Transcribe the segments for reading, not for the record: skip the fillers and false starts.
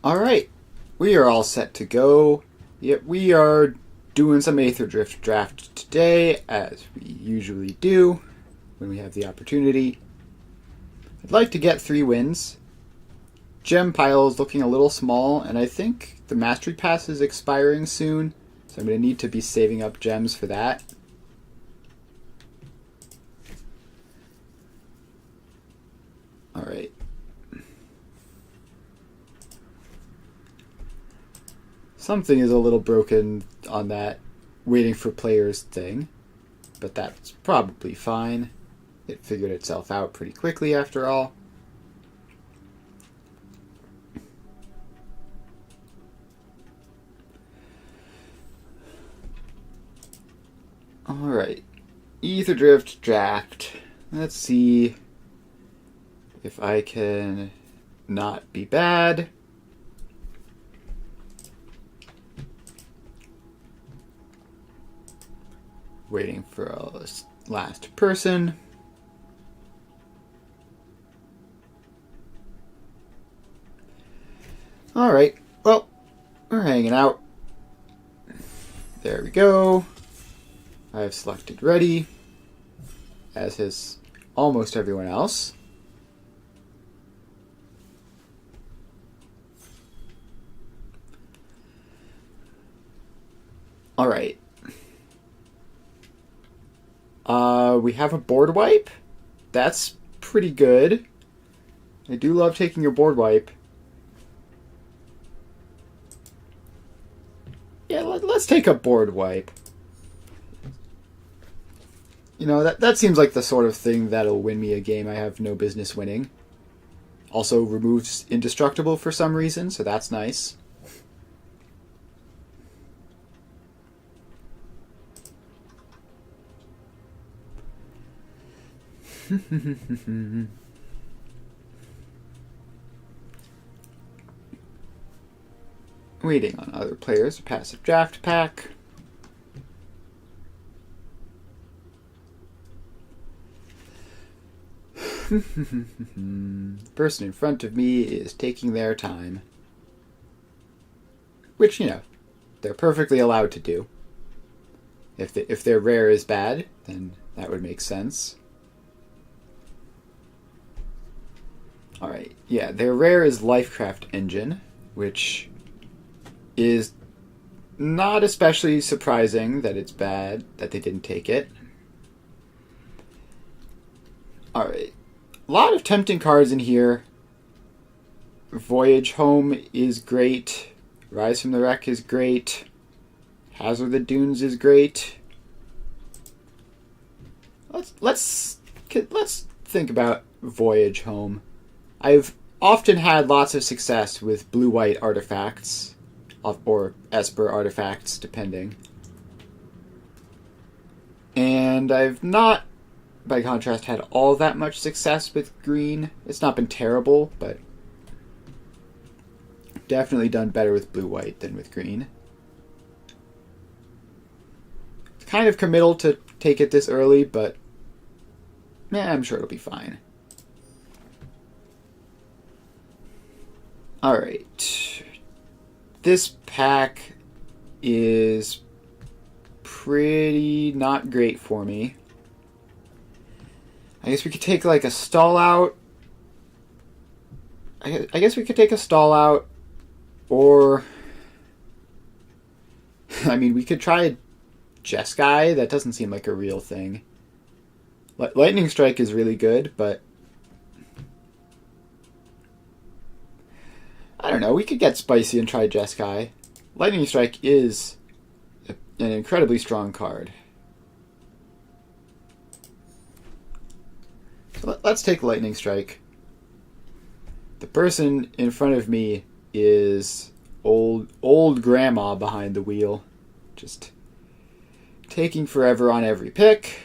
Alright, we are all set to go. Yep, we are doing some Aetherdrift draft today, as we usually do when we have the opportunity. I'd like to get 3 wins. Gem pile is looking a little small, and I think the Mastery Pass is expiring soon, so I'm going to need to be saving up gems for that. Alright. Something is a little broken on that waiting for players thing, but that's probably fine. It figured itself out pretty quickly after all. Alright, Aetherdrift draft. Let's see if I can not be bad. Waiting for a last person. Alright, well, we're hanging out. There we go. I've selected ready, as has almost everyone else. Alright. We have a board wipe. That's pretty good. I do love taking your board wipe. Yeah, let's take a board wipe. You know, that seems like the sort of thing that'll win me a game I have no business winning. Also removes indestructible for some reason, so that's nice. Waiting on other players. Passive draft pack. The person in front of me is taking their time. Which, you know, they're perfectly allowed to do. If their rare is bad, then that would make sense. Alright, yeah, their rare is Lifecraft Engine, which is not especially surprising that it's bad, that they didn't take it. Alright, a lot of tempting cards in here. Voyage Home is great. Rise from the Wreck is great. Hazard the Dunes is great. Let's think about Voyage Home. I've often had lots of success with blue-white artifacts, or Esper artifacts, depending. And I've not, by contrast, had all that much success with green. It's not been terrible, but definitely done better with blue-white than with green. It's kind of committal to take it this early, but I'm sure it'll be fine. Alright. This pack is pretty not great for me. I guess we could take like a stall out. I guess we could take a stall out, or I mean, we could try a Jeskai. That doesn't seem like a real thing. Lightning Strike is really good, but I don't know. We could get spicy and try Jeskai. Lightning Strike is an incredibly strong card. So let's take Lightning Strike. The person in front of me is old grandma behind the wheel, just taking forever on every pick.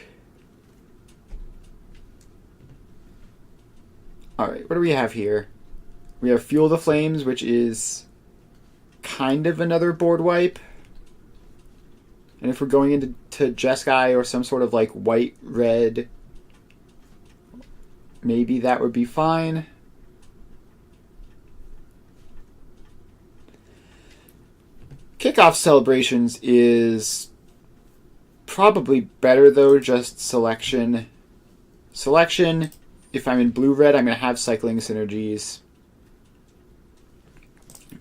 Alright, what do we have here? We have Fuel the Flames, which is kind of another board wipe. And if we're going into Jeskai or some sort of like white-red, maybe that would be fine. Kickoff Celebrations is probably better though, just selection. Selection, if I'm in blue-red, I'm going to have cycling synergies.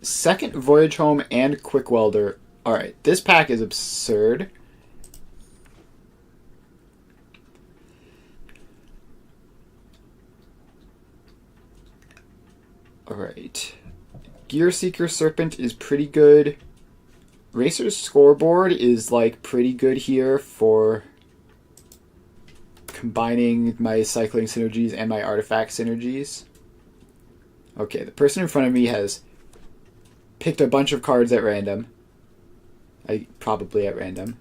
Second Voyage Home and Quick Welder. Alright, this pack is absurd. Alright. Gear Seeker Serpent is pretty good. Racer's Scoreboard is like pretty good here for combining my cycling synergies and my artifact synergies. Okay, the person in front of me has picked a bunch of cards at random. Probably at random.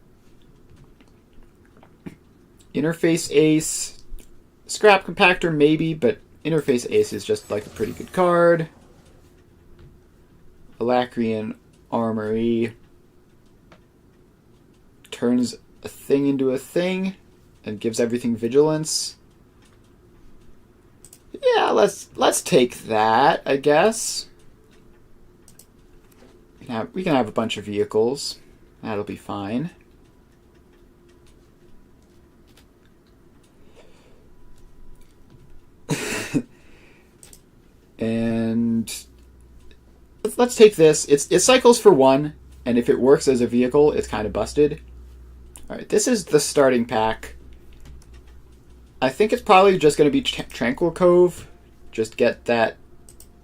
Interface Ace. Scrap Compactor maybe, but Interface Ace is just like a pretty good card. Alacrian Armory turns a thing into a thing and gives everything vigilance. Yeah, let's take that, I guess. We can have a bunch of vehicles. That'll be fine. And let's take this. It cycles for 1, and if it works as a vehicle, it's kind of busted. Alright, this is the starting pack. I think it's probably just going to be Tranquil Cove. Just get that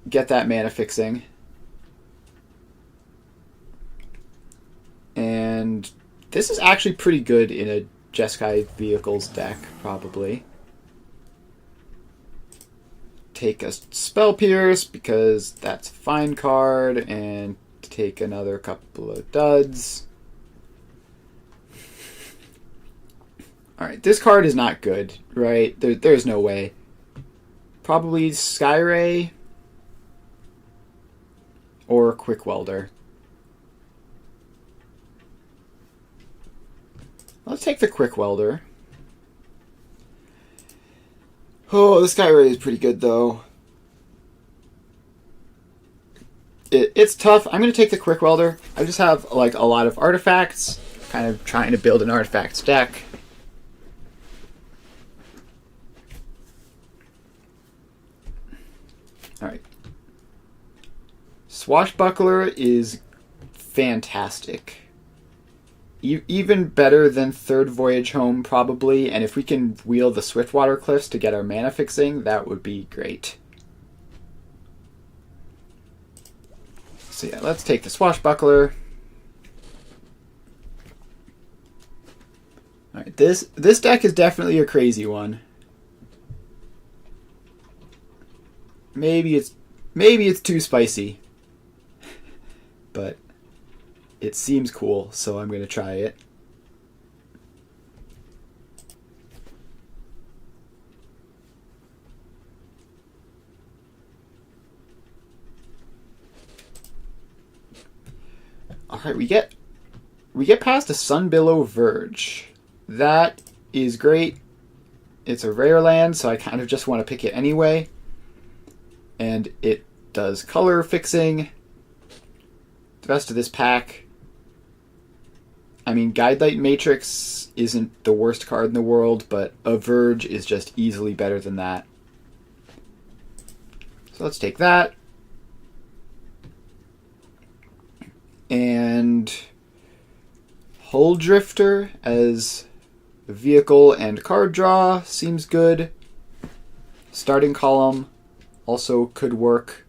mana fixing. And this is actually pretty good in a Jeskai Vehicles deck, probably. Take a Spell Pierce, because that's a fine card, and take another couple of duds. Alright, this card is not good, right? There's no way. Probably Skyray or Quick Welder. Let's take the Quick Welder. Oh, the Skyray is pretty good, though. It's tough. I'm going to take the Quick Welder. I just have like a lot of artifacts. Kind of trying to build an artifacts deck. Alright. Swashbuckler is fantastic. Even better than Third Voyage Home, probably. And if we can wield the Swiftwater Cliffs to get our mana fixing, that would be great. So yeah, let's take the Swashbuckler. Alright, this deck is definitely a crazy one. Maybe it's too spicy. But it seems cool, so I'm going to try it. Alright, we get past a Sunbillow Verge. That is great. It's a rare land, so I kind of just want to pick it anyway. And it does color fixing. The rest of this pack, I mean, Guidelight Matrix isn't the worst card in the world, but a Verge is just easily better than that. So let's take that. And Hull Drifter as a vehicle and card draw seems good. Starting Column also could work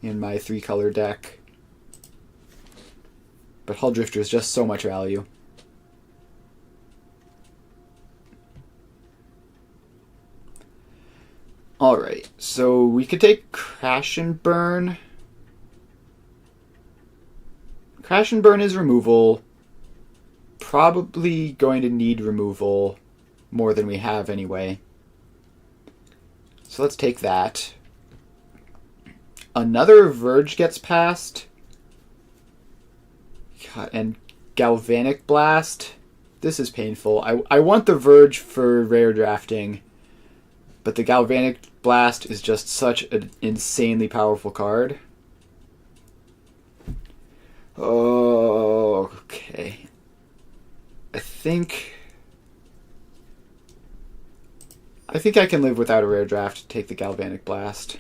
in my 3-color deck. But Hull Drifter is just so much value. Alright, so we could take Crash and Burn. Crash and Burn is removal. Probably going to need removal more than we have anyway. So let's take that. Another Verge gets passed. God, and Galvanic Blast. This is painful. I want the Verge for rare drafting, but the Galvanic Blast is just such an insanely powerful card. Oh, okay. I think I can live without a rare draft. Take the Galvanic Blast.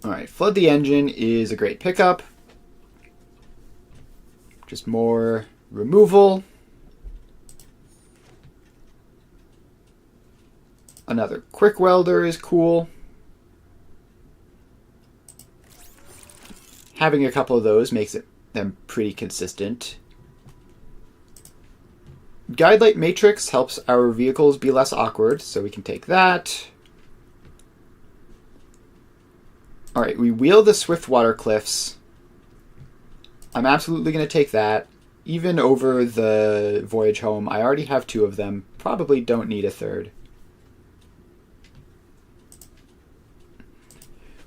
Alright, Flood the Engine is a great pickup. Just more removal. Another Quick Welder is cool. Having a couple of those makes them pretty consistent. Guidelight Matrix helps our vehicles be less awkward, so we can take that. Alright, we wheel the Swiftwater Cliffs. I'm absolutely going to take that. Even over the Voyage Home, I already have 2 of them. Probably don't need a third.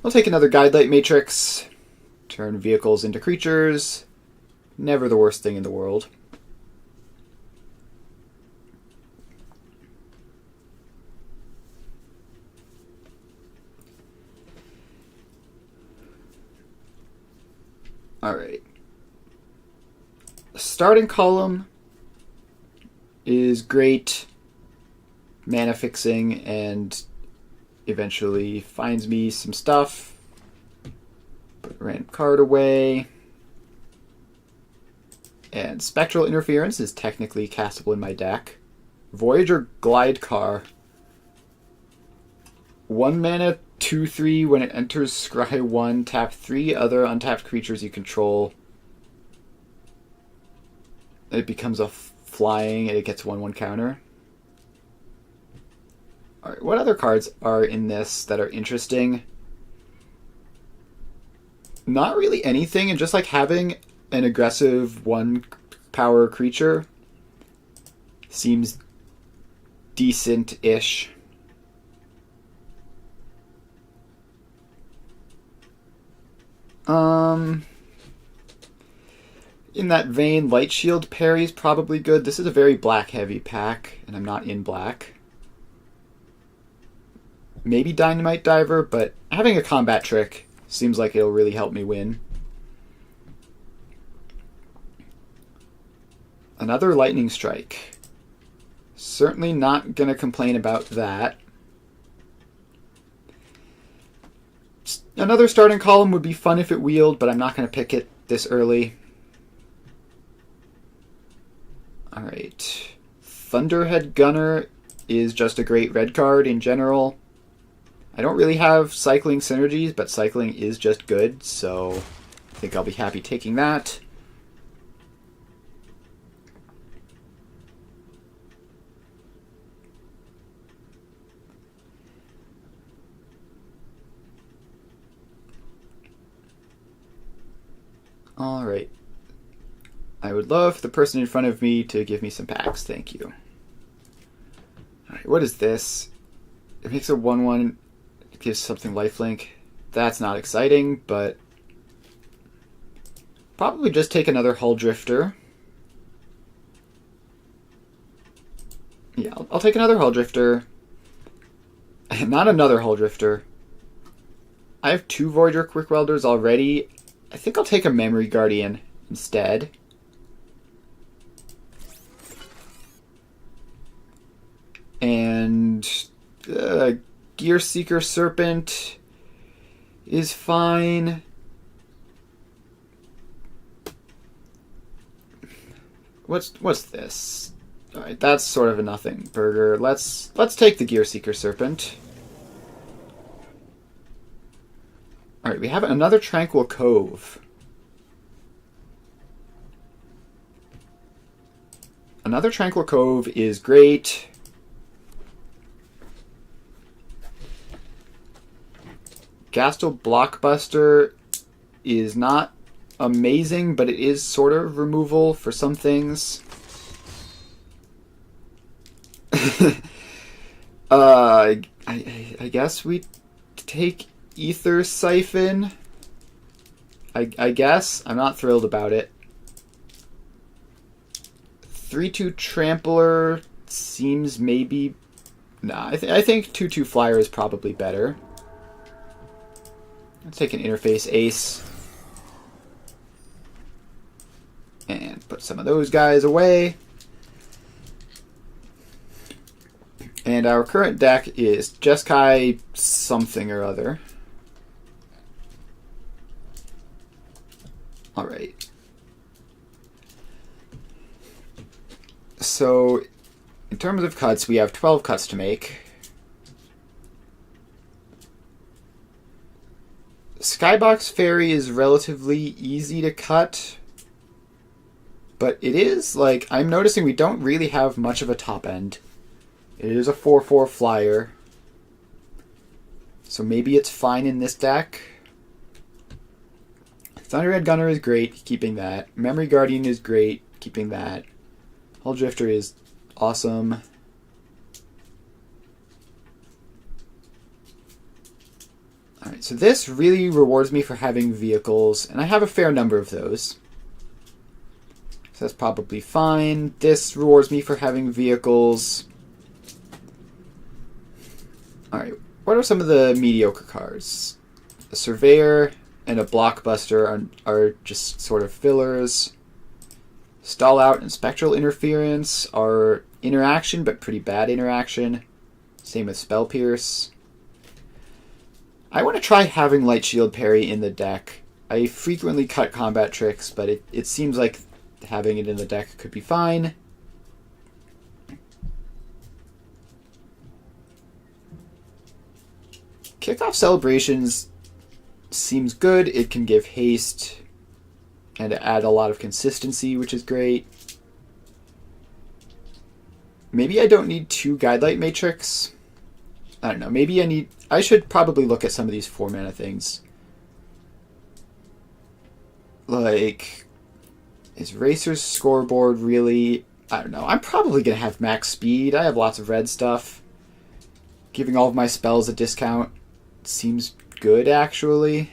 We'll take another Guidelight Matrix. Turn vehicles into creatures. Never the worst thing in the world. Alright. Starting column is great. Mana fixing and eventually finds me some stuff. Put a random card away. And Spectral Interference is technically castable in my deck. Voyager Glide Car. 1 mana, 2/3. When it enters Scry 1, tap 3 other untapped creatures you control. It becomes a flying and it gets 1/1 counter. Alright, what other cards are in this that are interesting? Not really anything, and just like having an aggressive 1 power creature seems decent-ish. In that vein, Light Shield parry is probably good. This is a very black-heavy pack, and I'm not in black. Maybe Dynamite Diver, but having a combat trick seems like it'll really help me win. Another Lightning Strike. Certainly not going to complain about that. Another starting column would be fun if it wheeled, but I'm not going to pick it this early. Alright. Thunderhead Gunner is just a great red card in general. I don't really have cycling synergies, but cycling is just good, so I think I'll be happy taking that. Alright. I would love the person in front of me to give me some packs. Thank you. Alright, what is this? It makes a 1/1. It gives something lifelink. That's not exciting, but probably just take another Hull Drifter. Yeah, I'll take another Hull Drifter. Not another Hull Drifter. I have 2 Voyager Quick Welders already. I think I'll take a Memory Guardian instead. And Gear Seeker Serpent is fine. What's this? Alright, that's sort of a nothing burger. Let's take the Gear Seeker Serpent. Alright, we have another Tranquil Cove. Another Tranquil Cove is great. Gastel Blockbuster is not amazing, but it is sort of removal for some things. I guess we take Ether Siphon. I guess. I'm not thrilled about it. 3/2 Trampler seems maybe... Nah, I think 2/2 Flyer is probably better. Let's take an Interface Ace. Put some of those guys away. And our current deck is Jeskai something or other. Alright. So, in terms of cuts, we have 12 cuts to make. Skybox Fairy is relatively easy to cut. But it is, like, I'm noticing we don't really have much of a top end. It is a 4/4 flyer. So maybe it's fine in this deck. Thunderhead Gunner is great, keeping that. Memory Guardian is great, keeping that. Hull Drifter is awesome. Alright, so this really rewards me for having vehicles, and I have a fair number of those. So that's probably fine. This rewards me for having vehicles. Alright, what are some of the mediocre cards? A Surveyor and a Blockbuster are just sort of fillers. Stall Out and Spectral Interference are interaction, but pretty bad interaction. Same with Spell Pierce. I want to try having Light Shield Parry in the deck. I frequently cut combat tricks, but it seems like having it in the deck could be fine. Kickoff Celebrations seems good. It can give haste and add a lot of consistency, which is great. Maybe I don't need 2 Guidelight Matrix. I don't know. Maybe I should probably look at some of these 4 mana things. Like, is Racer's Scoreboard really... I don't know. I'm probably going to have max speed. I have lots of red stuff. Giving all of my spells a discount seems good, actually.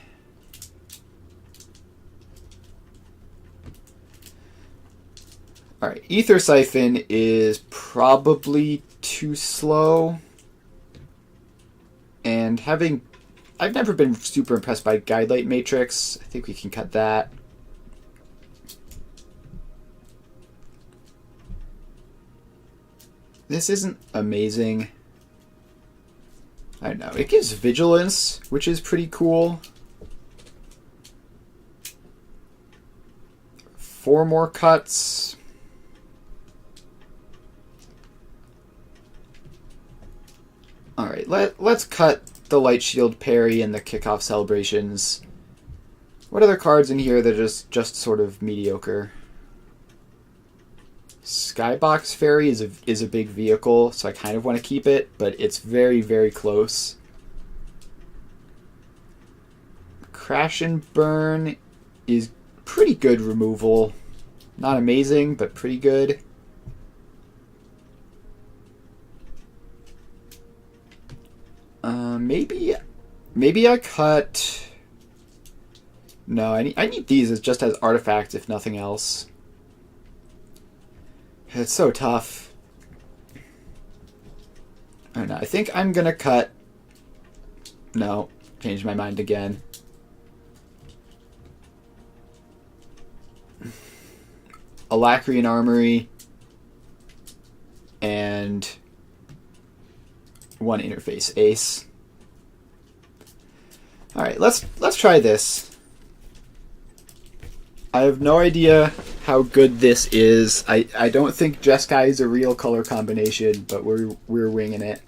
Alright, Ether Siphon is probably too slow. And I've never been super impressed by Guidelight Matrix. I think we can cut that. This isn't amazing. I don't know. It gives Vigilance, which is pretty cool. 4 more cuts. Alright, let's cut the Light Shield Parry and the Kickoff Celebrations. What other cards in here that are just sort of mediocre? Skybox Fairy is a big vehicle, so I kind of want to keep it, but it's very, very close. Crash and Burn is pretty good removal. Not amazing, but pretty good. Maybe I cut... No, I need these as just as artifacts, if nothing else. It's so tough. I don't know. I think I'm gonna cut... No, changed my mind again. Alacrian Armory and 1 interface ace. Alright, let's try this. I have no idea how good this is. I don't think Jeskai is a real color combination, but we're winging it.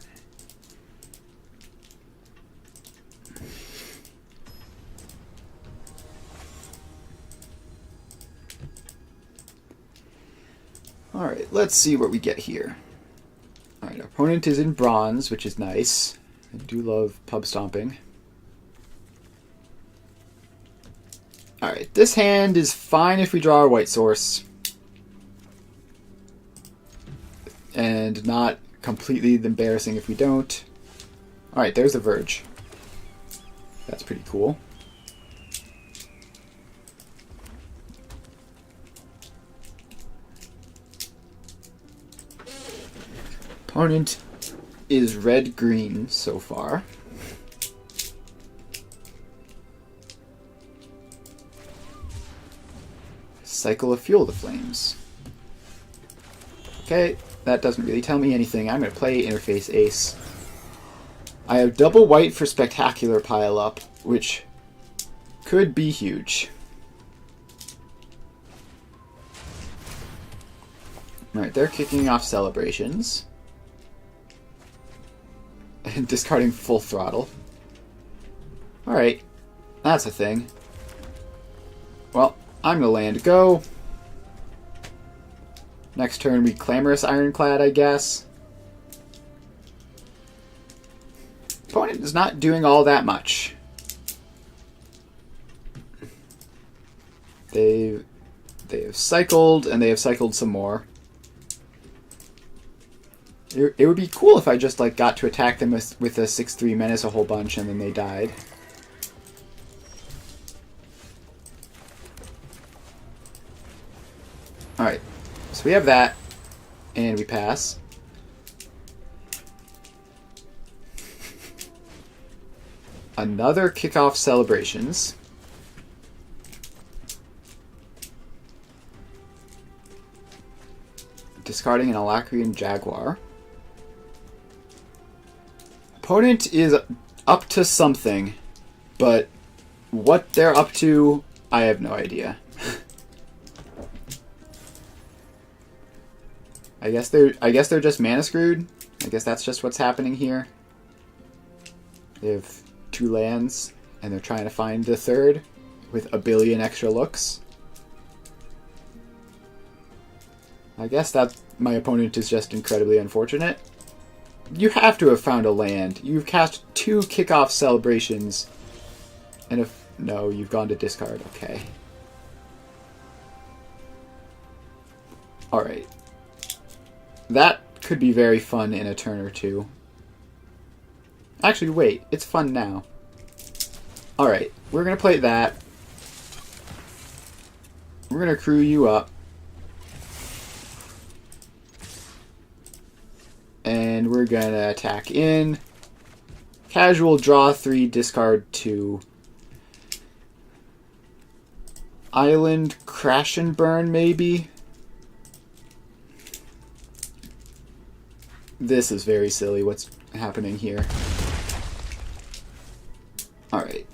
Alright, let's see what we get here. Alright, opponent is in bronze, which is nice. I do love pub stomping. Alright, this hand is fine if we draw a white source. And not completely embarrassing if we don't. Alright, there's a Verge. That's pretty cool. Opponent is red-green so far. Cycle of Fuel the Flames. Okay, that doesn't really tell me anything. I'm going to play Interface Ace. I have double white for Spectacular Pile Up, which could be huge. Alright, they're kicking off Celebrations. And discarding Full Throttle. Alright, that's a thing. Well, I'm gonna land go. Next turn we Clamorous Ironclad, I guess. Opponent is not doing all that much. They have cycled, and they have cycled some more. It would be cool if I just like got to attack them with a 6/3 menace a whole bunch, and then they died. Alright, so we have that, and we pass. Another kickoff Celebrations. Discarding an Alacrian Jaguar. Opponent is up to something, but what they're up to, I have no idea. I guess they're just mana screwed. I guess that's just what's happening here. They have 2 lands, and they're trying to find the third with a billion extra looks. I guess that my opponent is just incredibly unfortunate. You have to have found a land. You've cast 2 kickoff Celebrations, and if no, you've gone to discard. Okay. All right. That could be very fun in a turn or two. Actually, wait. It's fun now. Alright. We're going to play that. We're going to crew you up. And we're going to attack in. Casual, draw 3, discard 2. Island, crash and burn, maybe? This is very silly what's happening here. Alright.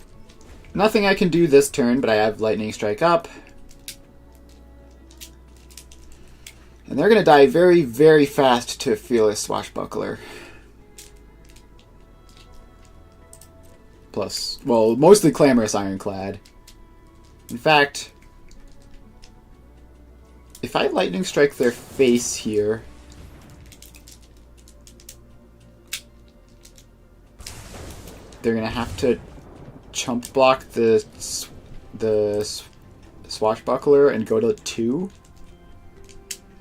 Nothing I can do this turn, but I have Lightning Strike up. And they're going to die very, very fast to Fearless Swashbuckler. Plus, well, mostly Clamorous Ironclad. In fact, if I Lightning Strike their face here, they're going to have to chump block the Swashbuckler and go to 2.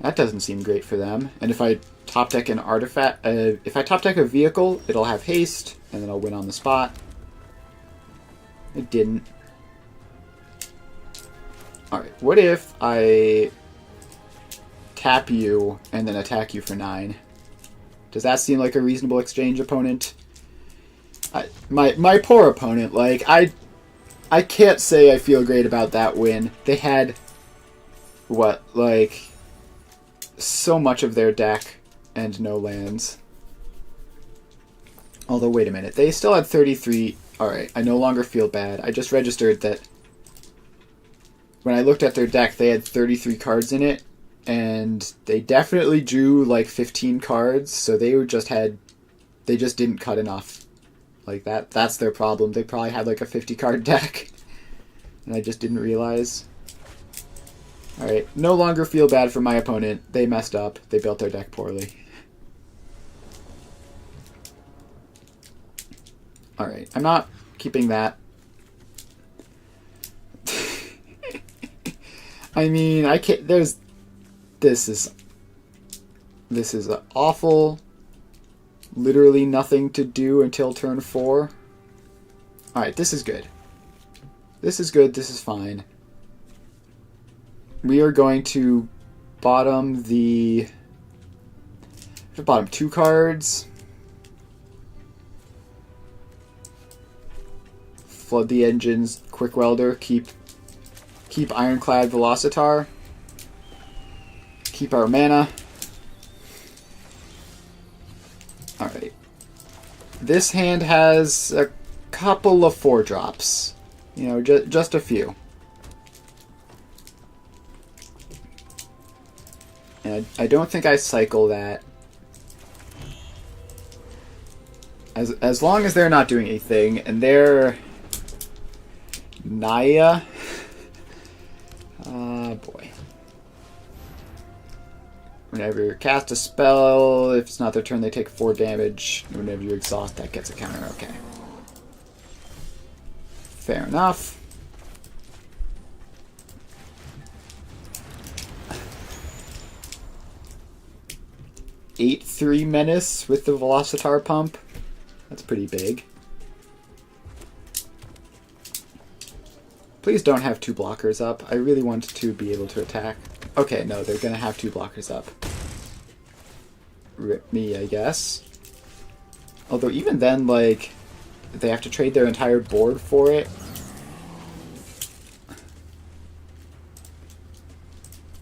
That doesn't seem great for them. And if I top deck an artifact, if I top deck a vehicle, it'll have haste, and then I'll win on the spot. It didn't. Alright, what if I tap you and then attack you for 9? Does that seem like a reasonable exchange, opponent? My poor opponent, like, I can't say I feel great about that win. They had, what, like, so much of their deck and no lands. Although, wait a minute, they still had 33. Alright, I no longer feel bad. I just registered that when I looked at their deck, they had 33 cards in it, and they definitely drew like 15 cards, so they just didn't cut enough. Like that's their problem. They probably had like a 50 card deck, and I just didn't realize. Alright, no longer feel bad for my opponent. They messed up. They built their deck poorly. Alright, I'm not keeping that. I mean, I can't, this is awful. Literally nothing to do until turn 4. Alright, this is good. This is good, this is fine. We are going to bottom the bottom 2 cards. Flood the engines, Quick Welder, keep Ironclad Velocitar. keep our mana. Alright. This hand has a couple of 4-drops. You know, just a few. And I don't think I cycle that. As long as they're not doing anything, and they're Naya. Boy. Whenever you cast a spell, if it's not their turn, they take 4 damage. Whenever you exhaust, that gets a counter. Okay. Fair enough. Eight 3 menace with the Velocitar pump. That's pretty big. Please don't have 2 blockers up. I really want to be able to attack. Okay, no, they're gonna have 2 blockers up. Rip me, I guess. Although even then, like, they have to trade their entire board for it.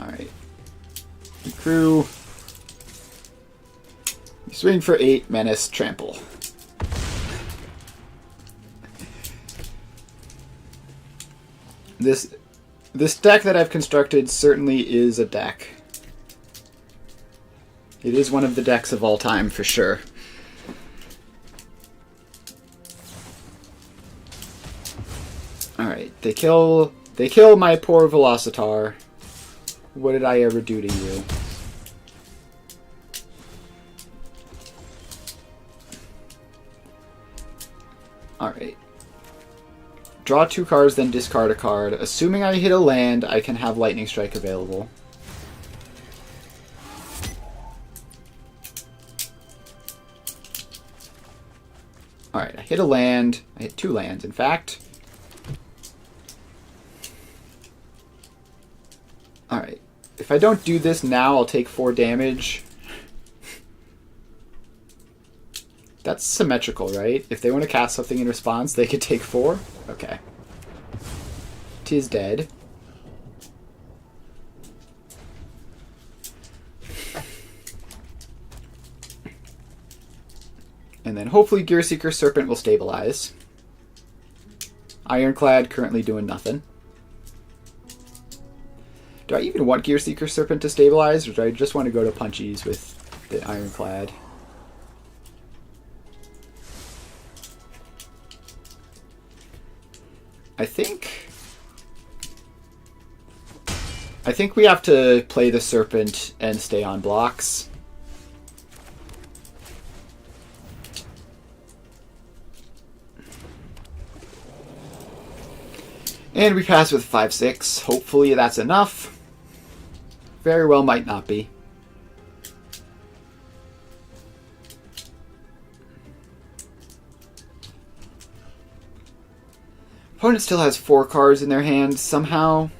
Alright. Crew. You swing for 8, menace, trample. This deck that I've constructed certainly is a deck. It is one of the decks of all time, for sure. Alright, they kill my poor Velocitar. What did I ever do to you? Alright. Draw 2 cards, then discard a card. Assuming I hit a land, I can have Lightning Strike available. Alright, I hit a land. I hit 2 lands, in fact. Alright. If I don't do this now, I'll take 4 damage. That's symmetrical, right? If they want to cast something in response, they could take 4? Okay. 'Tis dead. And then hopefully Gearseeker Serpent will stabilize. Ironclad currently doing nothing. Do I even want Gearseeker Serpent to stabilize, or do I just want to go to punchies with the Ironclad? I think we have to play the Serpent and stay on blocks. And we pass with 5/6. Hopefully that's enough. Very well might not be. Opponent still has 4 cards in their hand somehow.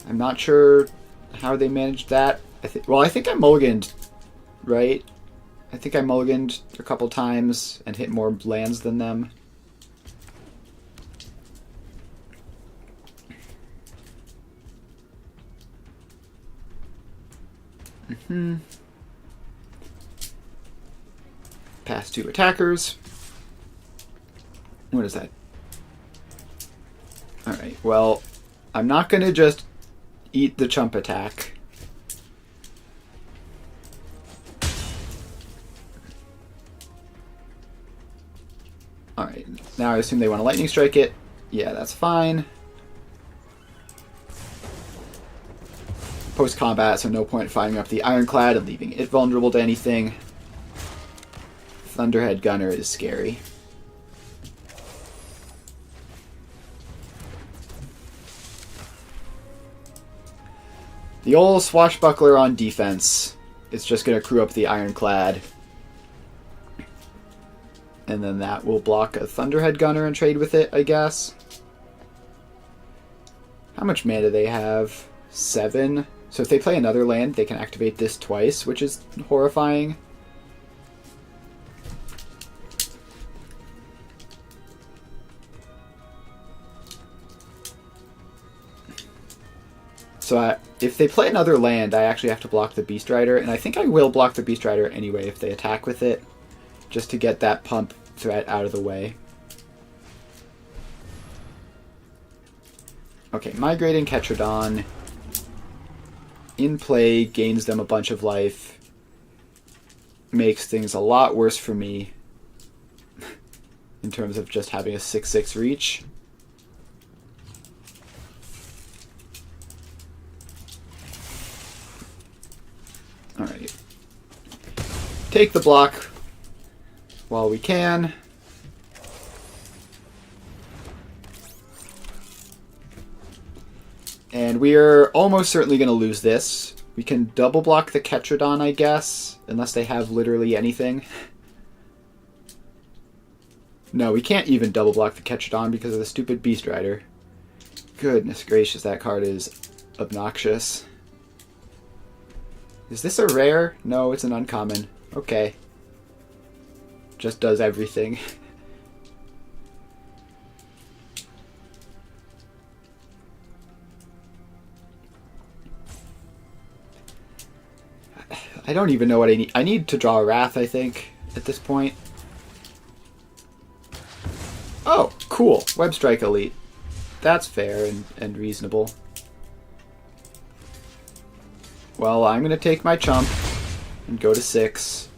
I'm not sure how they managed that. I think I mulliganed, right? I think I mulliganed a couple times and hit more lands than them. Pass 2 attackers. What is that? Alright, well, I'm not going to just eat the chump attack. Alright, now I assume they want to lightning strike it. Yeah, that's fine. Post-combat, so no point firing up the Ironclad and leaving it vulnerable to anything. Thunderhead Gunner is scary. The old Swashbuckler on defense is just going to crew up the Ironclad. And then that will block a Thunderhead Gunner and trade with it, I guess. How much mana do they have? 7. So if they play another land, they can activate this twice, which is horrifying. So if they play another land, I actually have to block the Beast Rider, and I think I will block the Beast Rider anyway if they attack with it, just to get that pump threat out of the way. Okay, Migrating Ketrodon in play gains them a bunch of life, makes things a lot worse for me in terms of just having a 6/6 reach. Alright. Take the block while we can. And we are almost certainly going to lose this. We can double block the Ketrodon, I guess, unless they have literally anything. No, we can't even double block the Ketrodon because of the stupid Beast Rider. Goodness gracious, that card is obnoxious. Is this a rare? No, it's an uncommon. Okay. Just does everything. I don't even know what I need. I need to draw a Wrath, I think, at this point. Oh, cool. Web Strike Elite. That's fair and reasonable. Well, I'm going to take my chump and go to 6.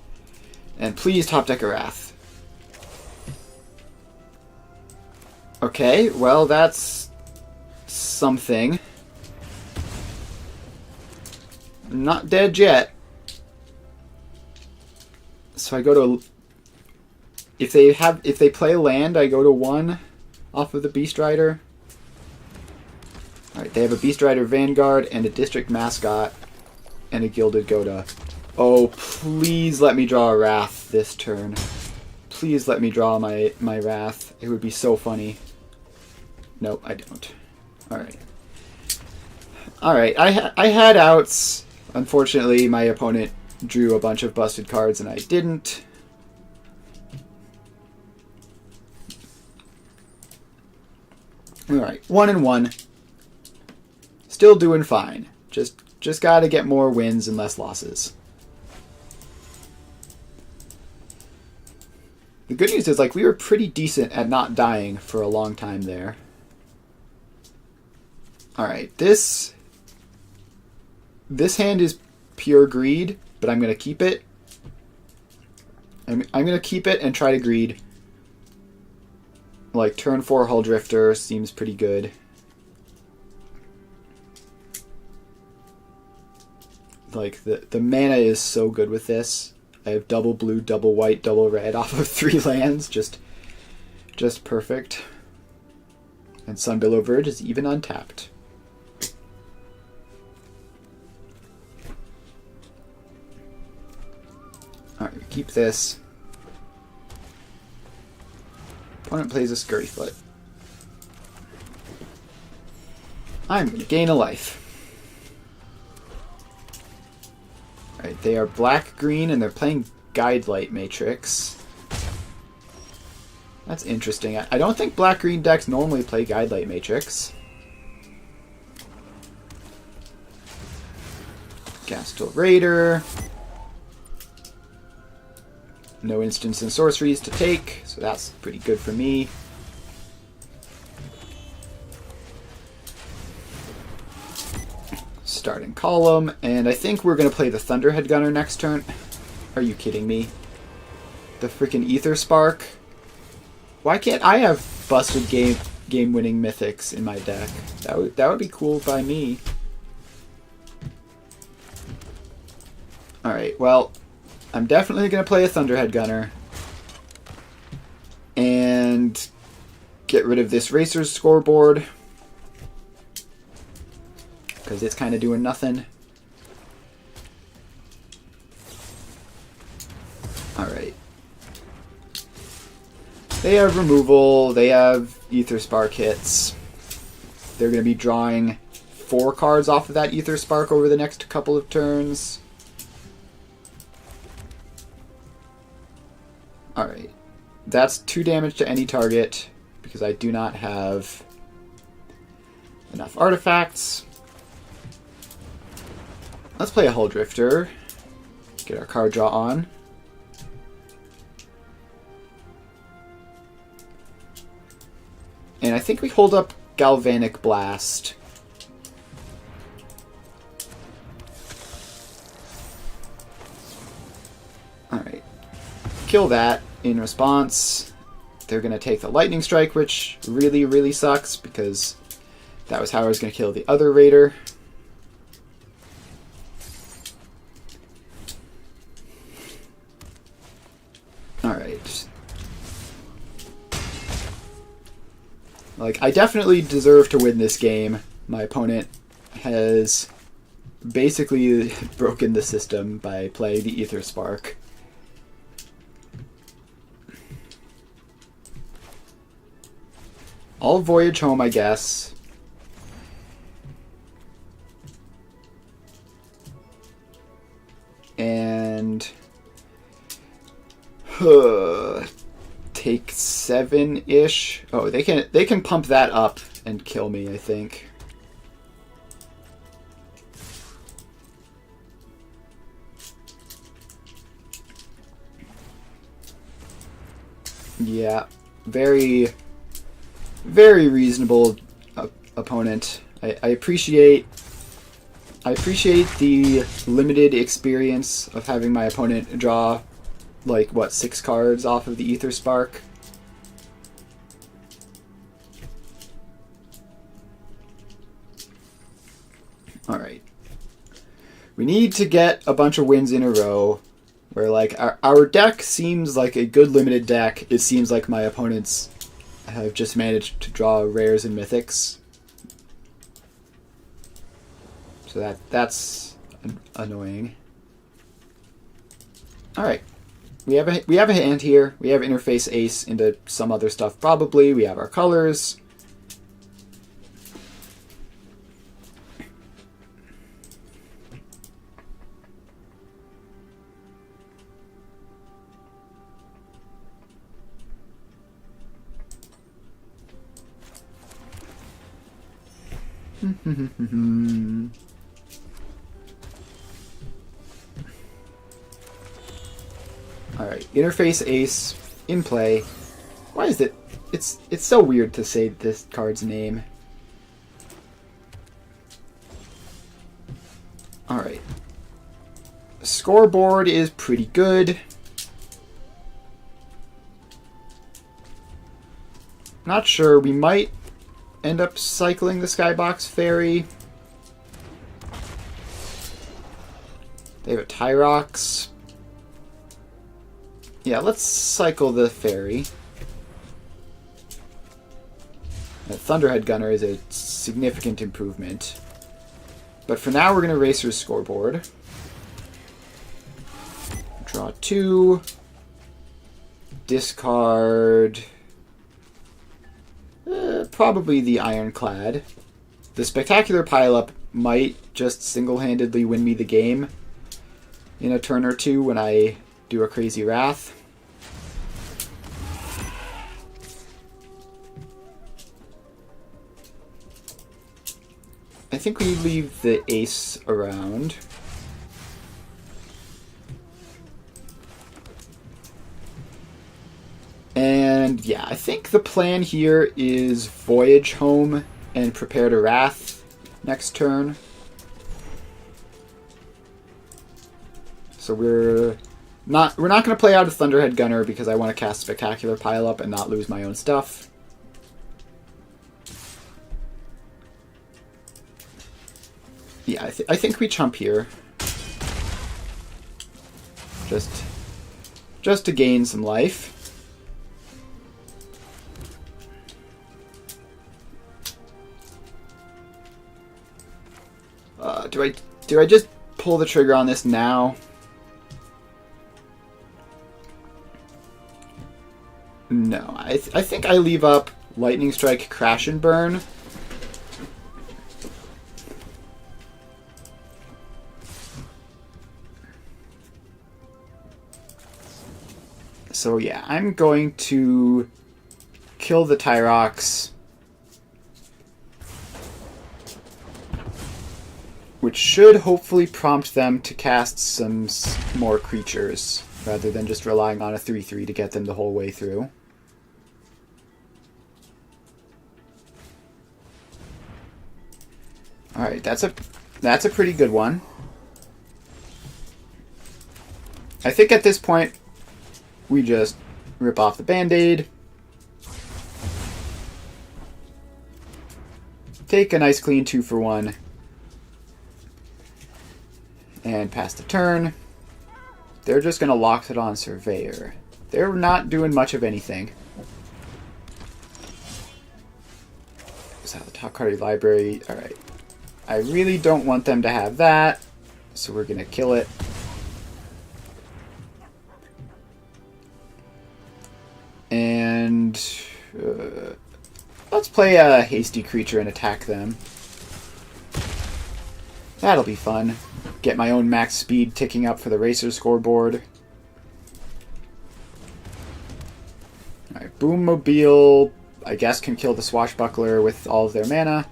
And please top deck a Wrath. Okay, well, that's something. I'm not dead yet. So I go to... If they play land, I go to 1 off of the Beast Rider. Alright, they have a Beast Rider Vanguard and a District Mascot and a Gilded Goda. Oh, please let me draw a Wrath this turn. Please let me draw my Wrath. It would be so funny. Nope, I don't. Alright. Alright, I had outs. Unfortunately, my opponent drew a bunch of busted cards and I didn't. Alright, 1-1. Still doing fine. Just gotta get more wins and less losses. The good news is, like, we were pretty decent at not dying for a long time there. Alright, this hand is pure greed, but I'm gonna keep it. I'm gonna keep it and try to greed. Like, turn 4 Hull Drifter seems pretty good. Like, the mana is so good with this. I have double blue, double white, double red off of 3 lands. Just perfect. And Sunbillow Verge is even untapped. Alright, we keep this. Opponent plays a Scurryfoot. I'm going to gain a life. Alright, they are black-green and they're playing Guidelight Matrix. That's interesting. I don't think black-green decks normally play Guidelight Matrix. Gastel Raider. No instants and sorceries to take, so that's pretty good for me. Starting column, and I think we're going to play the Thunderhead Gunner next turn. Are you kidding me? The freaking Ether Spark? Why can't I have busted game-winning mythics in my deck? That would be cool by me. Alright, well, I'm definitely going to play a Thunderhead Gunner. And get rid of this Racer's Scoreboard. Because it's kind of doing nothing. Alright. They have removal. They have Ether Spark hits. They're going to be drawing 4 cards off of that Ether Spark over the next couple of turns. Alright. That's 2 damage to any target because I do not have enough artifacts. Let's play a Hull Drifter. Get our card draw on. And I think we hold up Galvanic Blast. Alright. Kill that. In response, they're going to take the Lightning Strike, which really, really sucks because that was how I was going to kill the other Raider. Alright. Like, I definitely deserve to win this game. My opponent has basically broken the system by playing the Aether Spark. I'll Voyage home, I guess. And take 7-ish. Oh, they can pump that up and kill me, I think. Yeah, very, very reasonable opponent. I appreciate the limited experience of having my opponent draw, like, what, 6 cards off of the Aether Spark. Alright. We need to get a bunch of wins in a row where, like, our deck seems like a good limited deck. It seems like my opponents have just managed to draw rares and mythics. So that's annoying. Alright. We have a hand here. We have interface ace into some other stuff probably. We have our colors. Alright, interface ace in play. Why is it? It's so weird to say this card's name. Alright. Scoreboard is pretty good. Not sure. We might end up cycling the Skybox Fairy. They have a Tyrox. Yeah, let's cycle the Fairy. That Thunderhead Gunner is a significant improvement. But for now, we're going to Racer's Scoreboard. Draw 2. Discard... probably the Ironclad. The Spectacular Pileup might just single-handedly win me the game in a turn or two when I do a Crazy Wrath. I think we leave the ace around. And yeah, I think the plan here is Voyage home and prepare to Wrath next turn. So we're not going to play out a Thunderhead Gunner because I want to cast Spectacular Pileup and not lose my own stuff. Yeah, I think we chump here. Just to gain some life. Do I just pull the trigger on this now? No, I think I leave up Lightning Strike, Crash and Burn. So yeah, I'm going to kill the Tyrox. which should hopefully prompt them to cast some more creatures, rather than just relying on a 3/3 to get them the whole way through. Alright, that's a pretty good one. I think at this point, we just rip off the Band-Aid. Take a nice clean 2 for 1. And pass the turn. They're just going to lock it on Surveyor. They're not doing much of anything. Is that the top card of the library? Alright. I really don't want them to have that, so we're going to kill it. And let's play a hasty creature and attack them. That'll be fun. Get my own max speed ticking up for the racer scoreboard. Alright, Boommobile, I guess, can kill the Swashbuckler with all of their mana.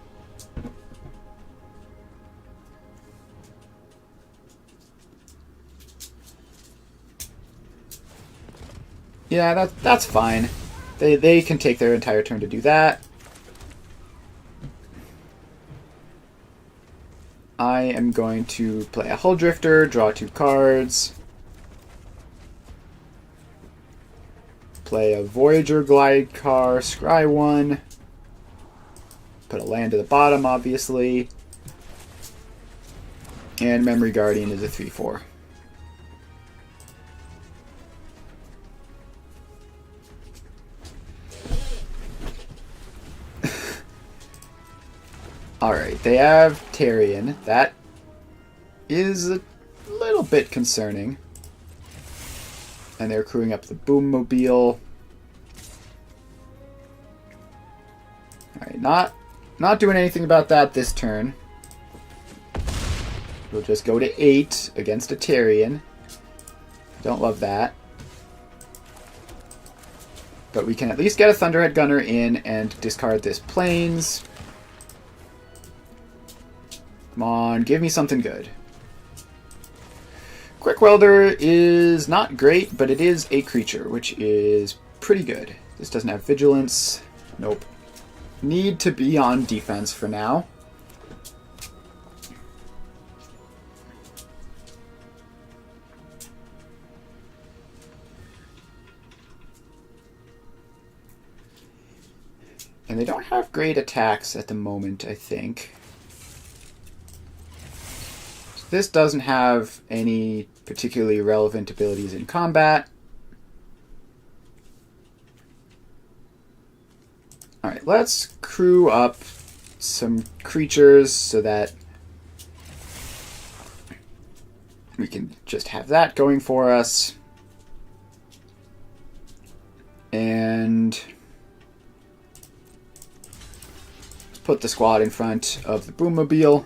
Yeah, that's fine. They can take their entire turn to do that. I am going to play a Hull Drifter, draw 2 cards. Play a Voyager Glide Car, scry 1. Put a land to the bottom, obviously. And Memory Guardian is a 3/4. Alright, they have Tarion. That is a little bit concerning. And they're crewing up the Boommobile. Alright, not doing anything about that this turn. We'll just go to 8 against a Tarion. Don't love that. But we can at least get a Thunderhead Gunner in and discard this Plains. Come on, give me something good. Quick Welder is not great, but it is a creature, which is pretty good. This doesn't have Vigilance. Nope. Need to be on defense for now. And they don't have great attacks at the moment, I think. This doesn't have any particularly relevant abilities in combat. Alright, let's crew up some creatures so that we can just have that going for us. And let's put the squad in front of the Boommobile.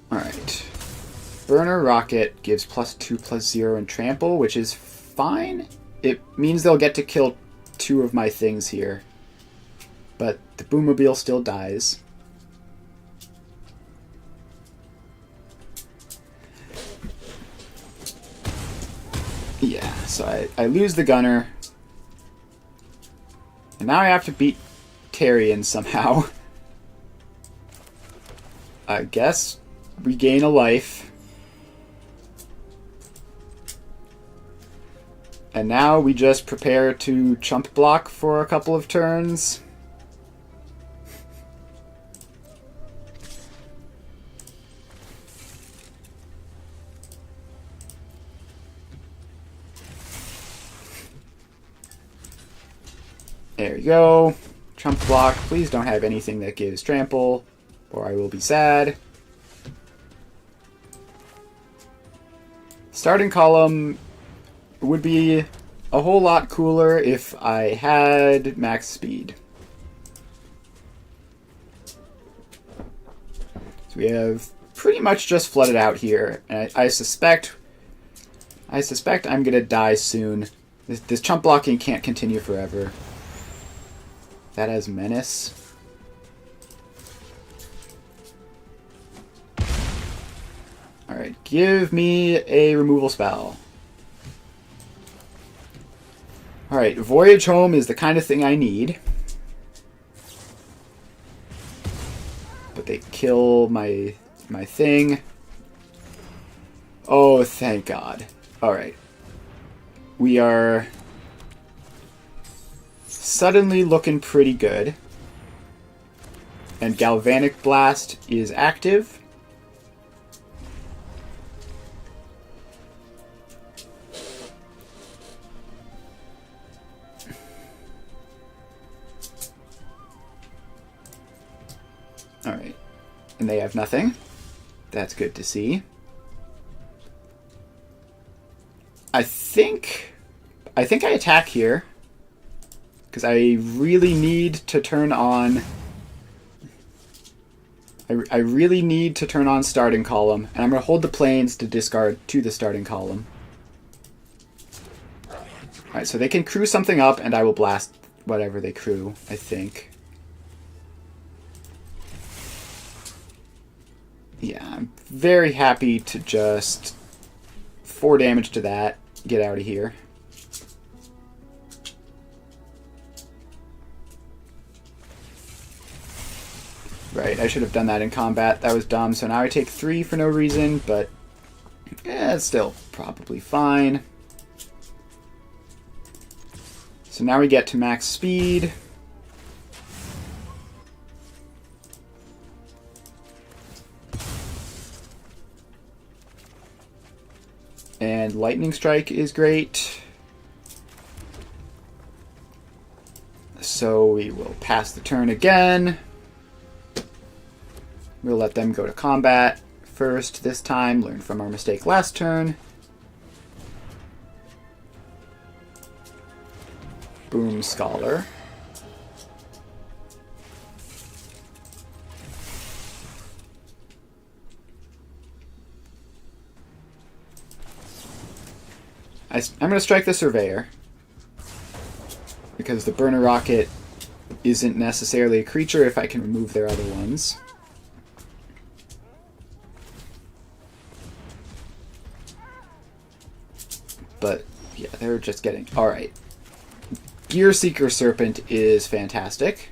Alright. Burner Rocket gives +2/+0 and trample, which is fine. It means they'll get to kill 2 of my things here. But the Boommobile still dies. Yeah, so I lose the gunner. And now I have to beat Tarion somehow. I guess regain a life. And now we just prepare to chump block for a couple of turns. There you go. Chump block. Please don't have anything that gives trample, or I will be sad. Starting column would be a whole lot cooler if I had max speed. So we have pretty much just flooded out here, and I suspect I suspect I'm gonna die soon. This chump blocking can't continue forever. That has Menace. Alright, give me a removal spell. Alright, Voyage Home is the kind of thing I need. But they kill my thing. Oh, thank God. Alright. We are suddenly looking pretty good. And Galvanic Blast is active. Alright. And they have nothing. That's good to see. I think I attack here. Because I really need to turn on... I really need to turn on starting column. And I'm going to hold the planes to discard to the starting column. Alright, so they can crew something up, and I will blast whatever they crew, I think. Yeah, I'm very happy to just 4 damage to that. Get out of here. Right, I should have done that in combat. That was dumb. So now I take 3 for no reason, but it's still probably fine. So now we get to max speed. And Lightning Strike is great. So we will pass the turn again. We'll let them go to combat first this time. Learn from our mistake last turn. Boom Scholar. I'm going to strike the Surveyor. Because the Burner Rocket isn't necessarily a creature if I can remove their other ones. But, yeah, they're just getting... Alright. Gear Seeker Serpent is fantastic.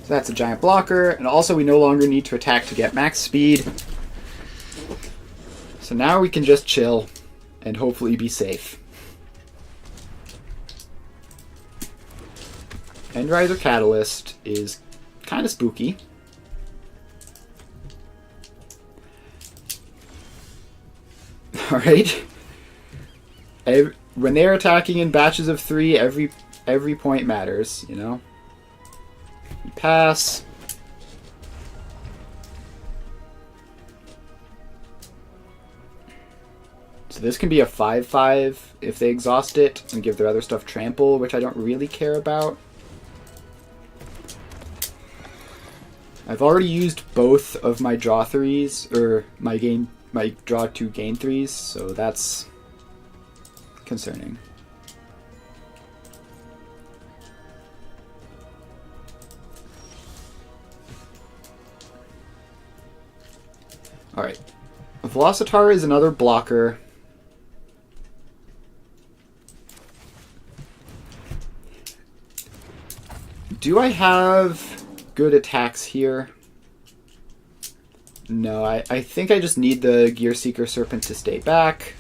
So that's a giant blocker. And also we no longer need to attack to get max speed. So now we can just chill and hopefully be safe. Endriser Catalyst is kind of spooky. Alright. When they're attacking in batches of 3, every point matters, you know? Pass. So this can be a 5/5 if they exhaust it and give their other stuff trample, which I don't really care about. I've already used both of my draw 3s, or my draw 2 gain 3s, so that's concerning. Alright. Velocitar is another blocker. Do I have good attacks here? No, I think I just need the Gear Seeker Serpent to stay back.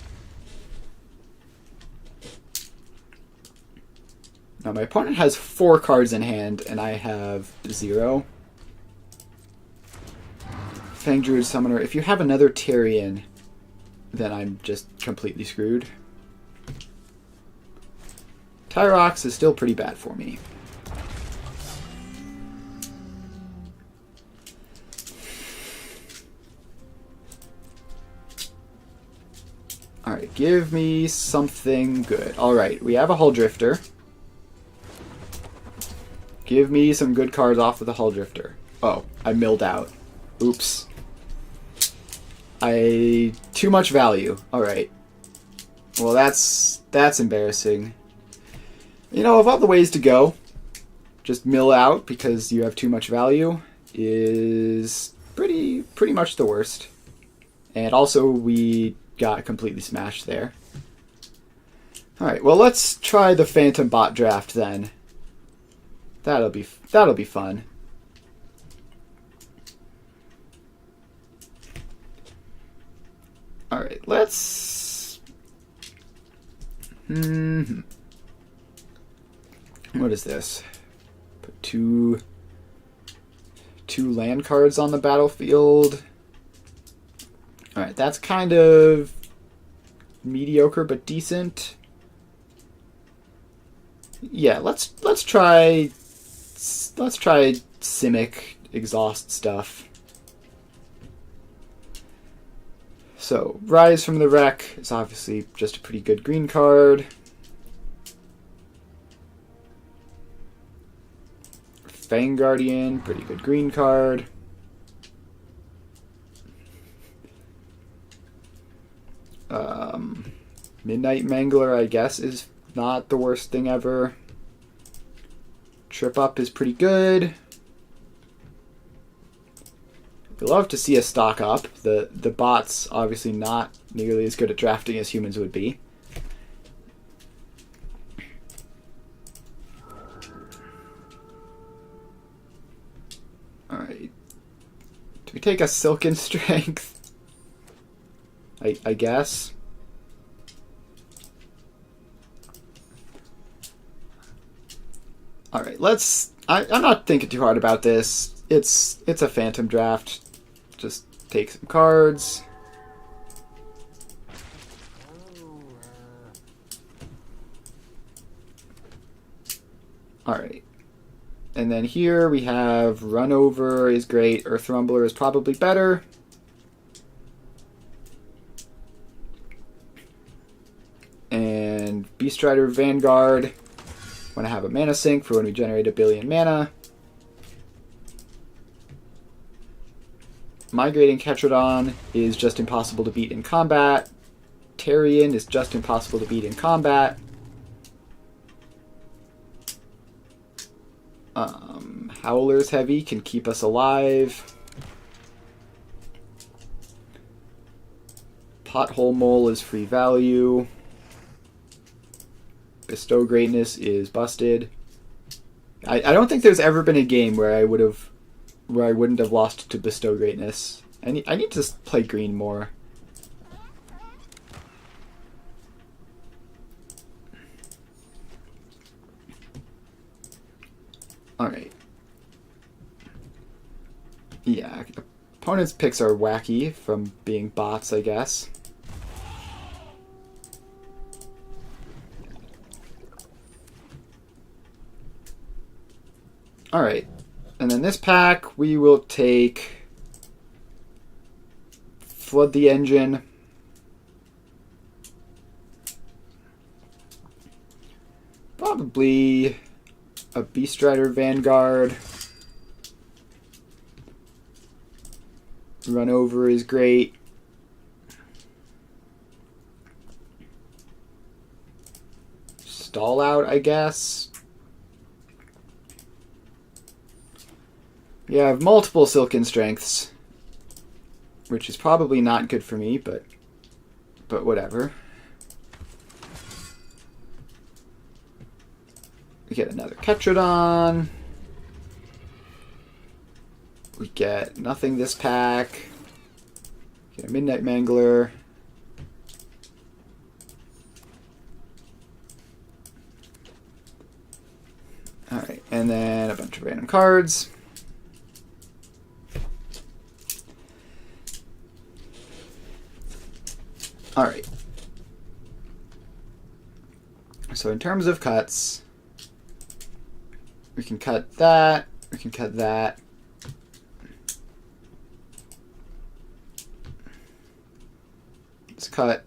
Now my opponent has 4 cards in hand, and I have 0. Fangdruid Summoner. If you have another Tyrion, then I'm just completely screwed. Tyrox is still pretty bad for me. Alright, give me something good. Alright, we have a Hull Drifter. Give me some good cards off of the Hull Drifter. Oh, I milled out. Oops. Too much value. Alright. Well, that's embarrassing. You know, of all the ways to go, just mill out because you have too much value is pretty much the worst. And also, we got completely smashed there. All right, well, let's try the Phantom Bot draft then. That'll be fun. All right, let's. What is this? Put two land cards on the battlefield. All right, that's kind of mediocre but decent. Yeah, let's try Simic exhaust stuff. So, Rise from the Wreck is obviously just a pretty good green card. Fang Guardian, pretty good green card. Midnight Mangler, I guess, is not the worst thing ever. Trip Up is pretty good. We love to see a stock up. The bot's obviously not nearly as good at drafting as humans would be. Alright. Do we take a Silken Strength? I guess. Alright, let's... I'm not thinking too hard about this. It's a Phantom draft. Just take some cards. Alright. And then here we have Run Over is great. Earth Rumbler is probably better. And Beast Rider Vanguard. Want to have a mana sink for when we generate 1 billion mana. Migrating Ketrodon is just impossible to beat in combat. Terrian is just impossible to beat in combat. Howler's Heavy can keep us alive. Pothole Mole is free value. Bestow Greatness is busted. I don't think there's ever been a game where I wouldn't have lost to Bestow Greatness. I need to play green more. Alright. Yeah, opponents' picks are wacky from being bots, I guess. Alright, and then this pack we will take Flood the Engine, probably a Beast Rider Vanguard, Run Over is great, Stall Out, I guess. You have multiple Silken Strengths, which is probably not good for me, but whatever. We get another Ketrodon. We get nothing this pack. Get a Midnight Mangler. Alright, and then a bunch of random cards. Alright. So in terms of cuts, we can cut that, we can cut that. Let's cut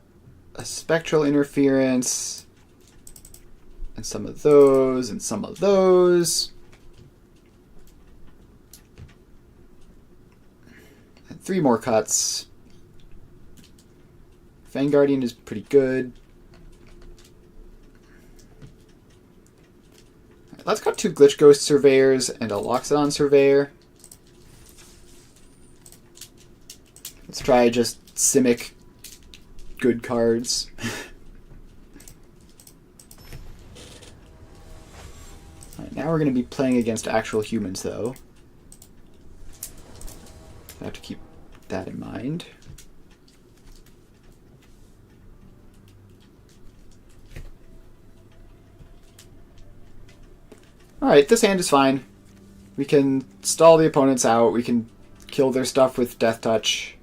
a Spectral Interference, and some of those, and some of those. And 3 more cuts. Fang Guardian is pretty good. let's go 2 Glitch Ghost Surveyors and a Loxodon Surveyor. Let's try just Simic good cards. Alright, now we're going to be playing against actual humans, though. I have to keep that in mind. Alright, this hand is fine. We can stall the opponents out, we can kill their stuff with Death Touch,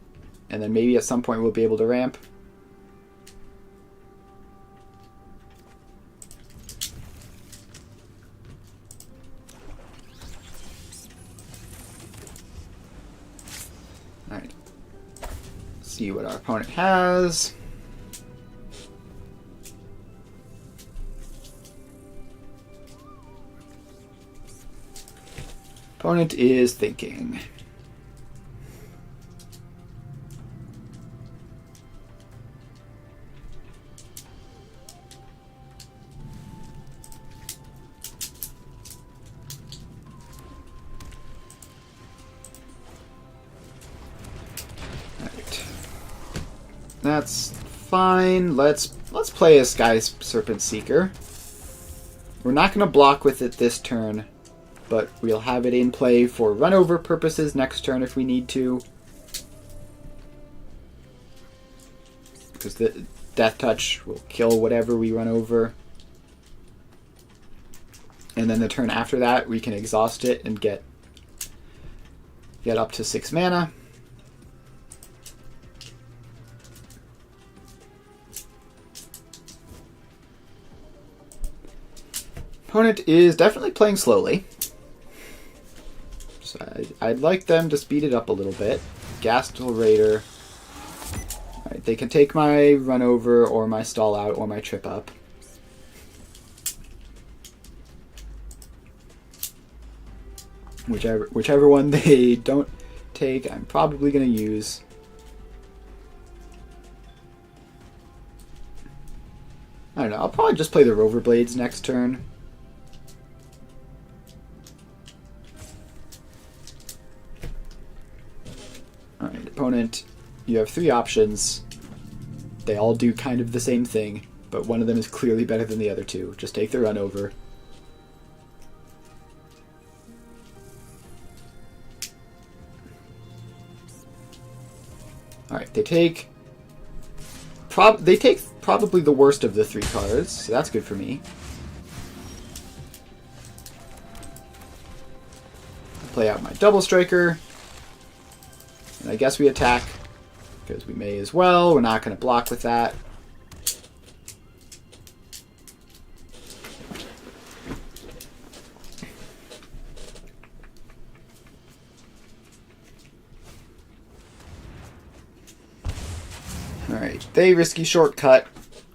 and then maybe at some point we'll be able to ramp. Alright. See what our opponent has. Opponent is thinking. Alright. That's fine. Let's play a Sky Serpent Seeker. We're not going to block with it this turn, but we'll have it in play for run-over purposes next turn if we need to. Because the Death Touch will kill whatever we run over. And then the turn after that, we can exhaust it and get up to 6 mana. Opponent is definitely playing slowly. So I'd like them to speed it up a little bit. Gastel Raider. Alright, they can take my run over or my stall out or my trip up. Whichever one they don't take, I'm probably going to use. I don't know, I'll probably just play the Rover Blades next turn. Alright, opponent, you have 3 options. They all do kind of the same thing, but one of them is clearly better than the other 2. Just take the run over. Alright, they take probably the worst of the 3 cards, so that's good for me. Play out my Double Striker. And I guess we attack, because we may as well. We're not going to block with that. Alright, they risky shortcut,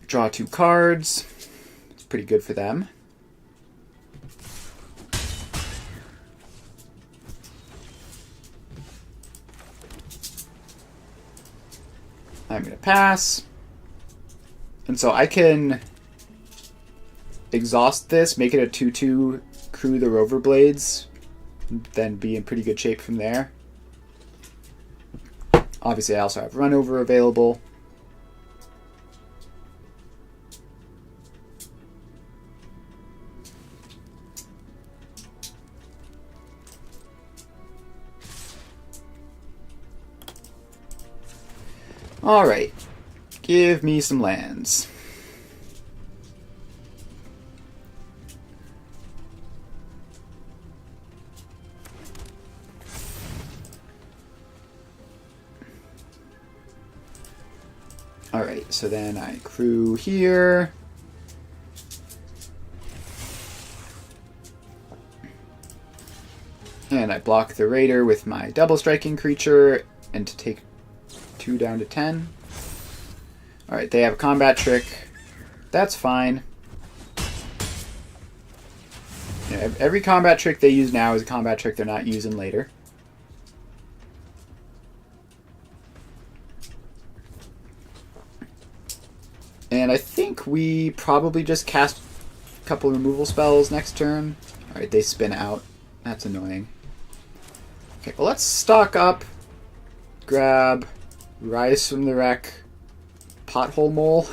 draw 2 cards. It's pretty good for them. I'm going to pass. And so I can exhaust this, make it a 2/2, crew the Rover Blades, then be in pretty good shape from there. Obviously I also have run over available. Alright, give me some lands. Alright, so then I crew here. And I block the Raider with my double striking creature, and to take 2 down to 10. Alright, they have a combat trick. That's fine. Yeah, every combat trick they use now is a combat trick they're not using later. And I think we probably just cast couple removal spells next turn. Alright, they spin out. That's annoying. Okay, well, let's stock up. Grab Rise from the Wreck, Pothole Mole.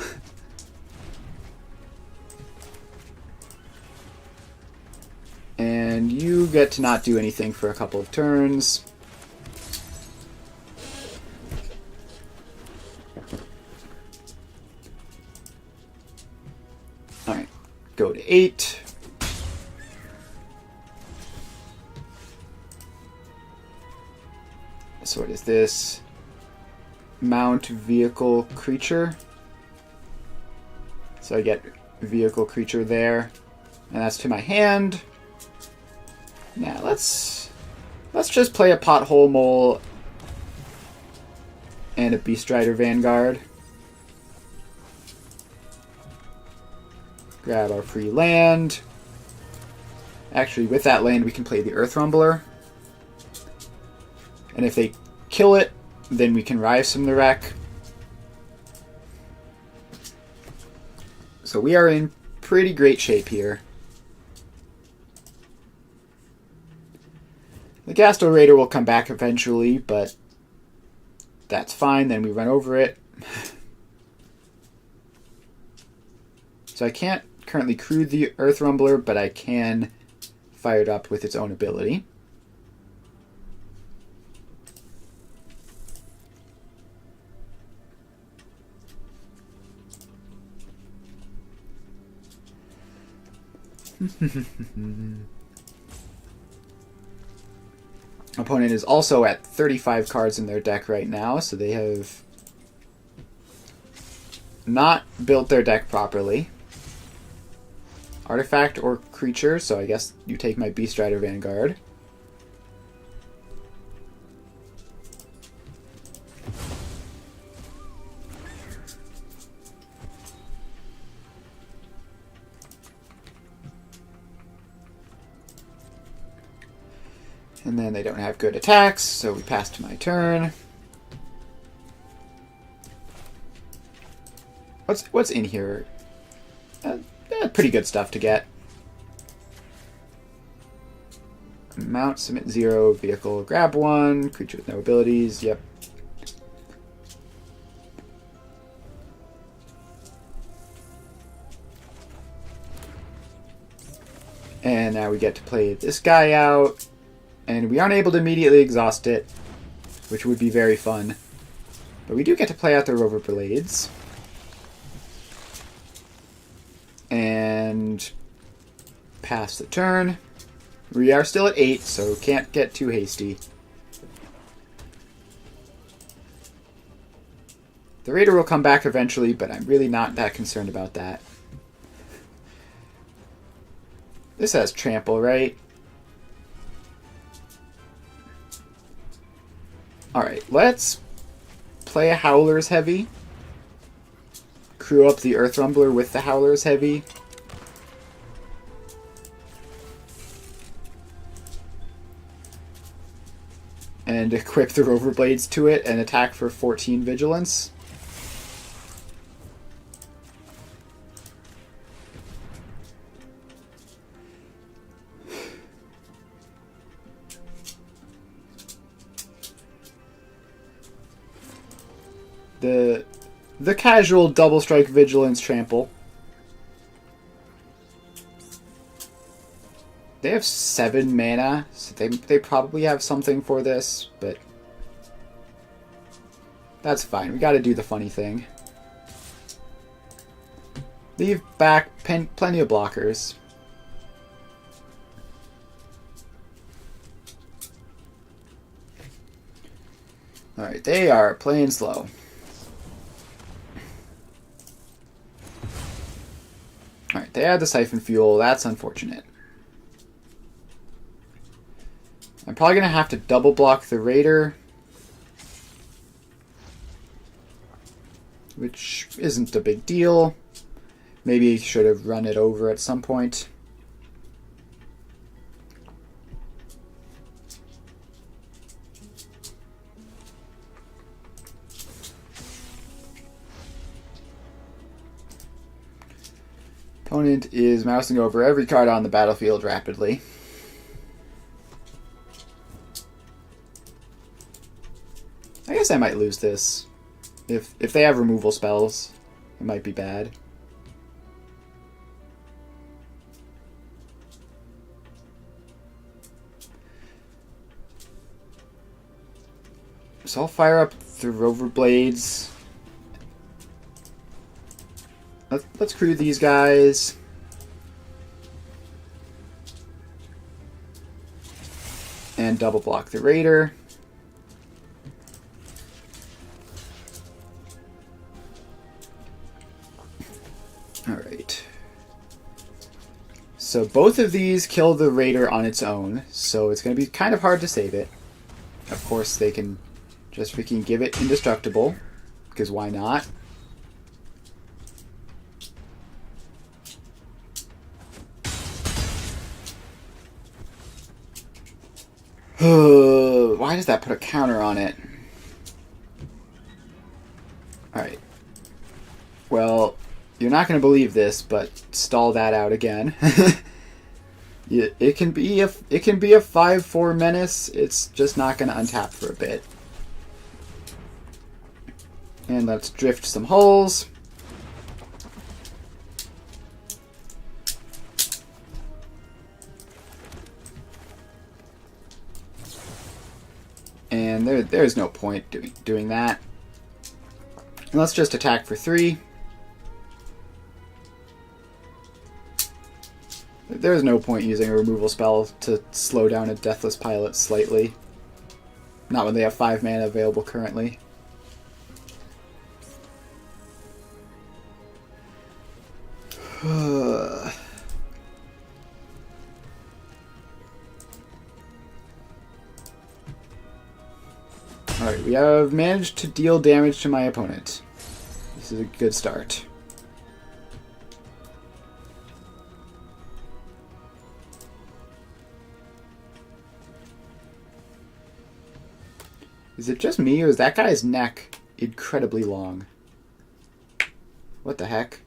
And you get to not do anything for a couple of turns. Alright, go to 8. So what is this? Mount vehicle creature. So I get vehicle creature there. And that's to my hand. Now let's just play a Pothole Mole and a Beast Rider Vanguard. Grab our free land. Actually, with that land we can play the Earth Rumbler. And if they kill it, then we can Rise from the Wreck. So we are in pretty great shape here. The Gasto Raider will come back eventually, but that's fine. Then we run over it. So I can't currently crew the Earth Rumbler, but I can fire it up with its own ability. Opponent is also at 35 cards in their deck right now, so they have not built their deck properly. Artifact or creature, so I guess you take my Beast Rider Vanguard. And then they don't have good attacks, so we pass to my turn. What's in here? Pretty good stuff to get. Mount, submit 0, vehicle, grab 1, creature with no abilities, yep. And now we get to play this guy out. And we aren't able to immediately exhaust it, which would be very fun. But we do get to play out the Rover Blades. And pass the turn. We are still at 8, so can't get too hasty. The Raider will come back eventually, but I'm really not that concerned about that. This has Trample, right? Alright, let's play a Howler's Heavy. Crew up the Earth Rumbler with the Howler's Heavy. And equip the Rover Blades to it and attack for 14 Vigilance. The casual double strike vigilance trample. They have 7 mana, so they probably have something for this, but that's fine. We gotta do the funny thing. Leave back plenty of blockers. Alright, they are playing slow. Alright, they had the Siphon Fuel. That's unfortunate. I'm probably going to have to double block the Raider, which isn't a big deal. Maybe should have run it over at some point. Opponent is mousing over every card on the battlefield rapidly. I guess I might lose this. If they have removal spells, it might be bad. So I'll fire up the Rover Blades. Let's crew these guys. And double block the Raider. Alright. So both of these kill the Raider on its own, so it's going to be kind of hard to save it. Of course, they can just freaking give it indestructible, because why not? Why does that put a counter on it? Alright. Well, you're not going to believe this, but stall that out again. It can be a 5/4 menace. It's just not going to untap for a bit. And let's drift some hulls. And there's no point doing that. And let's just attack for 3. There's no point using a removal spell to slow down a Deathless Pilot slightly. Not when they have 5 mana available currently. Alright, we have managed to deal damage to my opponent. This is a good start. Is it just me, or is that guy's neck incredibly long? What the heck?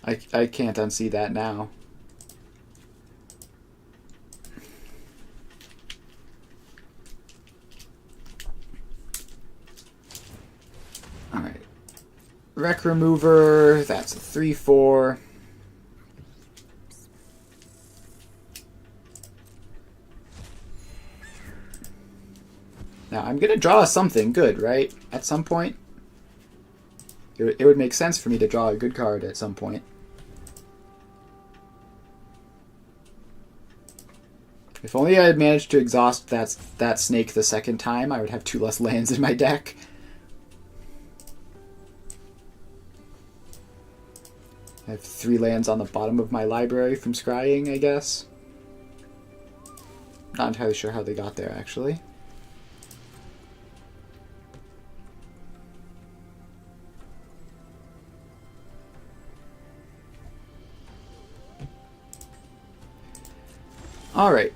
I can't unsee that now. Alright. Wreck Remover, that's a 3/4. Now, I'm going to draw something good, right? At some point. It would make sense for me to draw a good card at some point. If only I had managed to exhaust that snake the second time, I would have 2 less lands in my deck. I have 3 lands on the bottom of my library from scrying, I guess. Not entirely sure how they got there, actually. Alright,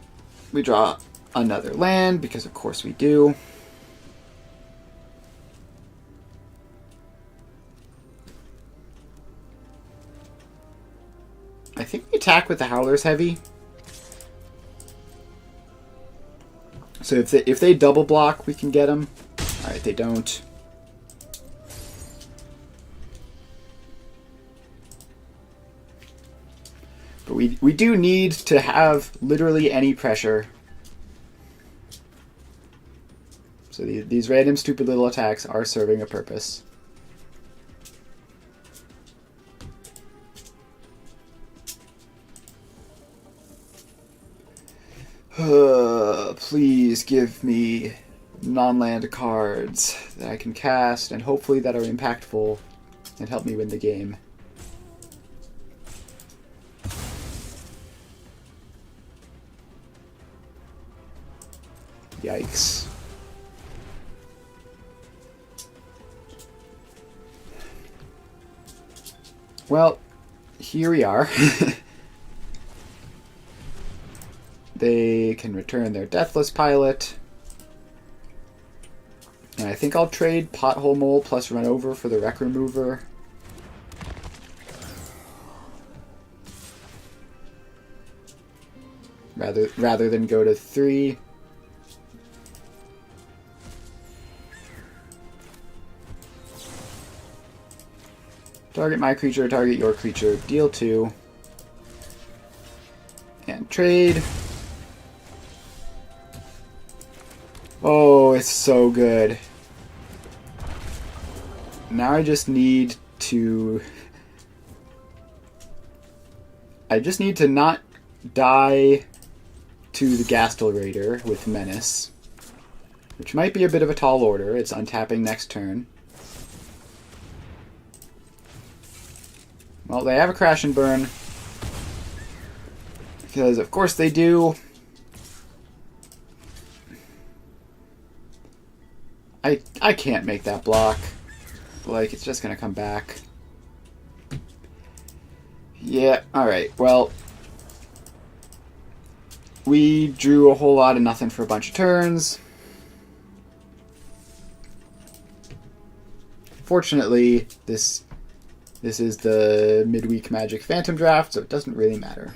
we draw another land, because of course we do. I think we attack with the Howler's Heavy. So if they double block, we can get them. Alright, they don't. But we do need to have literally any pressure. So these random stupid little attacks are serving a purpose. Please give me non-land cards that I can cast and hopefully that are impactful and help me win the game. Yikes. Well, here we are. They can return their Deathless Pilot. And I think I'll trade Pothole Mole plus Run Over for the Wreck Remover. rather than go to 3. Target my creature, target your creature, deal 2. And trade. Oh, it's so good. Now I just need to... not die to the Gastel Raider with Menace. Which might be a bit of a tall order. It's untapping next turn. Well, they have a Crash and Burn. Because, of course, they do. I can't make that block. Like, it's just gonna come back. Yeah, alright, well... We drew a whole lot of nothing for a bunch of turns. Fortunately, this is the midweek Magic Phantom draft, so it doesn't really matter.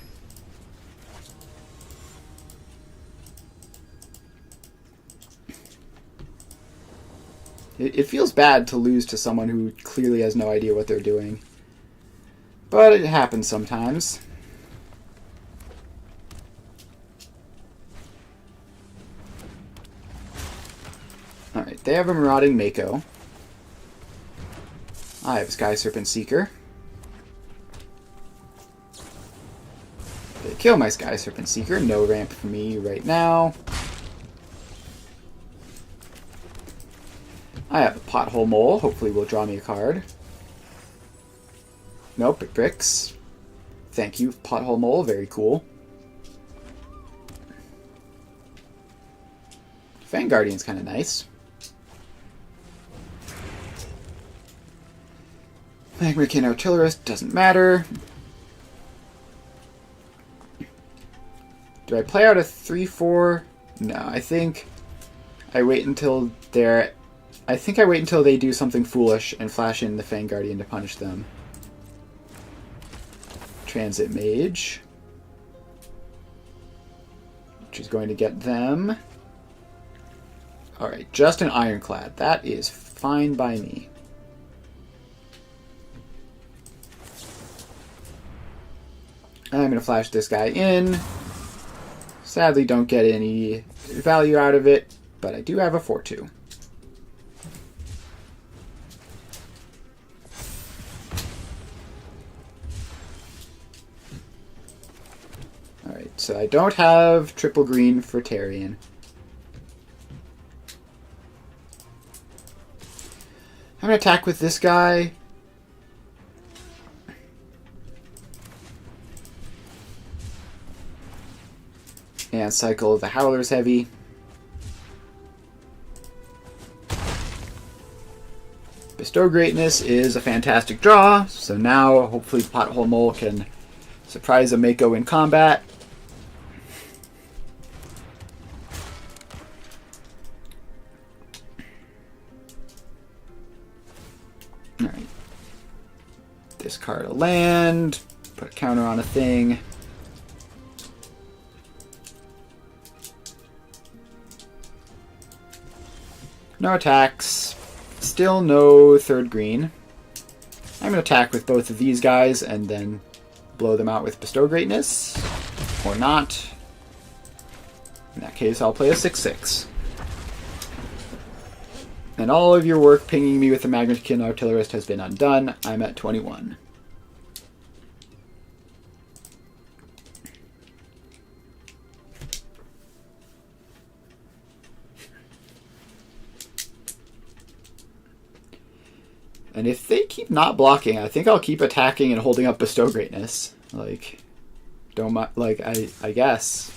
It feels bad to lose to someone who clearly has no idea what they're doing. But it happens sometimes. Alright, they have a Marauding Mako. I have a Sky Serpent Seeker. They kill my Sky Serpent Seeker. No ramp for me right now. I have a Pothole Mole. Hopefully will draw me a card. Nope, it bricks. Thank you, Pothole Mole. Very cool. Fang Guardian's kind of nice. Magmakin Artillerist doesn't matter. Do I play out a 3-4? No, I think I wait until they're... I think I wait until they do something foolish and flash in the Fang Guardian to punish them. Transit Mage. Which is going to get them. Alright, just an Ironclad. That is fine by me. I'm going to flash this guy in. Sadly, don't get any value out of it, but I do have a 4-2. Alright, so I don't have triple green for Tarion. I'm going to attack with this guy. And cycle the Howler's Heavy. Bestow Greatness is a fantastic draw, so now hopefully Pothole Mole can surprise a Mako in combat. Alright. Discard a land, put a counter on a thing. No attacks. Still no third green. I'm going to attack with both of these guys and then blow them out with Bestow Greatness. Or not. In that case, I'll play a 6-6. And all of your work pinging me with the Magmakin Artillerist has been undone. I'm at 21. And if they keep not blocking, I think I'll keep attacking and holding up Bestow Greatness. Like, I guess.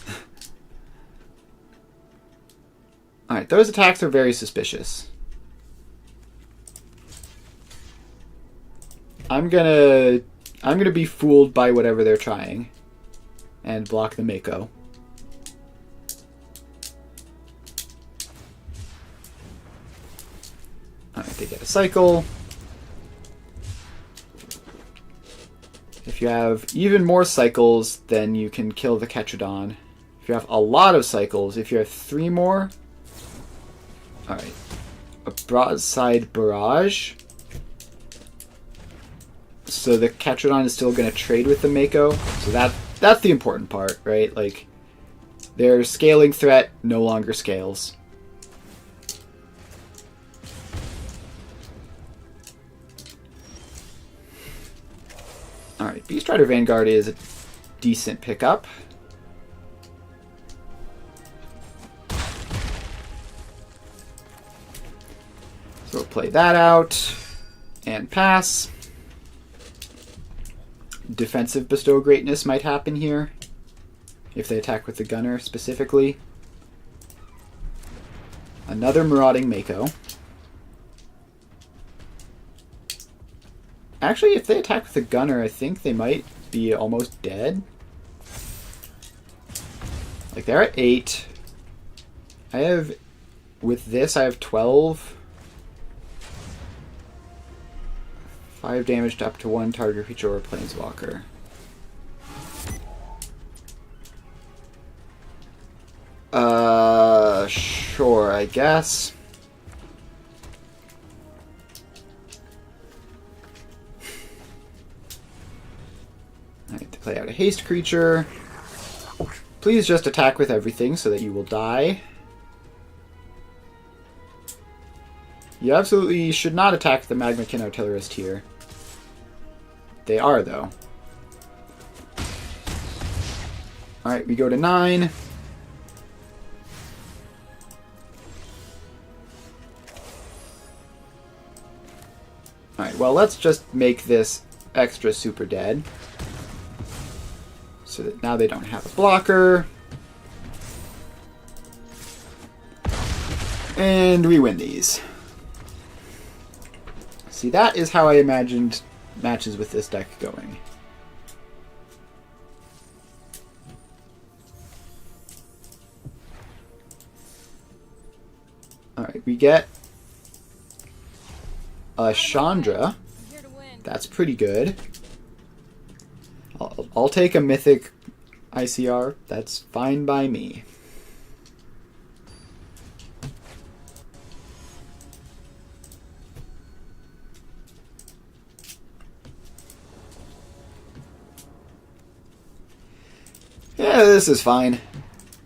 Alright, those attacks are very suspicious. I'm gonna be fooled by whatever they're trying. And block the Mako. Alright, they get a cycle. If you have even more cycles, then you can kill the Ketradon If you have a lot of cycles, if you have 3 more... Alright. A broadside barrage. So the Ketrodon is still going to trade with the Mako. So that's the important part, right? Like, their scaling threat no longer scales. Alright, Beast Rider Vanguard is a decent pickup. So we'll play that out and pass. Defensive Bestow Greatness might happen here if they attack with the Gunner specifically. Another Marauding Mako. Actually, if they attack with the Gunner, I think they might be almost dead. Like, they're at 8. With this, I have 12. 5 damage to up to 1 target creature or planeswalker. Sure, I guess. Alright, to play out a haste creature. Please just attack with everything so that you will die. You absolutely should not attack the Magmakin Artillerist here. They are, though. Alright, we go to 9. Alright, well, let's just make this extra super dead. So that now they don't have a blocker. And we win these. See, that is how I imagined matches with this deck going. Alright, we get a Chandra. That's pretty good. I'll take a Mythic ICR. That's fine by me. Yeah, this is fine.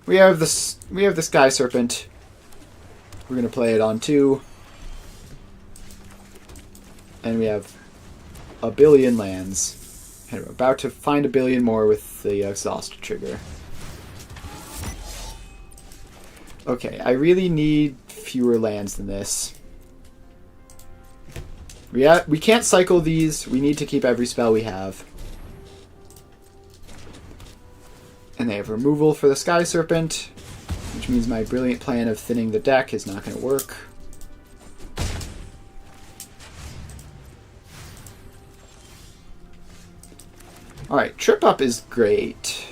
We have the Sky Serpent. We're gonna play it on 2. And we have a billion lands. And we're about to find a billion more with the exhaust trigger. Okay, I really need fewer lands than this. We can't cycle these. We need to keep every spell we have. And they have removal for the Sky Serpent, which means my brilliant plan of thinning the deck is not going to work. Alright, Trip Up is great.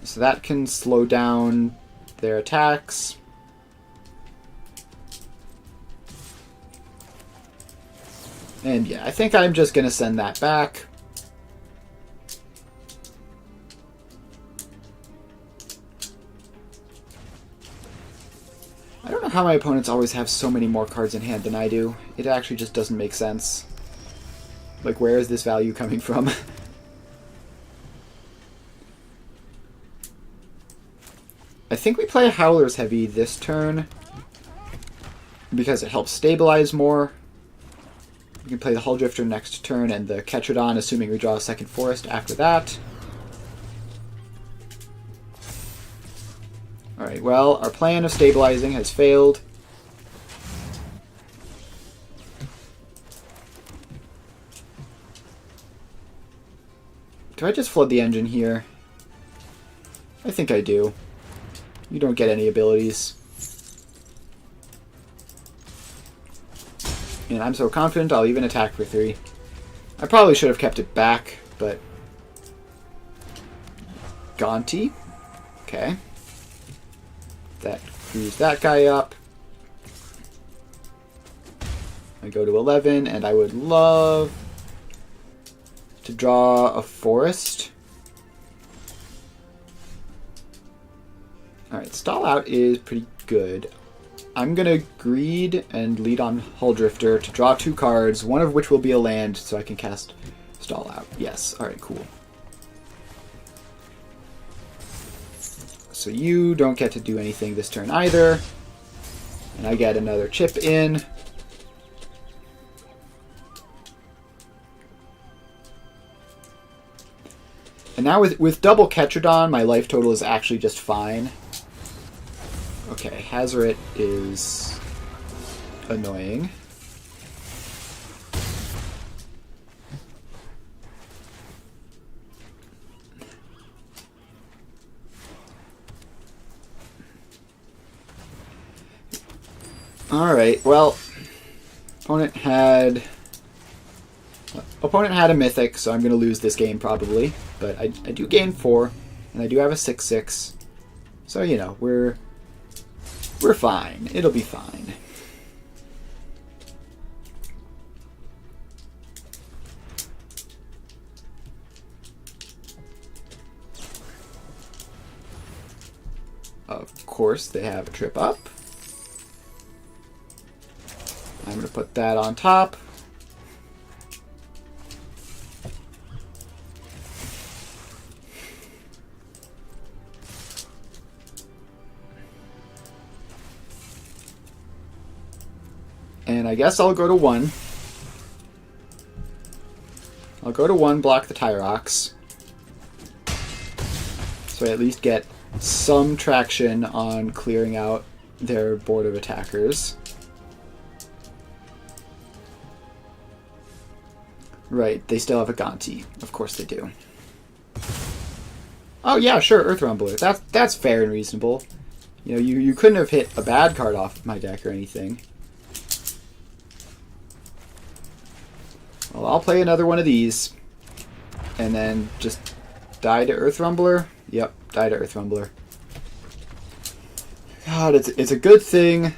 So that can slow down their attacks. And yeah, I think I'm just going to send that back. I don't know how my opponents always have so many more cards in hand than I do. It actually just doesn't make sense. Like, where is this value coming from? I think we play Howler's Heavy this turn because it helps stabilize more. We can play the Hull Drifter next turn and the Ketrodon, assuming we draw a second forest after that. Alright, well, our plan of stabilizing has failed. Do I just flood the engine here? I think I do. You don't get any abilities. And I'm so confident I'll even attack for 3. I probably should have kept it back, but... Gonti. Okay. That frees that guy up. I go to 11, and I would love to draw a forest. Alright, stall out is pretty good. I'm going to greed and lead on Huldrifter to draw 2 cards, one of which will be a land, so I can cast stall out. Yes, alright, cool. So you don't get to do anything this turn either. And I get another chip in. And now with double Ketradon, my life total is actually just fine. Okay, Hazoret is annoying. Alright, well, opponent had a Mythic, so I'm going to lose this game probably. But I do gain 4, and I do have a 6/6. So, you know, we're fine. It'll be fine. Of course, they have a trip up. I'm going to put that on top. And I guess I'll go to 1. I'll go to 1, block the Tyrox. So I at least get some traction on clearing out their board of attackers. Right, they still have a Gonti. Of course they do. Oh yeah, sure, Earth Rumbler. That's fair and reasonable. You know, you couldn't have hit a bad card off my deck or anything. Well, I'll play another one of these. And then just die to Earth Rumbler. Yep, die to Earth Rumbler. God, it's a good thing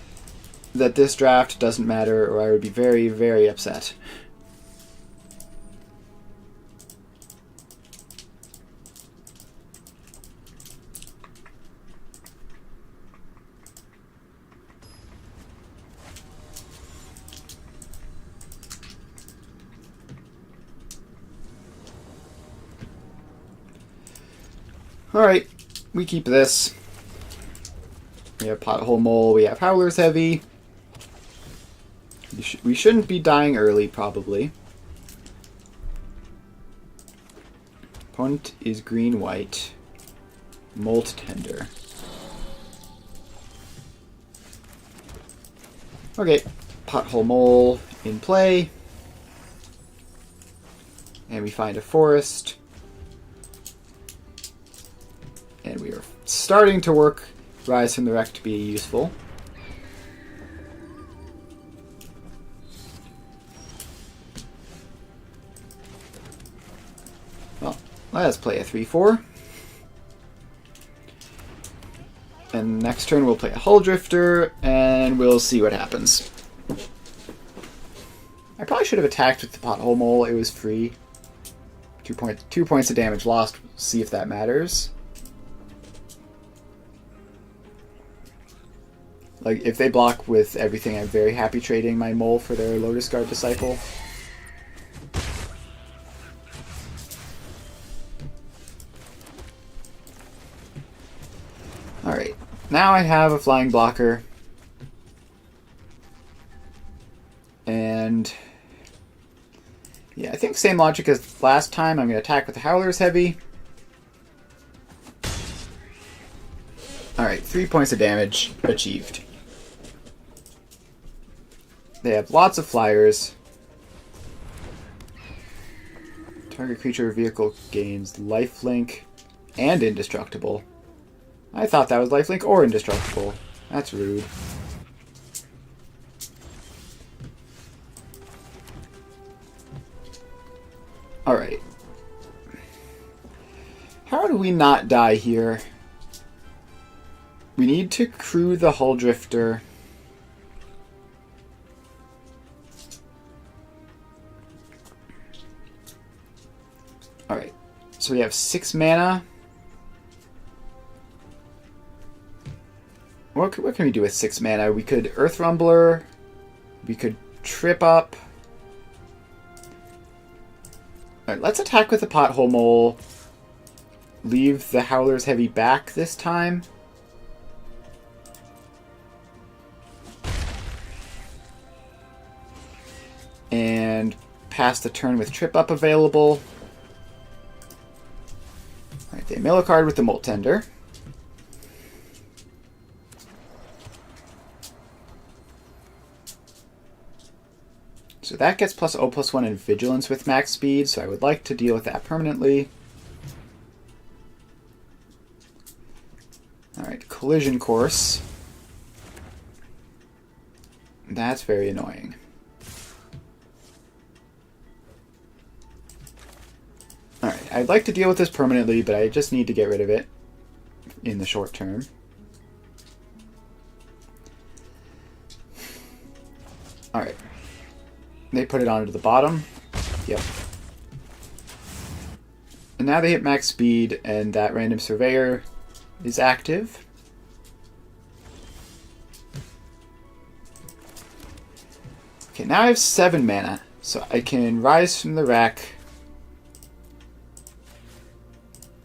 that this draft doesn't matter, or I would be very, very upset. Alright, we keep this. We have Pothole Mole, we have Howler's Heavy. We shouldn't be dying early, probably. Opponent is green-white. Molt Tender. Okay, Pothole Mole in play. And we find a forest. And we are starting to work Rise from the Wreck to be useful. Well, let's play a 3/4. And next turn we'll play a Huldrifter, and we'll see what happens. I probably should have attacked with the Pothole Mole. It was free. 2 points of damage lost. See if that matters. Like, if they block with everything, I'm very happy trading my Mole for their Lotus Guard Disciple. Alright, now I have a flying blocker. And yeah, I think same logic as last time. I'm going to attack with the Howler's Heavy. Alright, 3 points of damage achieved. They have lots of flyers. Target creature or vehicle gains lifelink and indestructible. I thought that was lifelink or indestructible. That's rude. Alright. How do we not die here? We need to crew the Huldrifter. Alright, so we have 6 mana. What can we do with 6 mana? We could Earth Rumbler. We could Trip Up. Alright, let's attack with the Pothole Mole. Leave the Howler's Heavy back this time. And pass the turn with Trip Up available. Alright, they mill a card with the Molt Tender. So that gets +0/+1 in Vigilance with max speed, so I would like to deal with that permanently. Alright, Collision Course. That's very annoying. Alright, I'd like to deal with this permanently, but I just need to get rid of it in the short term. Alright. They put it onto the bottom. Yep. And now they hit max speed, and that Random Surveyor is active. Okay, now I have 7 mana, so I can Rise from the Wreck,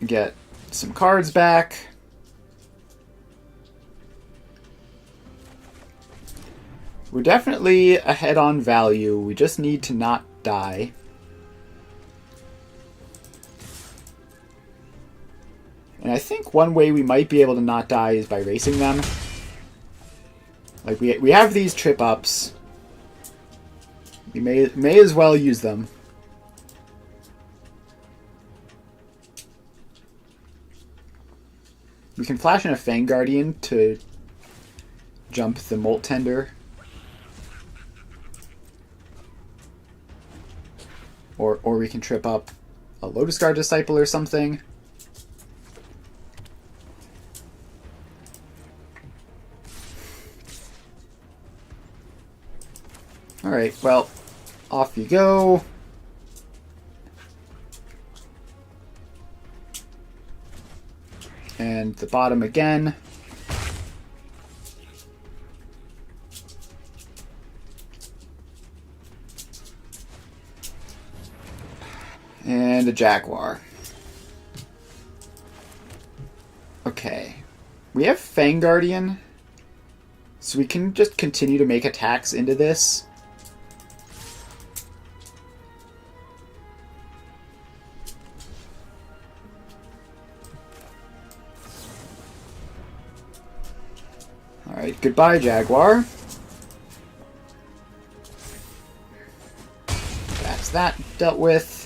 get some cards back. We're definitely ahead on value. We just need to not die. And I think one way we might be able to not die is by racing them. Like, we have these Trip Ups. We may as well use them. We can flash in a Fang Guardian to jump the Molt Tender. Or we can Trip Up a Lotus Guard Disciple or something. Alright, well, off you go. And the bottom again. And a Jaguar. Okay. We have Fang Guardian, so we can just continue to make attacks into this. Alright, goodbye, Jaguar. That's that dealt with.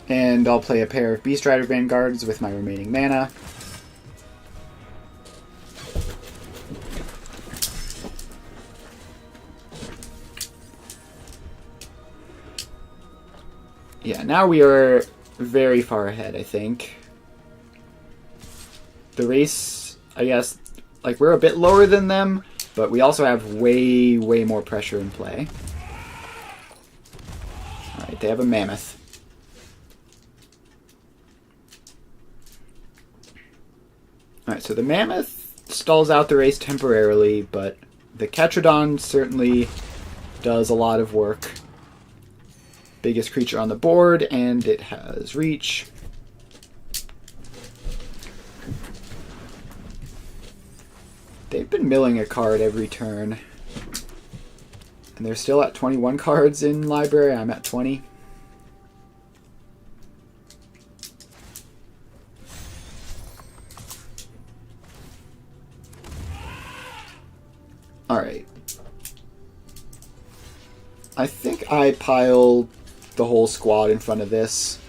And I'll play a pair of Beast Rider Vanguards with my remaining mana. Yeah, now we are very far ahead, I think. The race, I guess, like, we're a bit lower than them, but we also have way, way more pressure in play. Alright, they have a Mammoth. Alright, so the Mammoth stalls out the race temporarily, but the Ketrodon certainly does a lot of work. Biggest creature on the board, and it has reach. They've been milling a card every turn. And they're still at 21 cards in library. I'm at 20. Alright. I think I pile the whole squad in front of this.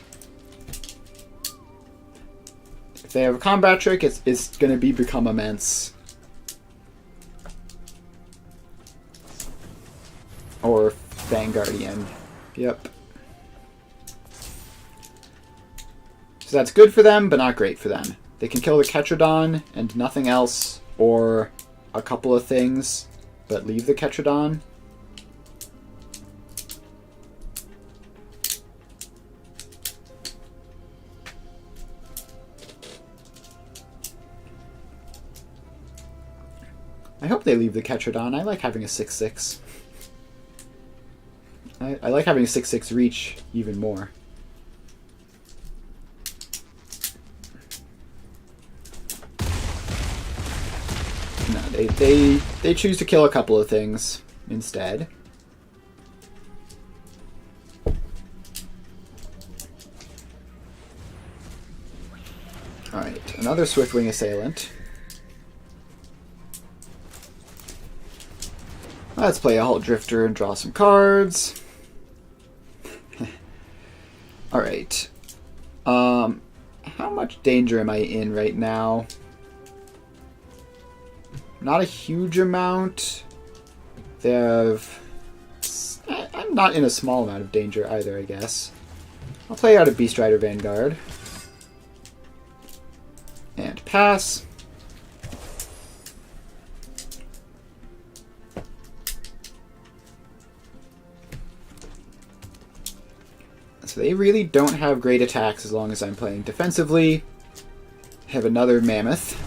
If they have a combat trick, it's going to become immense. Or Fang Guardian. Yep. So that's good for them, but not great for them. They can kill the Ketrodon and nothing else, or a couple of things, but leave the Ketrodon. hope they leave the Ketrodon. I like having a 6/6. I like having a 6/6 reach even more. No, they choose to kill a couple of things instead. Alright, another Swiftwing Assailant. Let's play a Halt Drifter and draw some cards. Alright. How much danger am I in right now? Not a huge amount. They have... I'm not in a small amount of danger either, I guess. I'll play out a Beast Rider Vanguard. And pass. So they really don't have great attacks as long as I'm playing defensively. I have another Mammoth.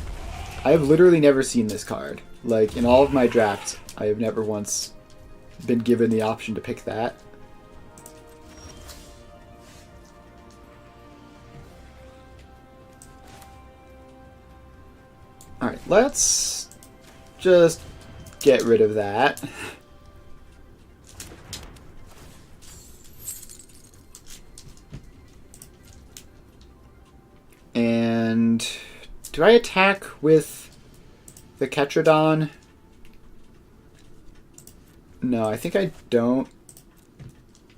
I have literally never seen this card. Like, in all of my drafts, I have never once been given the option to pick that. Alright, let's just get rid of that. And do I attack with the Ketrodon? No, I think I don't.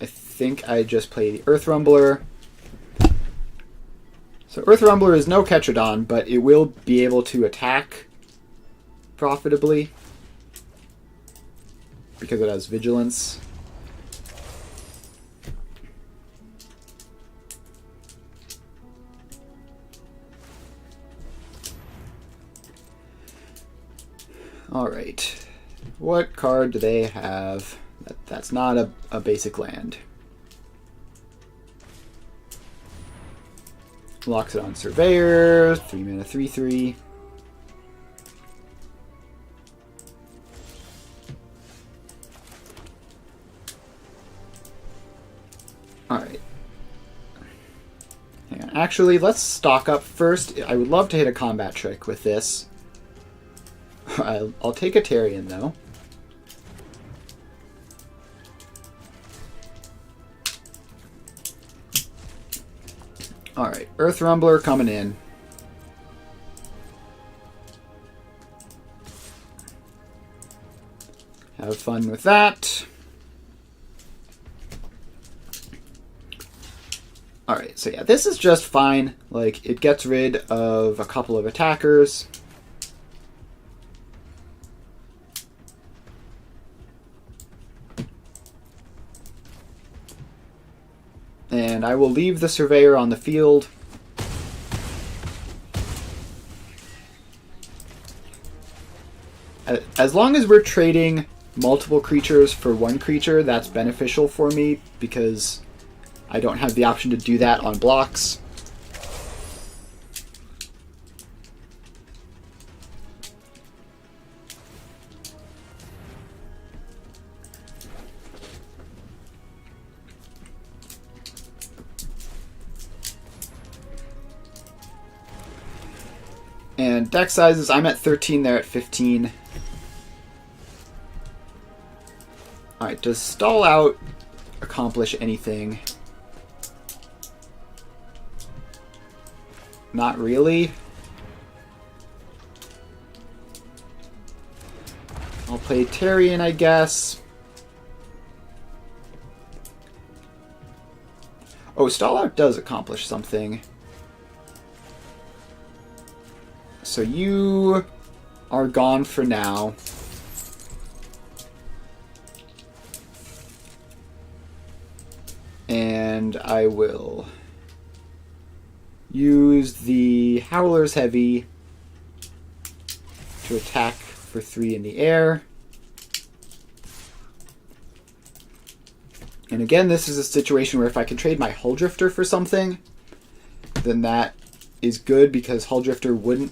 I think I just play the Earth Rumbler. So Earth Rumbler is no Ketrodon, but it will be able to attack profitably because it has Vigilance. Alright, what card do they have? That's not a basic land. Locks it on Surveyor, 3 mana 3/3. Alright. Hang on. Actually, let's stock up first. I would love to hit a combat trick with this. I'll take a Tarion, though. Alright, Earth Rumbler coming in. Have fun with that. Alright, so yeah, this is just fine. Like, it gets rid of a couple of attackers. And I will leave the Surveyor on the field. As long as we're trading multiple creatures for one creature, that's beneficial for me because I don't have the option to do that on blocks. And deck sizes, I'm at 13, they're at 15. Alright, does Stall Out accomplish anything? Not really. I'll play Tarion, I guess. Oh, Stall Out does accomplish something. So you are gone for now. And I will use the Howler's Heavy to attack for 3 in the air. And again, this is a situation where if I can trade my Hull Drifter for something, then that is good because Hull Drifter wouldn't...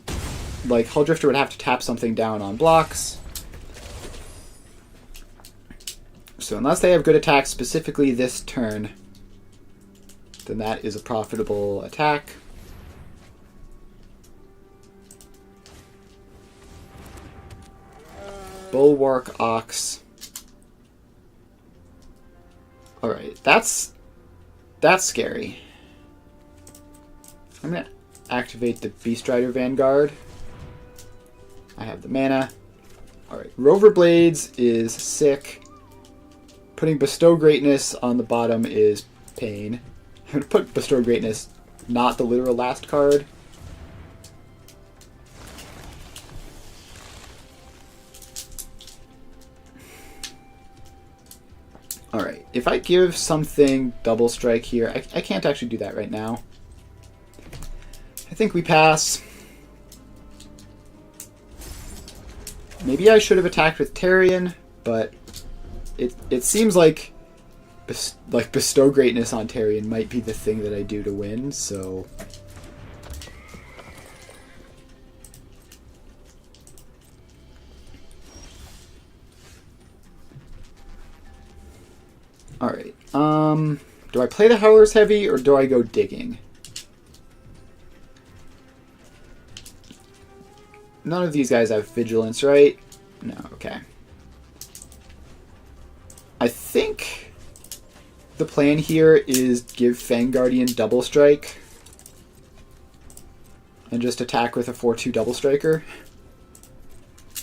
Like, Hull Drifter would have to tap something down on blocks, So unless they have good attacks specifically this turn, then that is a profitable attack. Bulwark Ox. Alright, that's scary. I'm gonna activate the Beast Rider Vanguard. I have the mana. Alright, Rover Blades is sick. Putting Bestow Greatness on the bottom is pain. I'm going to put Bestow Greatness, not the literal last card. Alright, if I give something Double Strike here, I can't actually do that right now. I think we pass. Maybe I should have attacked with Tarion, but it seems like Bestow Greatness on Tarion might be the thing that I do to win, so... Alright, do I play the Howlers Heavy, or do I go digging? None of these guys have Vigilance, right? No, okay. I think the plan here is give Fang Guardian Double Strike and just attack with a 4/2 Double Striker.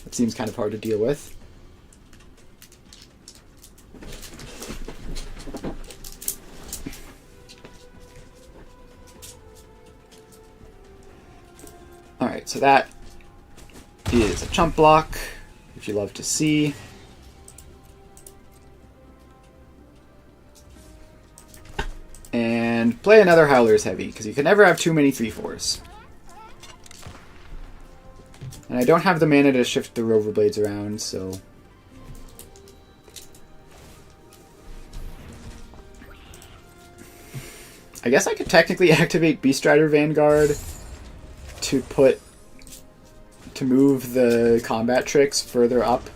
That seems kind of hard to deal with. Alright, so that is a chump block, if you love to see. And play another Howlers Heavy, because you can never have too many 3/4s. And I don't have the mana to shift the Rover Blades around, so... I guess I could technically activate Beast Rider Vanguard to move the combat tricks further up.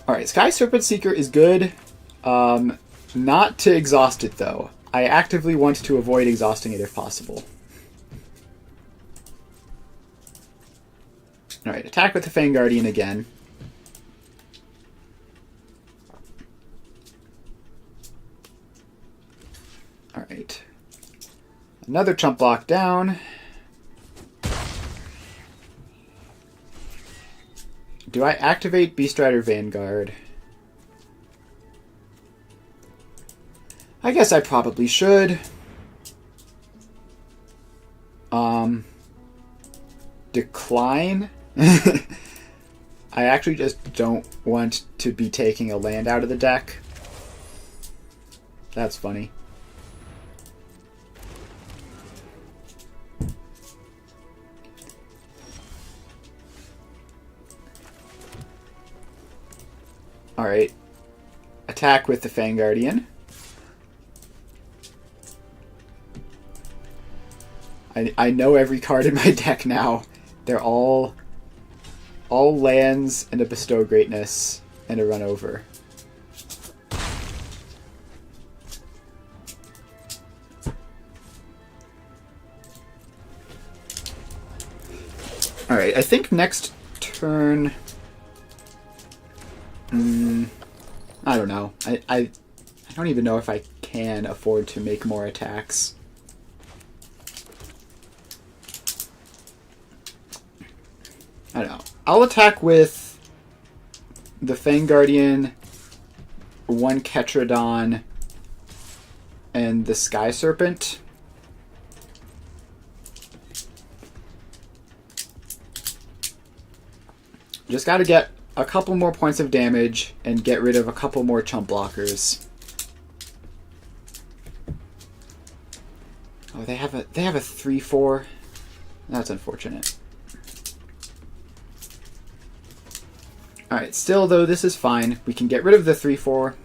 Alright, Sky Serpent Seeker is good. Not to exhaust it, though. I actively want to avoid exhausting it if possible. Alright, attack with the Fang Guardian again. Alright. Another chump block down. Do I activate Beast Rider Vanguard? I guess I probably should. Decline? I actually just don't want to be taking a land out of the deck. That's funny. Alright. Attack with the Fang Guardian. I know every card in my deck now. They're all lands and a Bestow Greatness and a Run Over. Alright, I think next turn... I don't know. I don't even know if I can afford to make more attacks. I don't know. I'll attack with the Fang Guardian, one Ketradon, and the Sky Serpent. Just gotta get a couple more points of damage and get rid of a couple more chump blockers. Oh, they have a 3/4. That's unfortunate. Alright, still though, this is fine. We can get rid of the 3/4.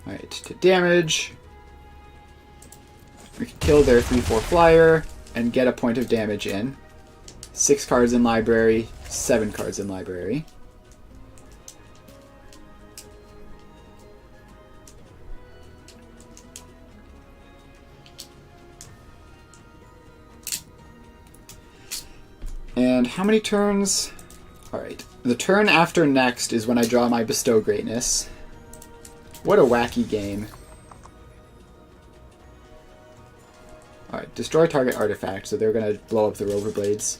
Alright, to damage. We can kill their 3/4 flyer and get a point of damage in. 6 cards in library, 7 cards in library. And how many turns? Alright, the turn after next is when I draw my Bestow Greatness. What a wacky game. Alright, destroy target artifact, so they're going to blow up the Roverblades.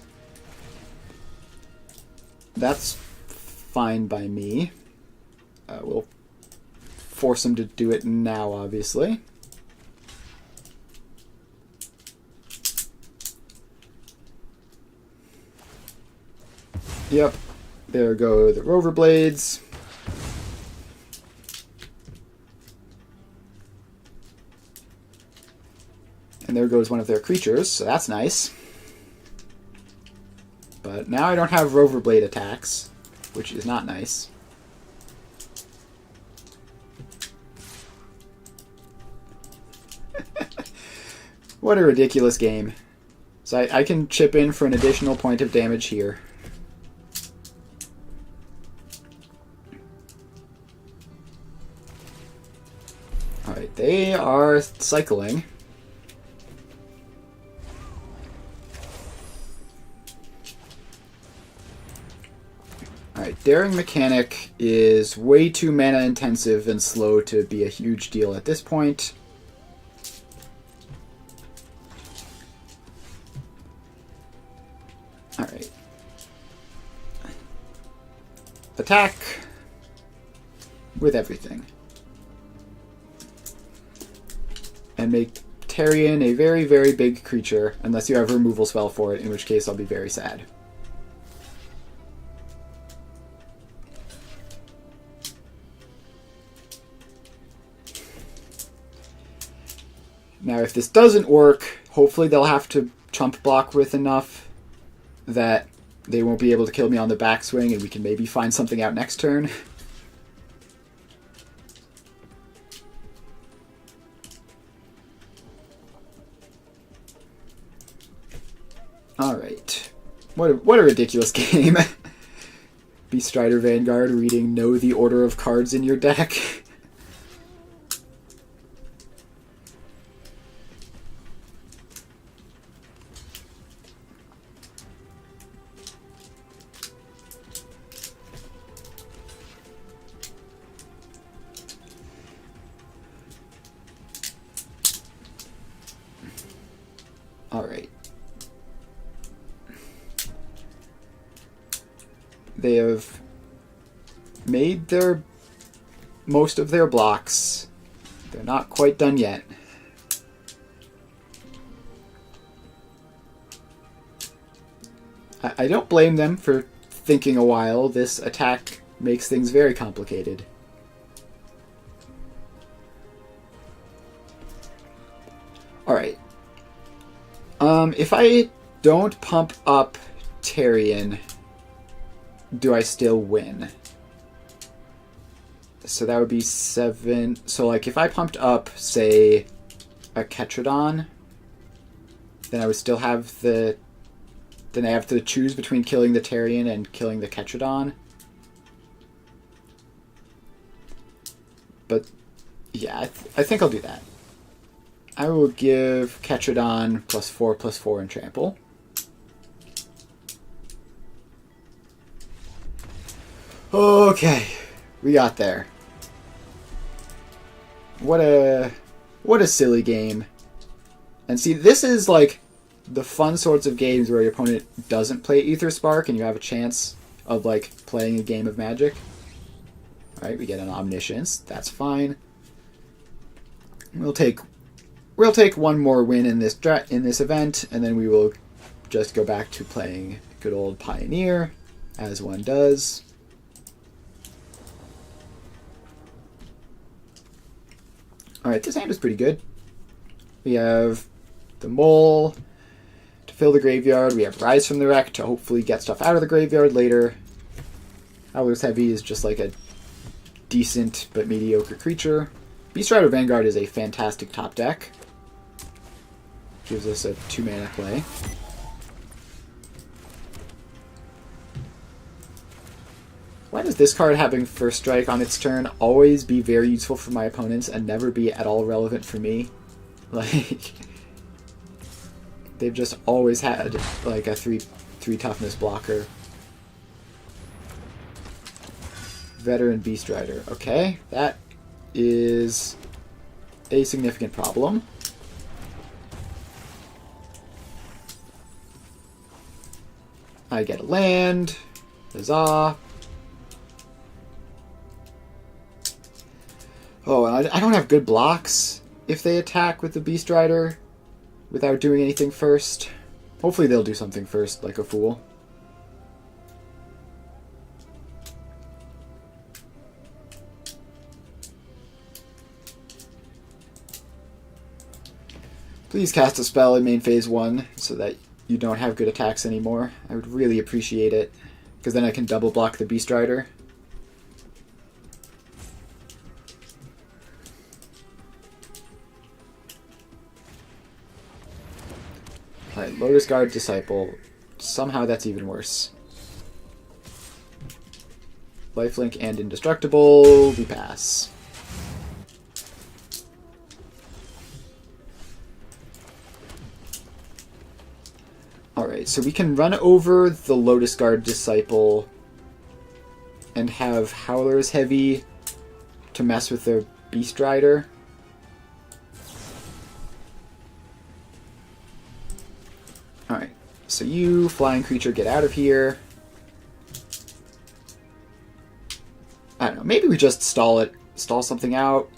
That's fine by me. We'll force them to do it now, obviously. Yep, there go the Roverblades. And there goes one of their creatures, so that's nice. But now I don't have Roverblade attacks, which is not nice. What a ridiculous game. So I can chip in for an additional point of damage here. Alright, they are cycling. Alright, Daring Mechanic is way too mana intensive and slow to be a huge deal at this point. Alright. Attack with everything. And make Tarion a very, very big creature, unless you have a removal spell for it, in which case I'll be very sad. Now, if this doesn't work, hopefully they'll have to chump block with enough that they won't be able to kill me on the backswing, and we can maybe find something out next turn. Alright. What a ridiculous game. Beastrider Vanguard reading Know the Order of Cards in your deck. Alright. They have made their most of their blocks. They're not quite done yet. I don't blame them for thinking a while. This attack makes things very complicated. Alright. If I don't pump up Tarion, do I still win? So that would be 7. So, like, if I pumped up, say, a Ketradon, then I would still have the... Then I have to choose between killing the Tarion and killing the Ketradon. But, yeah, I think I'll do that. I will give Ketradon +4/+4 in trample. Okay, we got there. What a silly game. And see, this is like the fun sorts of games where your opponent doesn't play Aetherspark and you have a chance of like playing a game of Magic. Alright, we get an Omniscience. That's fine. We'll take one more win in this event, and then we will just go back to playing good old Pioneer, as one does. Alright, this hand is pretty good. We have the Mole to fill the graveyard. We have Rise from the Wreck to hopefully get stuff out of the graveyard later. Howler's Heavy is just like a decent but mediocre creature. Beast Rider Vanguard is a fantastic top deck. Gives us a 2-mana play. Why does this card having First Strike on its turn always be very useful for my opponents and never be at all relevant for me? Like, they've just always had like a 3 toughness blocker. Veteran Beast Rider. Okay, that is a significant problem. I get a land. Huzzah. Oh, I don't have good blocks if they attack with the Beast Rider without doing anything first. Hopefully they'll do something first, like a fool. Please cast a spell in main phase 1 so that you don't have good attacks anymore. I would really appreciate it, because then I can double block the Beast Rider. Alright, Lotus Guard Disciple. Somehow that's even worse. Lifelink and Indestructible. We pass. Alright, so we can run over the Lotus Guard Disciple and have Howler's Heavy to mess with their Beast Rider. Alright, so you, flying creature, get out of here. I don't know, maybe we just stall it, stall something out.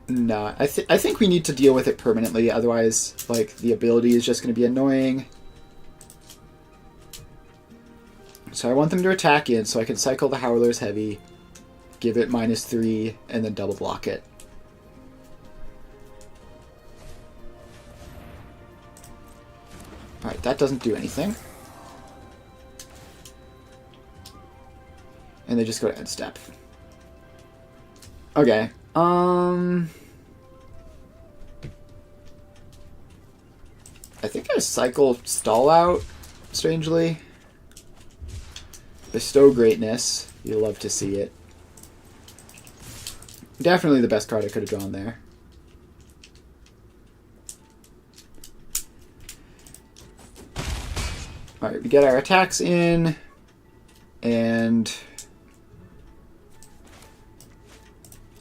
No, I think we need to deal with it permanently, otherwise, like, the ability is just going to be annoying. So I want them to attack in, so I can cycle the Howler's Heavy, give it -3, and then double block it. Alright, that doesn't do anything. And they just go to end step. Okay. I think I cycle stall out, strangely. Bestow Greatness. You'll love to see it. Definitely the best card I could have drawn there. Alright, we get our attacks in, and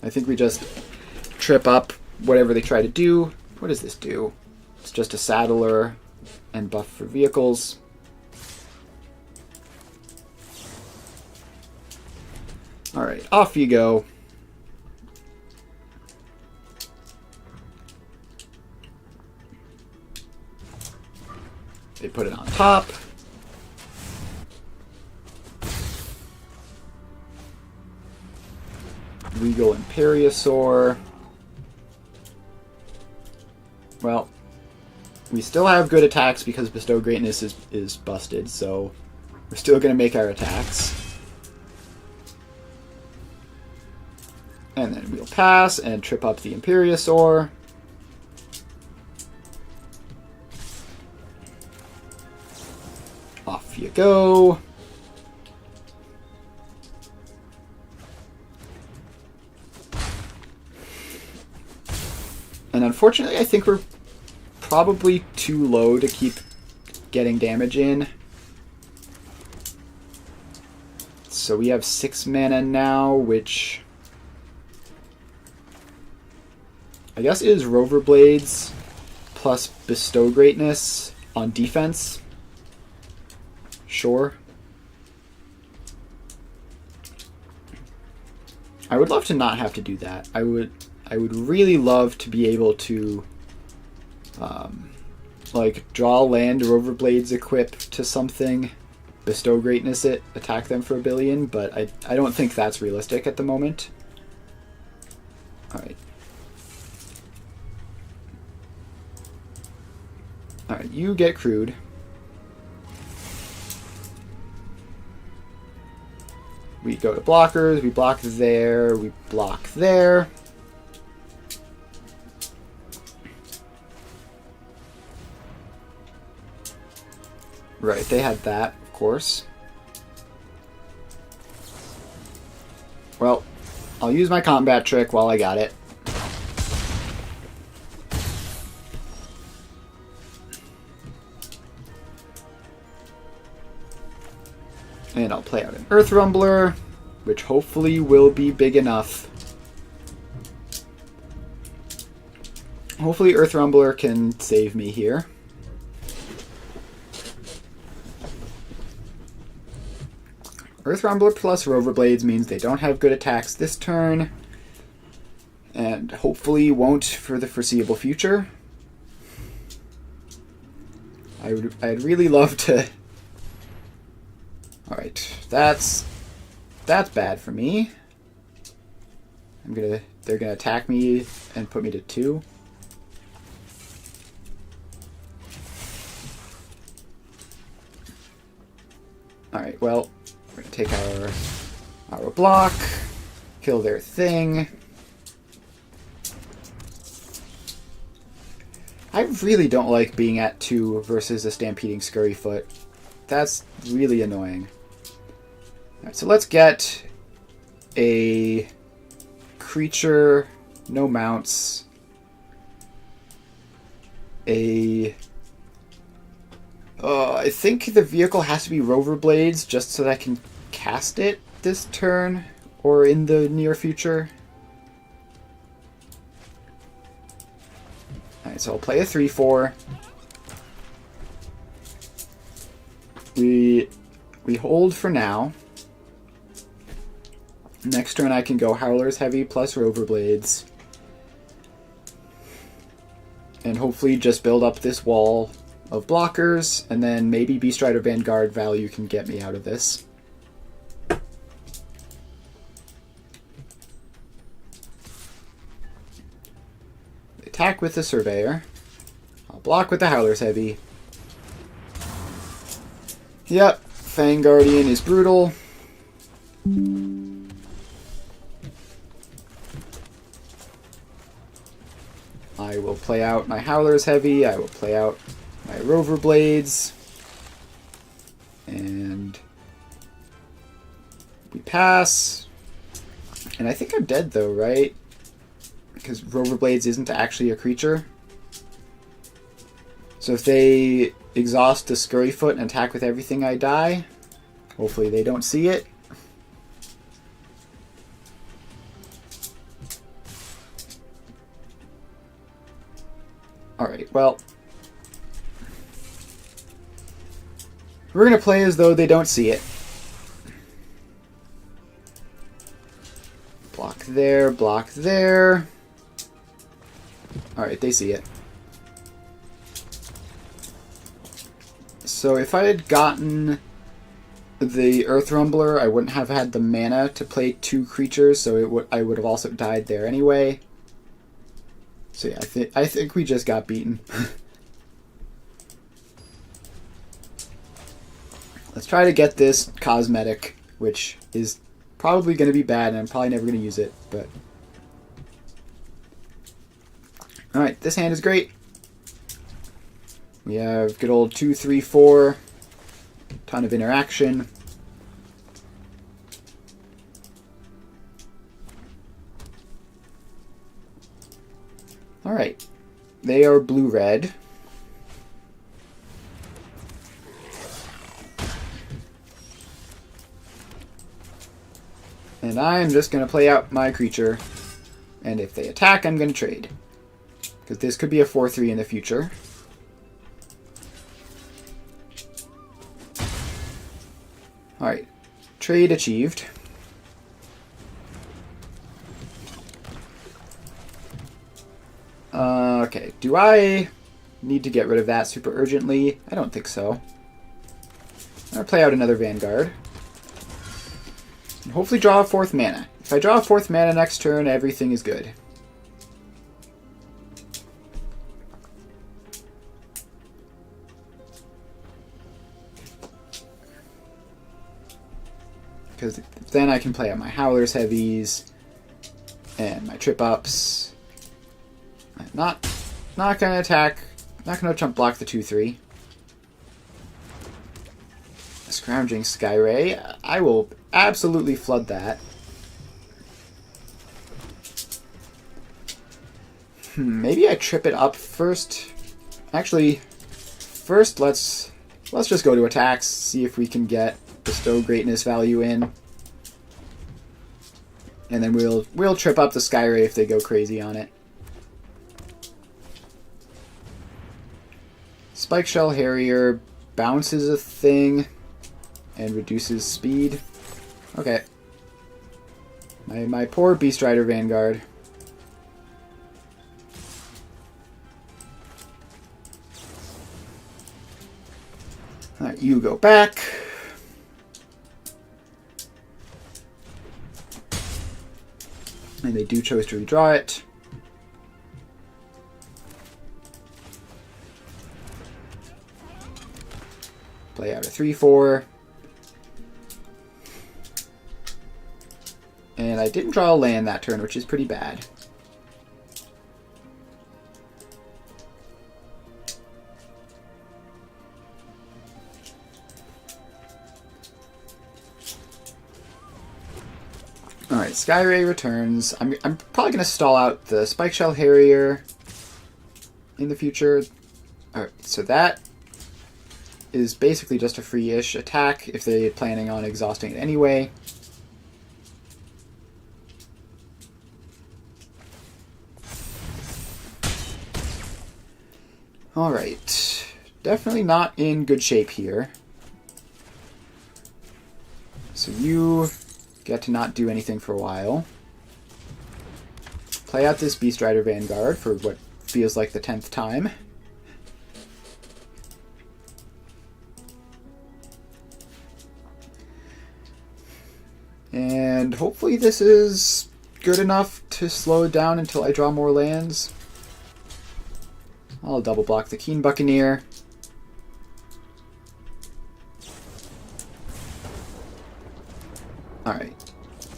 I think we just trip up whatever they try to do. What does this do? It's just a saddler and buff for vehicles. Alright, off you go. They put it on top. Regal Imperiosaur. Well, we still have good attacks because Bestow Greatness is busted, so we're still going to make our attacks. And then we'll pass and trip up the Imperiosaur. Off you go. And unfortunately, I think we're probably too low to keep getting damage in. So we have 6 mana now, which I guess is Rover Blades plus Bestow Greatness on defense. Sure. I would love to not have to do that. I would really love to be able to like draw land, Rover Blades equip to something, Bestow Greatness it, attack them for 1 billion, but I don't think that's realistic at the moment. Alright. Alright, you get crude. We go to blockers, we block there, we block there. Right, they had that, of course. Well, I'll use my combat trick while I got it. And I'll play out an Earth Rumbler, which hopefully will be big enough. Hopefully Earth Rumbler can save me here. Earth Rumbler plus Rover Blades means they don't have good attacks this turn, and hopefully won't for the foreseeable future. I'd really love to... Alright, that's bad for me. They're gonna attack me and put me to 2. Alright, well, we're gonna take our block, kill their thing. I really don't like being at 2 versus a Stampeding Scurryfoot. That's really annoying. Alright, so let's get a creature, no mounts, I think the vehicle has to be Rover Blades just so that I can cast it this turn or in the near future. Alright, so I'll play a 3/4. We hold for now. Next turn I can go Howler's Heavy plus Rover Blades. And hopefully just build up this wall of blockers, and then maybe Beast Rider Vanguard value can get me out of this. Attack with the Surveyor. I'll block with the Howler's Heavy. Yep, Fang Guardian is brutal. I will play out my Howler's Heavy, I will play out my Rover Blades, and we pass. And I think I'm dead though, right? Because Rover Blades isn't actually a creature. So if they exhaust the Scurryfoot and attack with everything, I die. Hopefully they don't see it. Alright, well, we're going to play as though they don't see it. Block there, block there. Alright, they see it. So if I had gotten the Earth Rumbler, I wouldn't have had the mana to play 2 creatures, so I would have also died there anyway. So yeah, I think we just got beaten. Let's try to get this cosmetic, which is probably going to be bad, and I'm probably never going to use it, but... Alright, this hand is great. We have good old 2, 3, 4. Ton of interaction. Alright. They are blue-red. And I'm just going to play out my creature. And if they attack, I'm going to trade. Because this could be a 4/3 in the future. Alright. Trade achieved. Okay, do I need to get rid of that super urgently? I don't think so. I'm going to play out another Vanguard. And hopefully draw a 4th mana. If I draw a 4th mana next turn, everything is good. Because then I can play out my Howler's Heavies and my Trip Ups. I'm not gonna attack. Not gonna jump block the 2/3. Scrounging Skyray. I will absolutely flood that. Maybe I trip it up first. Actually, first let's just go to attacks, see if we can get Bestow Greatness value in. And then we'll trip up the Skyray if they go crazy on it. Spike Shell Harrier bounces a thing and reduces speed. Okay. My poor Beast Rider Vanguard. Alright, you go back. And they do choose to redraw it. Play out a 3/4. And I didn't draw a land that turn, which is pretty bad. Alright, Skyray returns. I'm probably going to stall out the Spike Shell Harrier in the future. Alright, so that is basically just a free-ish attack if they're planning on exhausting it anyway. Alright, definitely not in good shape here. So you get to not do anything for a while. Play out this Beast Rider Vanguard for what feels like the 10th time. And hopefully this is good enough to slow it down until I draw more lands. I'll double block the Keen Buccaneer. Alright.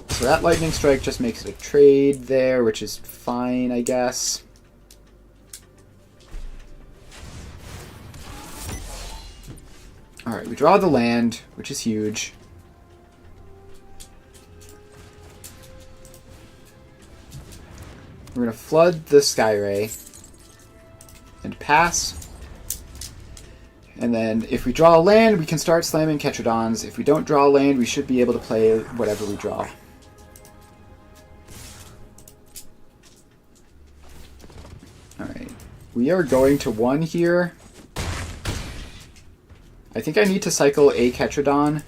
So that Lightning Strike just makes it a trade there, which is fine, I guess. Alright, we draw the land, which is huge. We're going to flood the Skyray and pass. And then if we draw a land, we can start slamming Ketrodons. If we don't draw a land, we should be able to play whatever we draw. Alright. We are going to 1 here. I think I need to cycle a Ketrodon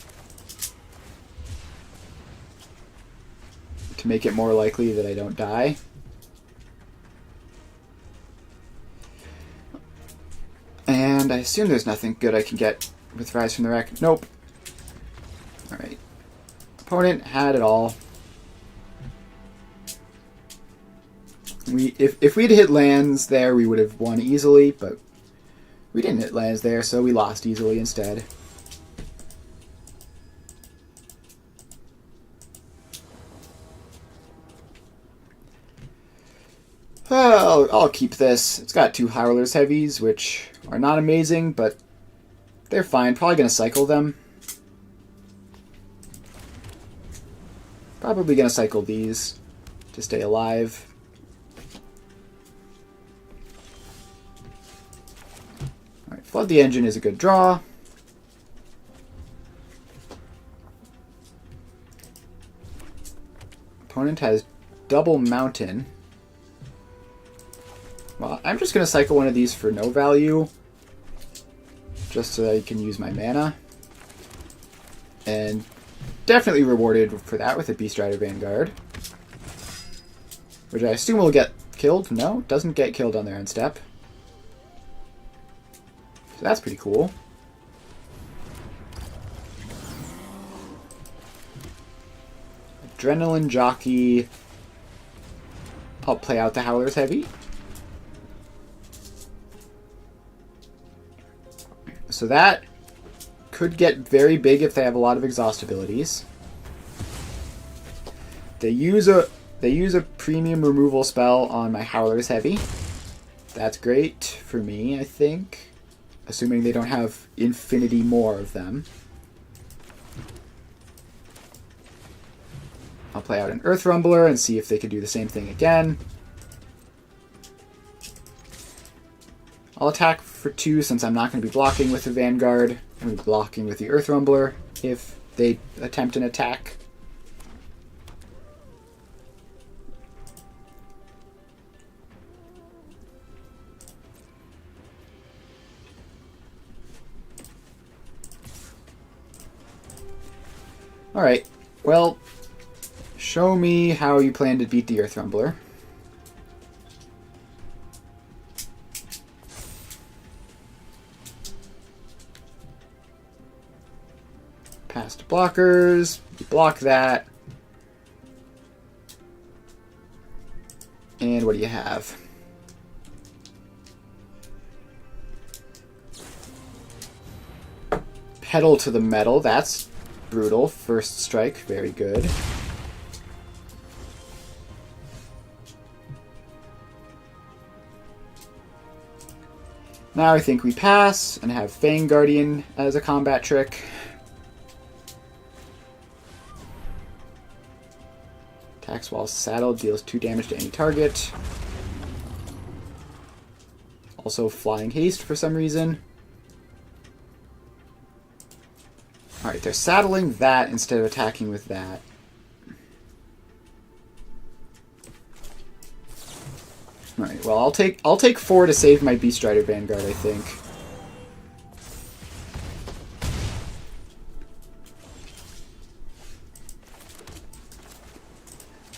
to make it more likely that I don't die. And I assume there's nothing good I can get with Rise from the Wreck. Nope. Alright. Opponent had it all. If we'd hit lands there, we would have won easily, but we didn't hit lands there, so we lost easily instead. Well, I'll keep this. It's got 2 Howler's Heavies, which are not amazing, but they're fine. Probably going to cycle them. Probably going to cycle these to stay alive. Alright, Flood the Engine is a good draw. Opponent has double Mountain. Well, I'm just going to cycle one of these for no value, just so that I can use my mana. And definitely rewarded for that with a Beast Rider Vanguard, which I assume will get killed. No, doesn't get killed on their end step. So that's pretty cool. Adrenaline Jockey. I'll play out the Howler's Heavy. So that could get very big if they have a lot of exhaust abilities. They use a premium removal spell on my Howler's Heavy. That's great for me, I think. Assuming they don't have infinity more of them. I'll play out an Earth Rumbler and see if they could do the same thing again. I'll attack for 2 since I'm not going to be blocking with the Vanguard. I'm going to be blocking with the Earth Rumbler if they attempt an attack. Alright, well, show me how you plan to beat the Earth Rumbler. Past blockers, you block that. And what do you have? Pedal to the metal, that's brutal. First strike, very good. Now I think we pass and have Fang Guardian as a combat trick. Attacks while saddled, deals 2 damage to any target. Also Flying Haste for some reason. Alright, they're saddling that instead of attacking with that. Alright, well I'll take 4 to save my Beast Rider Vanguard, I think.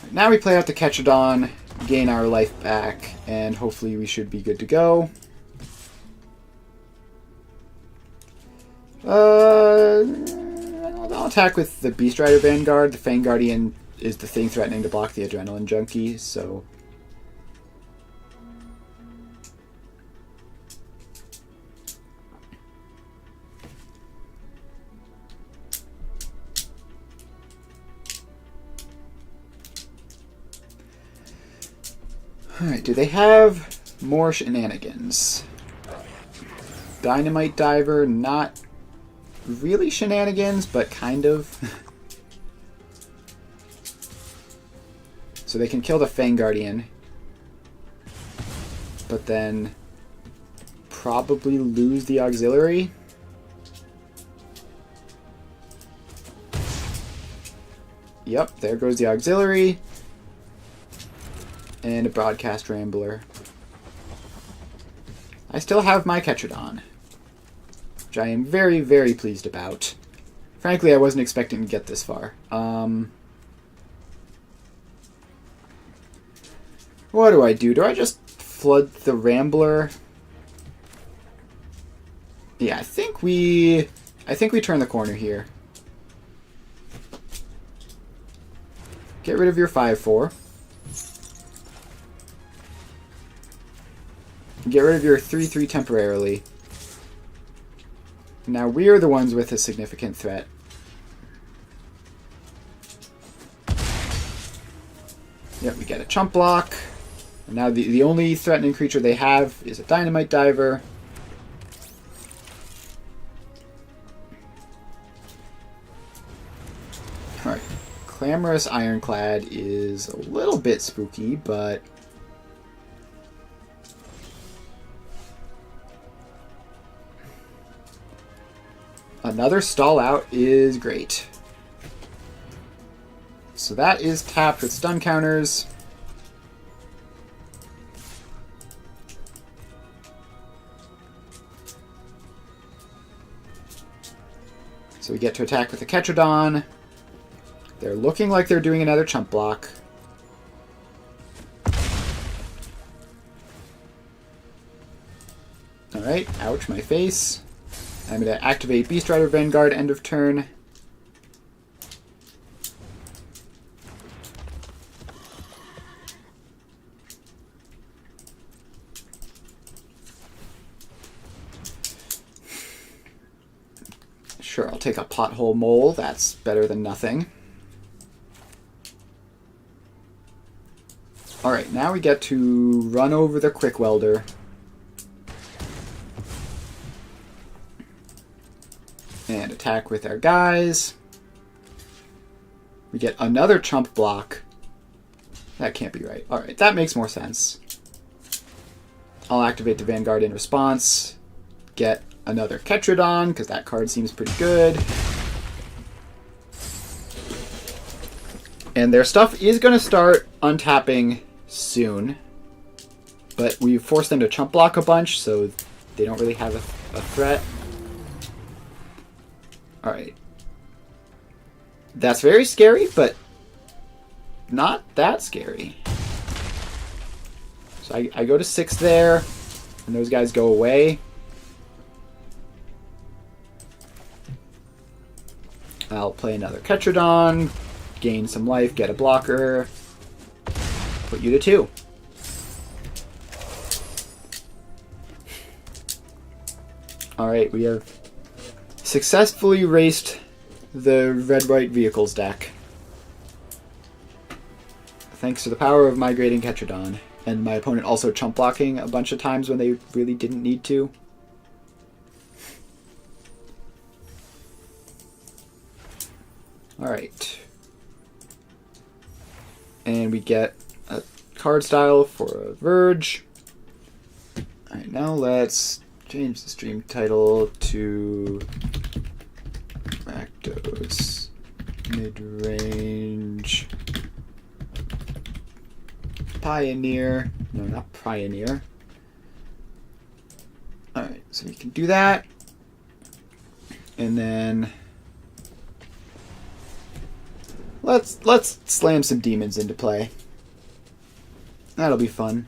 Right, now we play out the Ketchodon, gain our life back, and hopefully we should be good to go. I'll attack with the Beast Rider Vanguard. The Fang Guardian is the thing threatening to block the Adrenaline Junkie, so... Alright, do they have more shenanigans? Dynamite Diver, not really shenanigans, but kind of. So they can kill the Fang Guardian, but then probably lose the auxiliary. Yep, there goes the auxiliary. And a Broadcast Rambler. I still have my Ketchodon, which I am very, very pleased about. Frankly, I wasn't expecting to get this far. What do I do? Do I just flood the Rambler? Yeah, I think we turn the corner here. Get rid of your 5/4. Get rid of your 3/3 temporarily. Now we are the ones with a significant threat. Yep, we get a chump block. And now the only threatening creature they have is a Dynamite Diver. Alright. Clamorous Ironclad is a little bit spooky, but... Another stall out is great. So that is tapped with stun counters. So we get to attack with the Ketchodon. They're looking like they're doing another chump block. Alright, ouch, my face. I'm going to activate Beast Rider Vanguard end of turn. Sure, I'll take a Pothole Mole. That's better than nothing. Alright, now we get to run over the Quick Welder. And attack with our guys. We get another chump block. That can't be right. Alright, that makes more sense. I'll activate the Vanguard in response. Get another Ketrodon, because that card seems pretty good. And their stuff is going to start untapping soon. But we forced them to chump block a bunch, so they don't really have a threat. Alright. That's very scary, but not that scary. So I go to 6 there, and those guys go away. I'll play another Ketrodon, gain some life, get a blocker, put you to 2. Alright, we have successfully raced the red-white vehicles deck. Thanks to the power of migrating Ketrodon. And my opponent also chump blocking a bunch of times when they really didn't need to. Alright. And we get a card style for a Verge. Alright, now let's change the stream title to Rakdos Mid-Range Pioneer. No, not Pioneer. Alright, so we can do that. And then let's slam some demons into play. That'll be fun.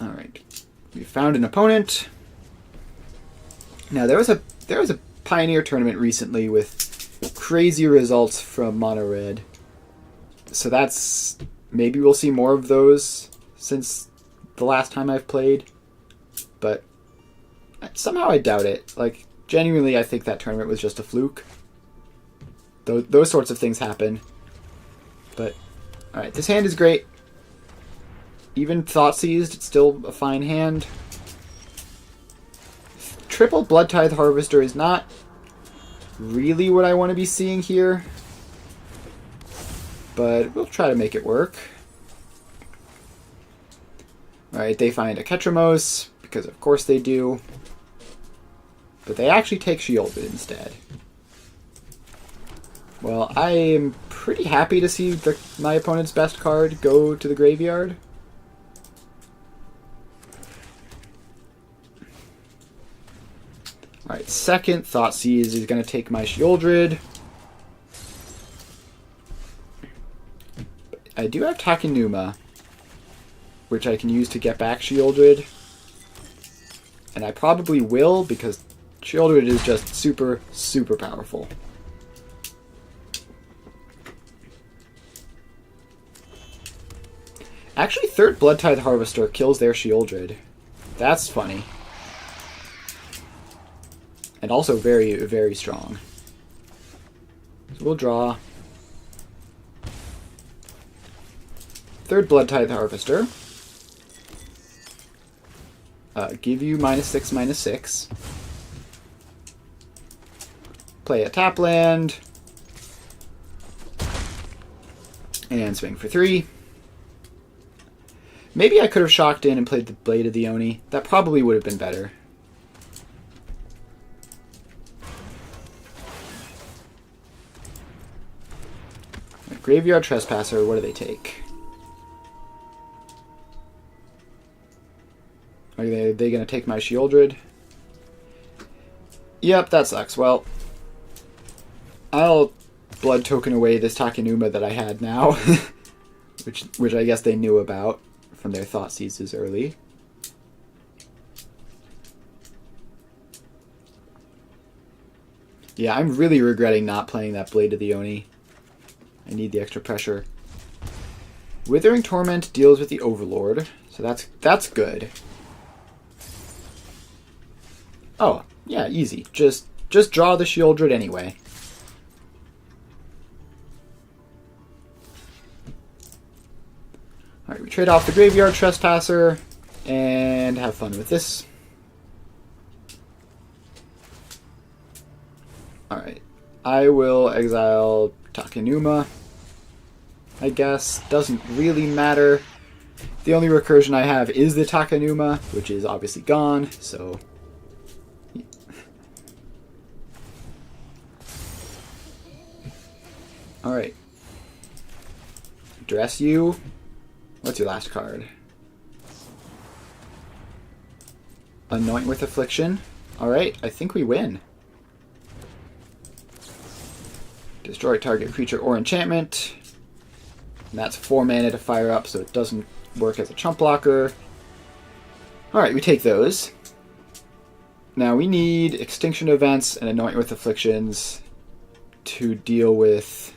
Alright. We found an opponent. Now there was a Pioneer tournament recently with crazy results from Mono Red. So that's maybe we'll see more of those since the last time I've played. But somehow I doubt it. Like, genuinely I think that tournament was just a fluke. Those sorts of things happen. But alright, this hand is great. Even Thoughtseized, it's still a fine hand. Triple Blood Tithe Harvester is not really what I want to be seeing here. But we'll try to make it work. Alright, they find a Ketramos, because of course they do. But they actually take Shielded instead. Well, I am pretty happy to see my opponent's best card go to the graveyard. Alright, second Thoughtseize is going to take my Shieldred. I do have Takenuma, which I can use to get back Shieldred. And I probably will, because Shieldred is just super, super powerful. Actually, third Blood Tithe Harvester kills their Shieldred. That's funny. And also very, very strong. So we'll draw. Third Blood Tithe Harvester. Give you -6/-6. Play a tap land. And swing for 3. Maybe I could have shocked in and played the Blade of the Oni. That probably would have been better. Graveyard Trespasser, what do they take? Are they going to take my Shieldred? Yep, that sucks. Well, I'll blood token away this Takenuma that I had now, which I guess they knew about from their Thoughtseizes early. Yeah, I'm really regretting not playing that Blade of the Oni. I need the extra pressure. Withering Torment deals with the Overlord, so that's good. Oh, yeah, easy. Just draw the Shieldred anyway. Alright, we trade off the Graveyard Trespasser and have fun with this. Alright, I will exile Takenuma, I guess. Doesn't really matter. The only recursion I have is the Takenuma, which is obviously gone, so... Alright. Dress you. What's your last card? Anoint with Affliction. Alright, I think we win. Destroy target creature or enchantment. And that's 4 mana to fire up, so it doesn't work as a chump blocker. Alright, we take those. Now we need Extinction Events and Anoint with Afflictions to deal with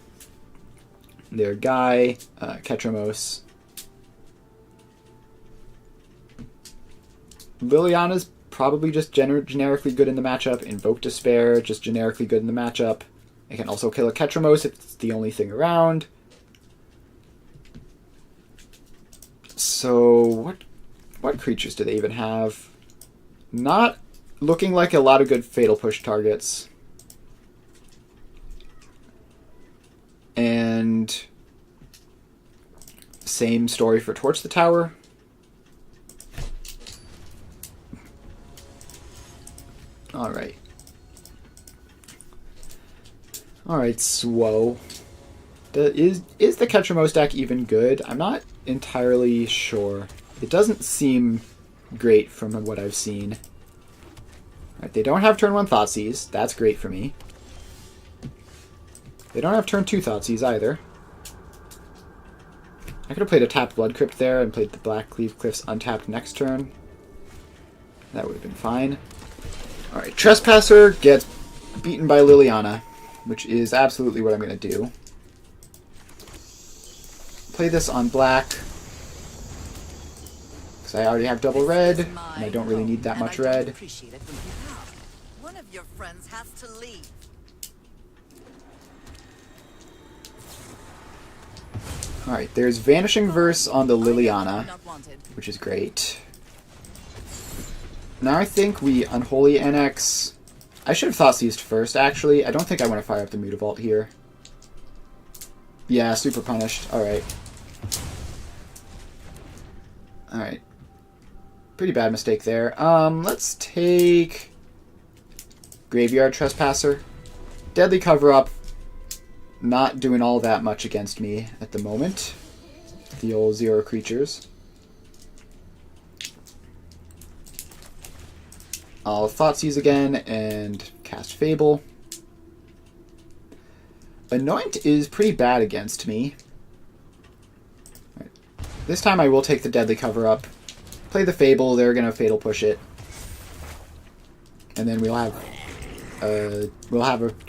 their guy, Ketramos. Liliana's probably just generically good in the matchup. Invoke Despair, just generically good in the matchup. It can also kill a Ketramos if it's the only thing around. So, what creatures do they even have? Not looking like a lot of good Fatal Push targets. And same story for Torch the Tower. Alright. Alright, Swo. Is the Ketramos deck even good? I'm not entirely sure. It doesn't seem great from what I've seen. Alright, they don't have turn 1 Thoughtseize. That's great for me. They don't have turn 2 Thoughtseize either. I could have played a tapped Blood Crypt there and played the Black Cleave Cliffs untapped next turn. That would have been fine. Alright, Trespasser gets beaten by Liliana, which is absolutely what I'm going to do. Play this on black, because I already have double red, and I don't really need that much red. One of your friends has to leave. Alright, there's Vanishing Verse on the Liliana, which is great. Now I think we Unholy Annex. I should have Thoughtseized first, actually. I don't think I want to fire up the Mutavault here. Yeah, super punished. Alright. Alright. Pretty bad mistake there. Let's take Graveyard Trespasser. Deadly Cover-Up. Not doing all that much against me at the moment. The old 0 creatures. I'll Thoughtseize again and cast Fable. Anoint is pretty bad against me. Right. This time I will take the Deadly Cover-Up. Play the Fable, they're going to Fatal Push it. And then we'll have a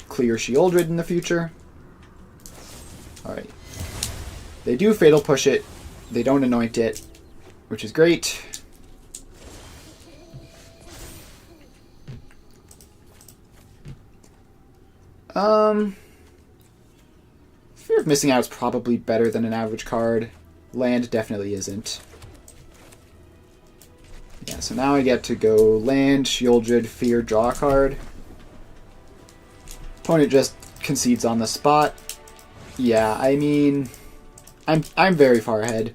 clear Sheoldred in the future. Alright. They do Fatal Push it. They don't Anoint it, which is great. Fear of Missing Out is probably better than an average card. Land definitely isn't. Yeah, so now I get to go land, Sheoldred, Fear, draw a card. Opponent just concedes on the spot. Yeah, I mean, I'm very far ahead.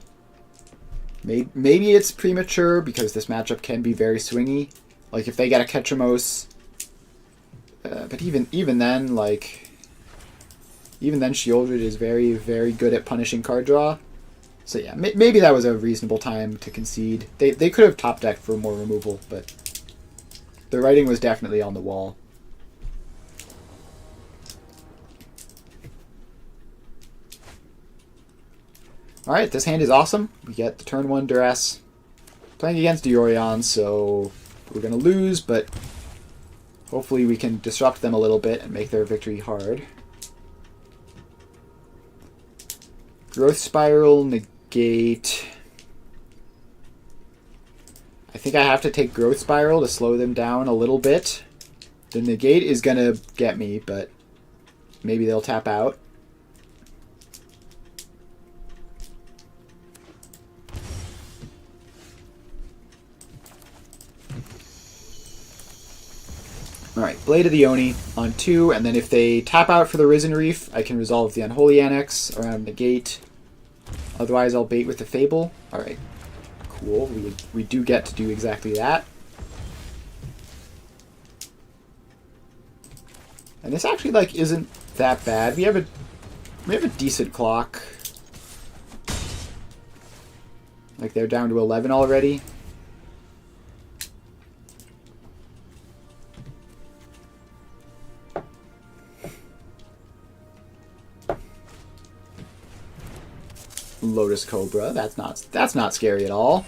Maybe it's premature because this matchup can be very swingy. Like if they get a Ketramos, but even then, like, even then, Sheoldred is very, very good at punishing card draw. So yeah, maybe that was a reasonable time to concede. They could have top decked for more removal, but the writing was definitely on the wall. Alright, this hand is awesome. We get the turn 1 Duress. Playing against Diorion, so we're going to lose, but hopefully we can disrupt them a little bit and make their victory hard. Growth Spiral, negate. I think I have to take Growth Spiral to slow them down a little bit. The negate is going to get me, but maybe they'll tap out. Alright, Blade of the Oni on 2, and then if they tap out for the Risen Reef, I can resolve the Unholy Annex around Negate. Otherwise, I'll bait with the Fable. Alright, cool. We do get to do exactly that. And this actually, like, isn't that bad. We have a decent clock. Like, they're down to 11 already. Lotus Cobra. That's not scary at all.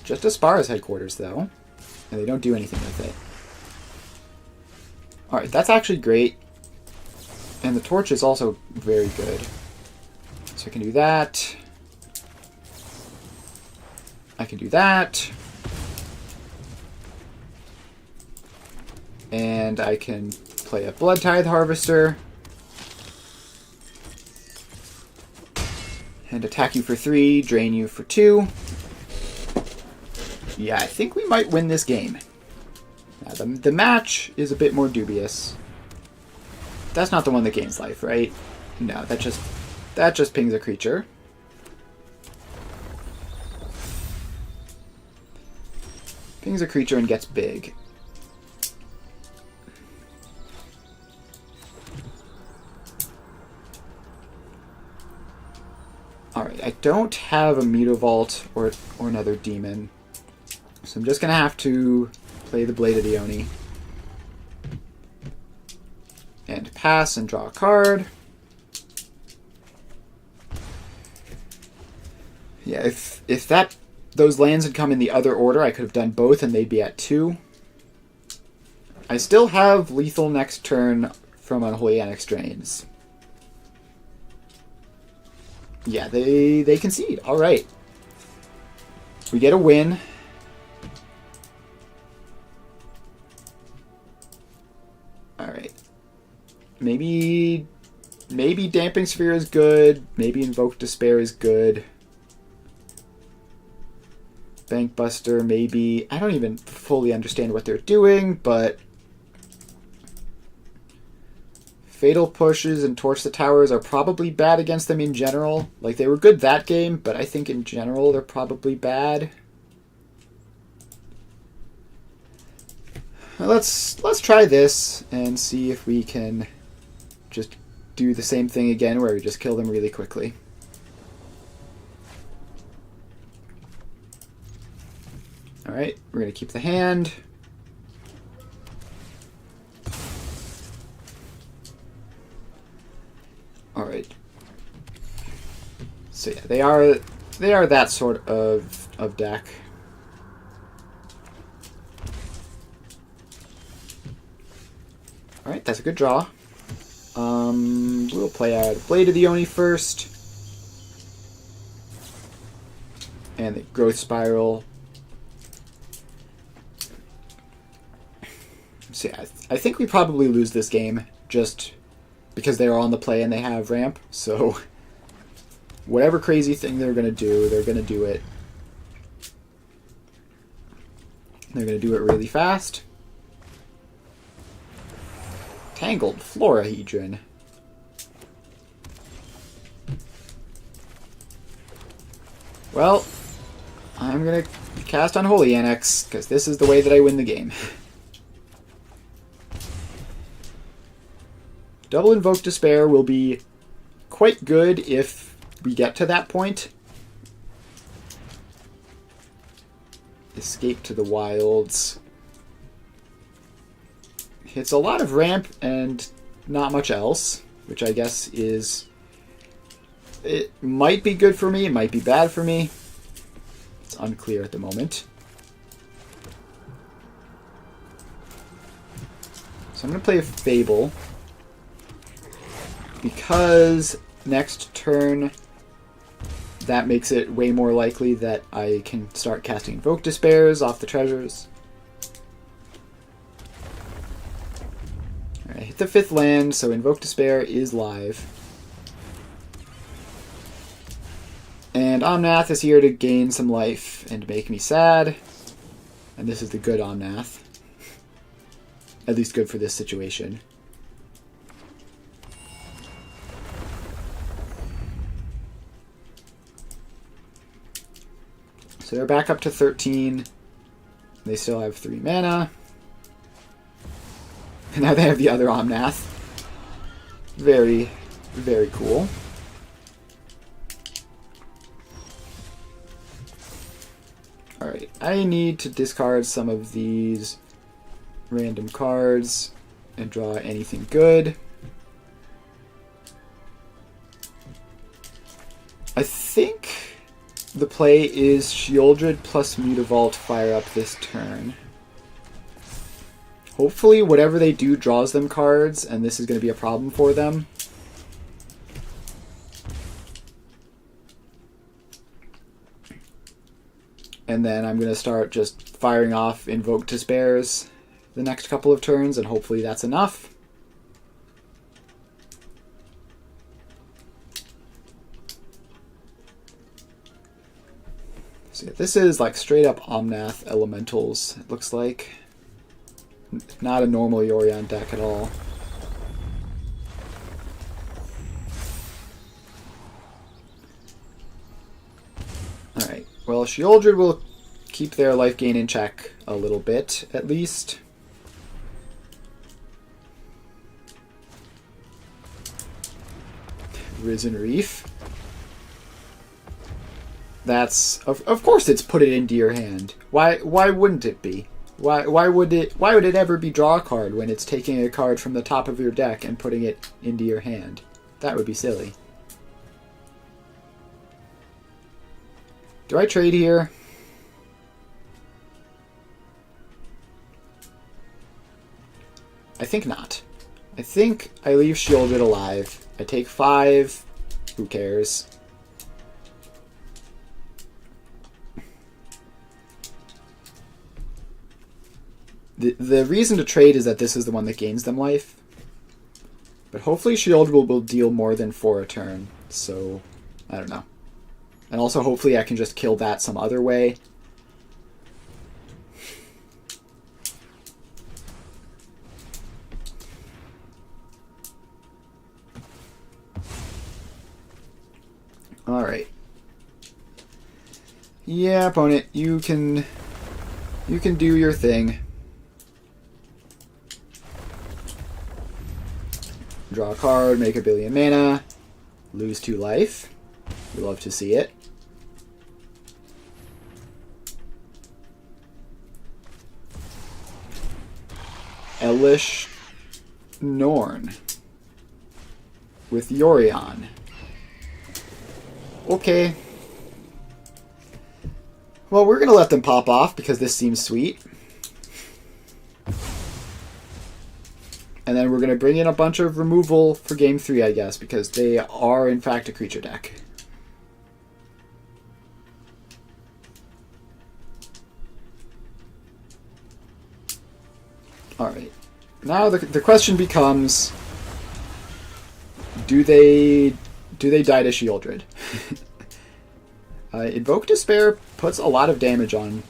Just Aspara's headquarters, though. And they don't do anything with it. Alright, that's actually great. And the torch is also very good. So I can do that. I can do that. And I can play a Blood Tithe Harvester. And attack you for 3, drain you for 2. Yeah, I think we might win this game. Now, the match is a bit more dubious. That's not the one that gains life, right? No, that just pings a creature. Pings a creature and gets big. Alright, I don't have a Mutavault or another demon. So I'm just going to have to play the Blade of the Oni. And pass and draw a card. Yeah, if those lands had come in the other order, I could have done both and they'd be at 2. I still have lethal next turn from Unholy Annex Drains. Yeah, they concede. All right. We get a win. All right. Maybe Damping Sphere is good. Maybe Invoke Despair is good. Bankbuster, maybe. I don't even fully understand what they're doing, but Fatal Pushes and Torch the Towers are probably bad against them in general. Like, they were good that game, but I think in general they're probably bad. Let's try this and see if we can just do the same thing again where we just kill them really quickly. Alright, we're going to keep the hand. Alright. So yeah, they are that sort of deck. Alright, that's a good draw. We'll play out Blade of the Oni first. And the Growth Spiral. So yeah, I think we probably lose this game just because they're on the play and they have ramp. So whatever crazy thing they're going to do, they're going to do it. They're going to do it really fast. Tangled Florahedron. Well, I'm going to cast Unholy Annex because this is the way that I win the game. Double Invoke Despair will be quite good if we get to that point. Escape to the Wilds. It's a lot of ramp and not much else, which I guess is... It might be good for me, it might be bad for me. It's unclear at the moment. So I'm going to play a Fable. Because next turn, that makes it way more likely that I can start casting Invoke Despairs off the treasures. Alright, hit the 5th land, so Invoke Despair is live. And Omnath is here to gain some life and make me sad. And this is the good Omnath. at least good for this situation. So they're back up to 13. They still have 3 mana. And now they have the other Omnath. Very, very cool. Alright, I need to discard some of these random cards and draw anything good. I think the play is Sheoldred plus Mutavault fire up this turn. Hopefully whatever they do draws them cards, and this is going to be a problem for them. And then I'm going to start just firing off Invoke Despairs the next couple of turns, and hopefully that's enough. So yeah, this is like straight up Omnath Elementals, it looks like. Not a normal Yorion deck at all. Alright, well, Sheoldred will keep their life gain in check a little bit, at least. Risen Reef. That's of course it's put it into your hand. Why wouldn't it be? Why would it ever be draw a card when it's taking a card from the top of your deck and putting it into your hand? That would be silly. Do I trade here? I think not. I think I leave Sheoldred alive. I take 5. Who cares? The reason to trade is that this is the one that gains them life. But hopefully Sheoldred will deal more than 4 a turn. So, I don't know. And also hopefully I can just kill that some other way. Alright. Yeah, opponent, you can do your thing. Draw a card, make a billion mana, lose 2 life. We love to see it. Elish Norn with Yorion. Okay. Well, we're going to let them pop off because this seems sweet. And then we're going to bring in a bunch of removal for game 3, I guess, because they are, in fact, a creature deck. Alright. Now the question becomes, do they die to Sheoldred? Invoke Despair puts a lot of damage on.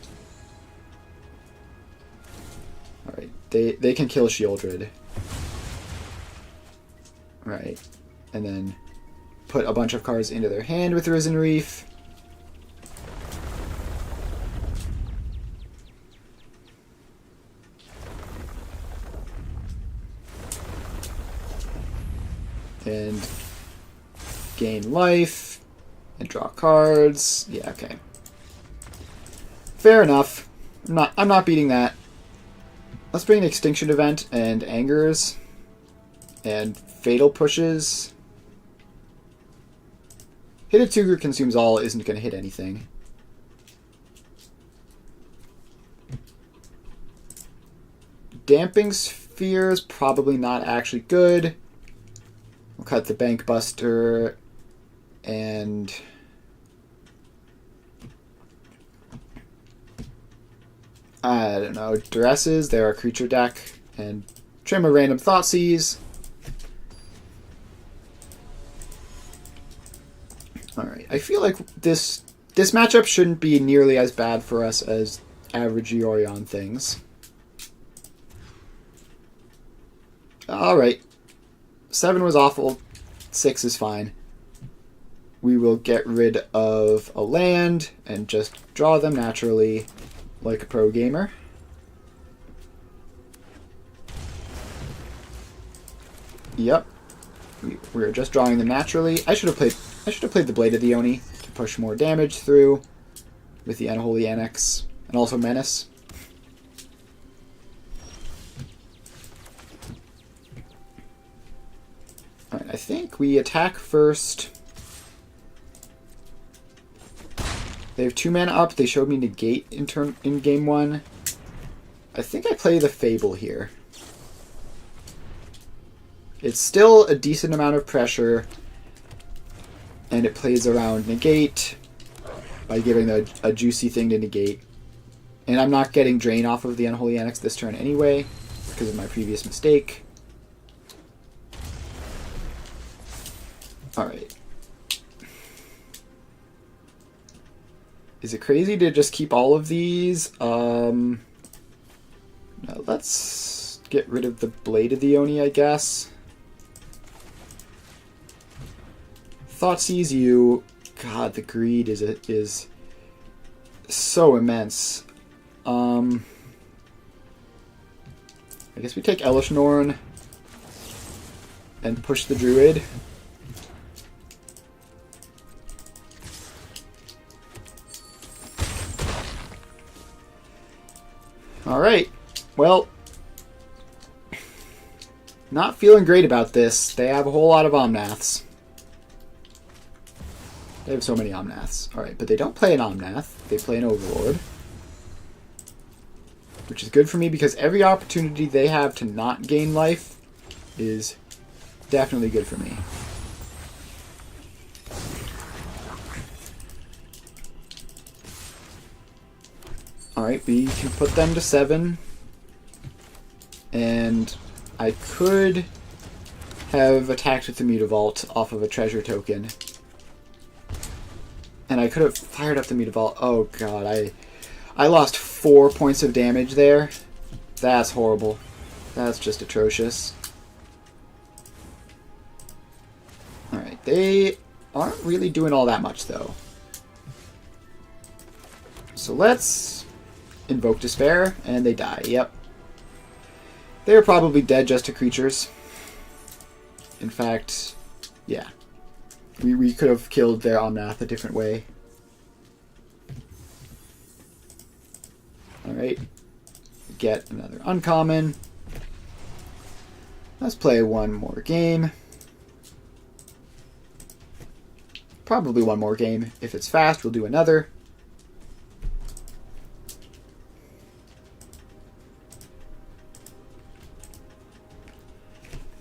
Alright, they can kill Sheoldred. Right, and then put a bunch of cards into their hand with Risen Reef. And gain life, and draw cards. Yeah, okay. Fair enough. I'm not beating that. Let's bring an Extinction Event and Angers. And Fatal Pushes. Hitotsugu Consumes All isn't going to hit anything. Damping Sphere is probably not actually good. We'll cut the Bank Buster and I don't know, Duresses. They're a creature deck, and trim a random Thoughtseize. Alright, I feel like this matchup shouldn't be nearly as bad for us as average Yorion things. Alright. 7 was awful. 6 is fine. We will get rid of a land and just draw them naturally like a pro gamer. Yep. We're just drawing them naturally. I should have played the Blade of the Oni to push more damage through with the Unholy Annex and also Menace. Alright, I think we attack first. They have 2 mana up. They showed me negate in game 1. I think I play the Fable here. It's still a decent amount of pressure, and it plays around negate by giving a juicy thing to negate. And I'm not getting drain off of the Unholy Annex this turn anyway, because of my previous mistake. Alright. Is it crazy to just keep all of these? No, let's get rid of the Blade of the Oni, I guess. Thought sees you. God, the greed is so immense. I guess we take Elishnorn and push the Druid. Alright, well, not feeling great about this. They have a whole lot of Omnaths. They have so many Omnaths. Alright, but they don't play an Omnath. They play an Overlord. Which is good for me because every opportunity they have to not gain life is definitely good for me. Alright, we can put them to 7. And I could have attacked with the Mutavault off of a treasure token. And I could have fired up the Mutavault. Oh god, I lost 4 points of damage there. That's horrible. That's just atrocious. Alright, they aren't really doing all that much though. So let's invoke Despair, and they die. Yep. They're probably dead just to creatures. In fact, yeah. We could have killed their Omnath a different way. Alright. Get another uncommon. Let's play one more game. Probably one more game. If it's fast, we'll do another.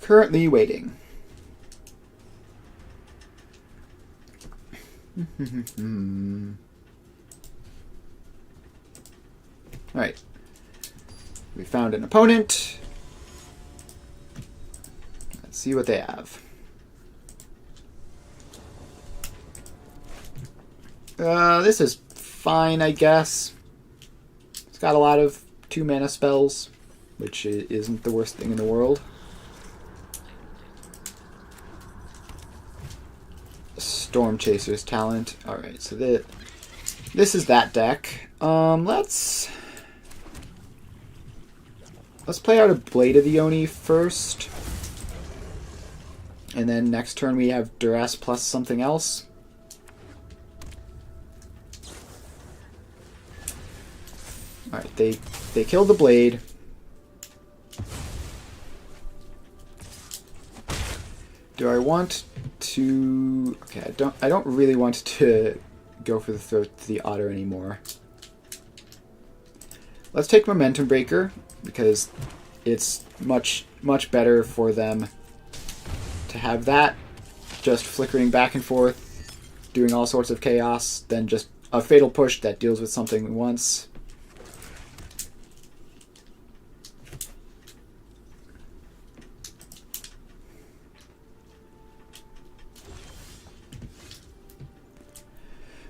Currently waiting. Alright. We found an opponent. Let's see what they have. This is fine, I guess. It's got a lot of 2 mana spells, which isn't the worst thing in the world. Storm Chaser's talent. Alright, so this is that deck. Let's play out a Blade of the Oni first. And then next turn we have Duress plus something else. Alright, they killed the Blade. Do I want to... Okay, I don't really want to go for the throat to the Otter anymore. Let's take Momentum Breaker, because it's much better for them to have that just flickering back and forth, doing all sorts of chaos, than just a Fatal Push that deals with something once.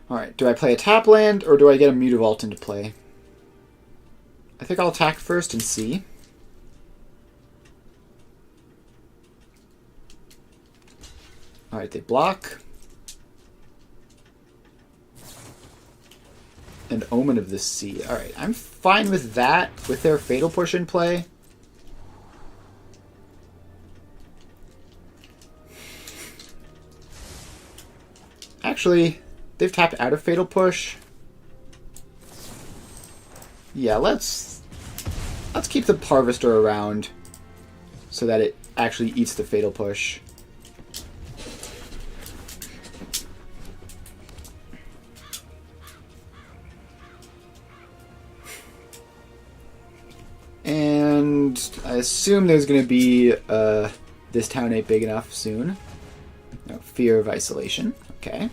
Alright, do I play a tap land, or do I get a Mutavault into play? I think I'll attack first and see. Alright, they block. And Omen of the Sea. Alright, I'm fine with that, with their Fatal Push in play. Actually, they've tapped out of Fatal Push. Yeah, let's keep the Harvester around so that it actually eats the Fatal Push. And I assume there's going to be this town ain't big enough soon. No, fear of isolation. Okay.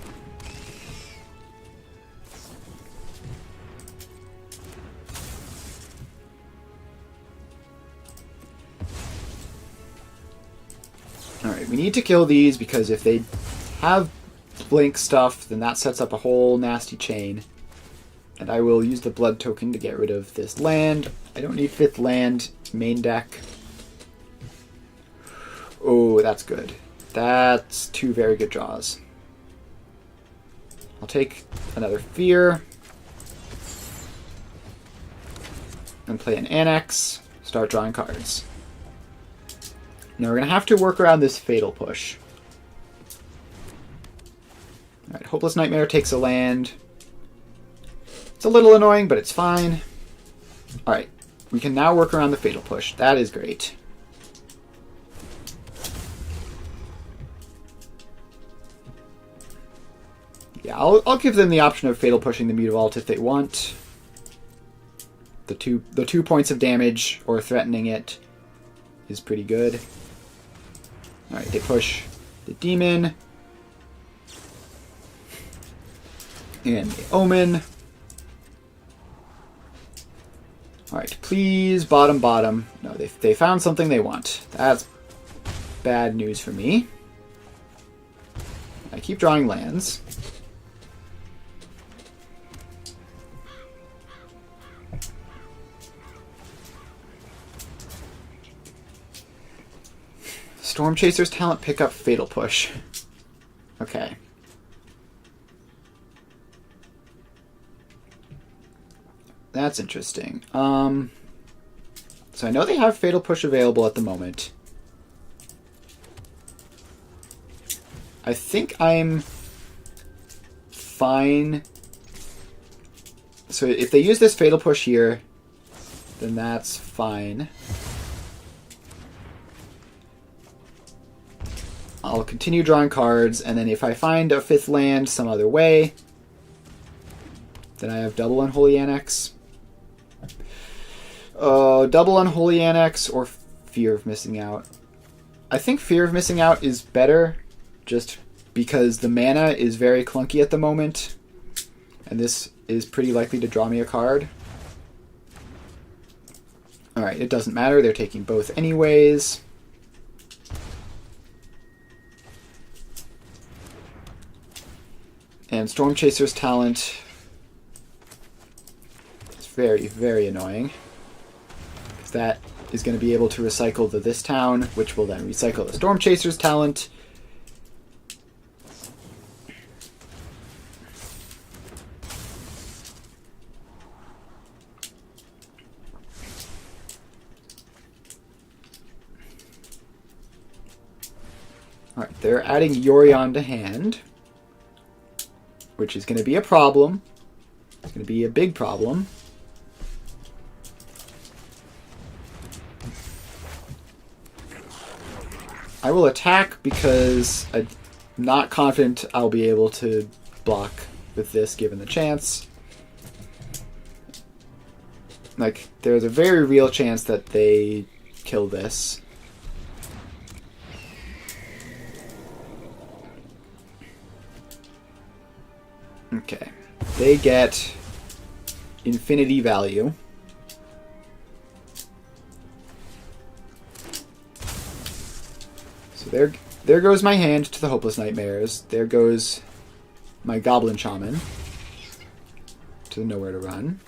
Alright, we need to kill these because if they have blink stuff, then that sets up a whole nasty chain. And I will use the blood token to get rid of this land. I don't need 5th land, main deck. Oh, that's good. That's 2 very good draws. I'll take another Fear. And play an Annex. Start drawing cards. Now we're going to have to work around this Fatal Push. Alright, Hopeless Nightmare takes a land. It's a little annoying, but it's fine. Alright, we can now work around the Fatal Push. That is great. Yeah, I'll give them the option of Fatal Pushing the Mutavault if they want. The two points of damage or threatening it is pretty good. Alright, they push the Demon. And the Omen. Alright, please, bottom. No, they found something they want. That's bad news for me. I keep drawing lands. Storm Chaser's talent pick up Fatal Push. Okay. That's interesting. So I know they have Fatal Push available at the moment. I think I'm fine. So if they use this Fatal Push here, then that's fine. I'll continue drawing cards, and then if I find a 5th land some other way, then I have double Unholy Annex. Double Unholy Annex or Fear of Missing Out. I think Fear of Missing Out is better, just because the mana is very clunky at the moment, and this is pretty likely to draw me a card. Alright, it doesn't matter, they're taking both anyways. And Storm Chaser's talent is very, very annoying. Because that is going to be able to recycle this town, which will then recycle the Storm Chaser's talent. Alright, they're adding Yorion to hand, which is going to be a problem. It's going to be a big problem. I will attack because I'm not confident I'll be able to block with this given the chance. Like, there's a very real chance that they kill this. Okay, they get infinity value. So there goes my hand to the Hopeless Nightmares. There goes my Goblin Shaman to the Nowhere to Run.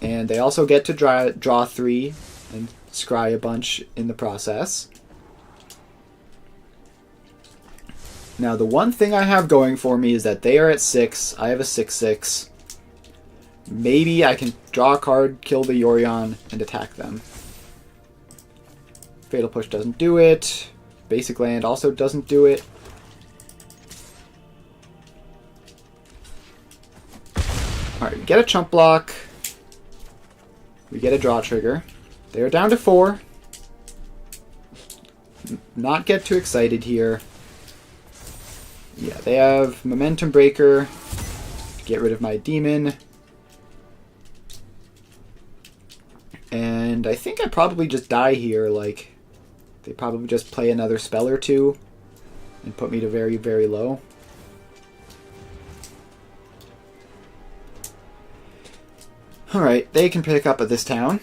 And they also get to draw 3 and scry a bunch in the process. Now, the one thing I have going for me is that they are at 6. I have a 6/6. Maybe I can draw a card, kill the Yorion, and attack them. Fatal Push doesn't do it. Basic Land also doesn't do it. Alright, we get a chump block. We get a draw trigger. They are down to 4. Not get too excited here. Yeah, they have Momentum Breaker to get rid of my demon. And I think I probably just die here. Like, they probably just play another spell or two and put me to very, very low. Alright, they can pick up at this town.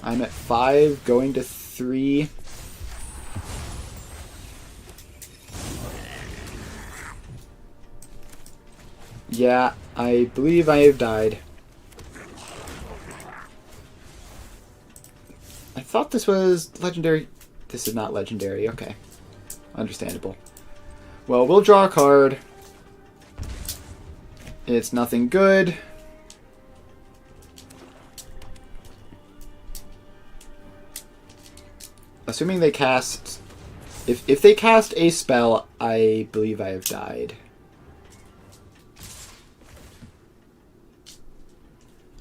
I'm at 5, going to 3. Yeah, I believe I have died. I thought this was legendary. This is not legendary. Okay. Understandable. Well, we'll draw a card. It's nothing good. Assuming they cast... If they cast a spell, I believe I have died.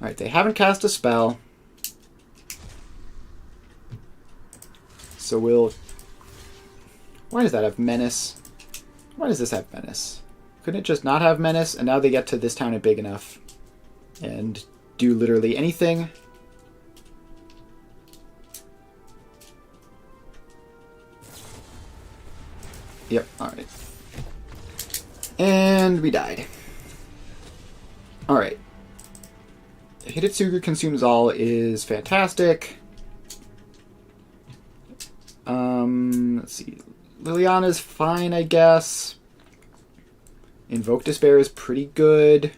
Alright, they haven't cast a spell. So we'll... Why does that have Menace? Why does this have Menace? Couldn't it just not have Menace? And now they get to this town at big enough. And do literally anything. Yep, alright. And we died. Alright. Hidetsugu Consumes All is fantastic. Let's see. Liliana's fine, I guess. Invoke Despair is pretty good.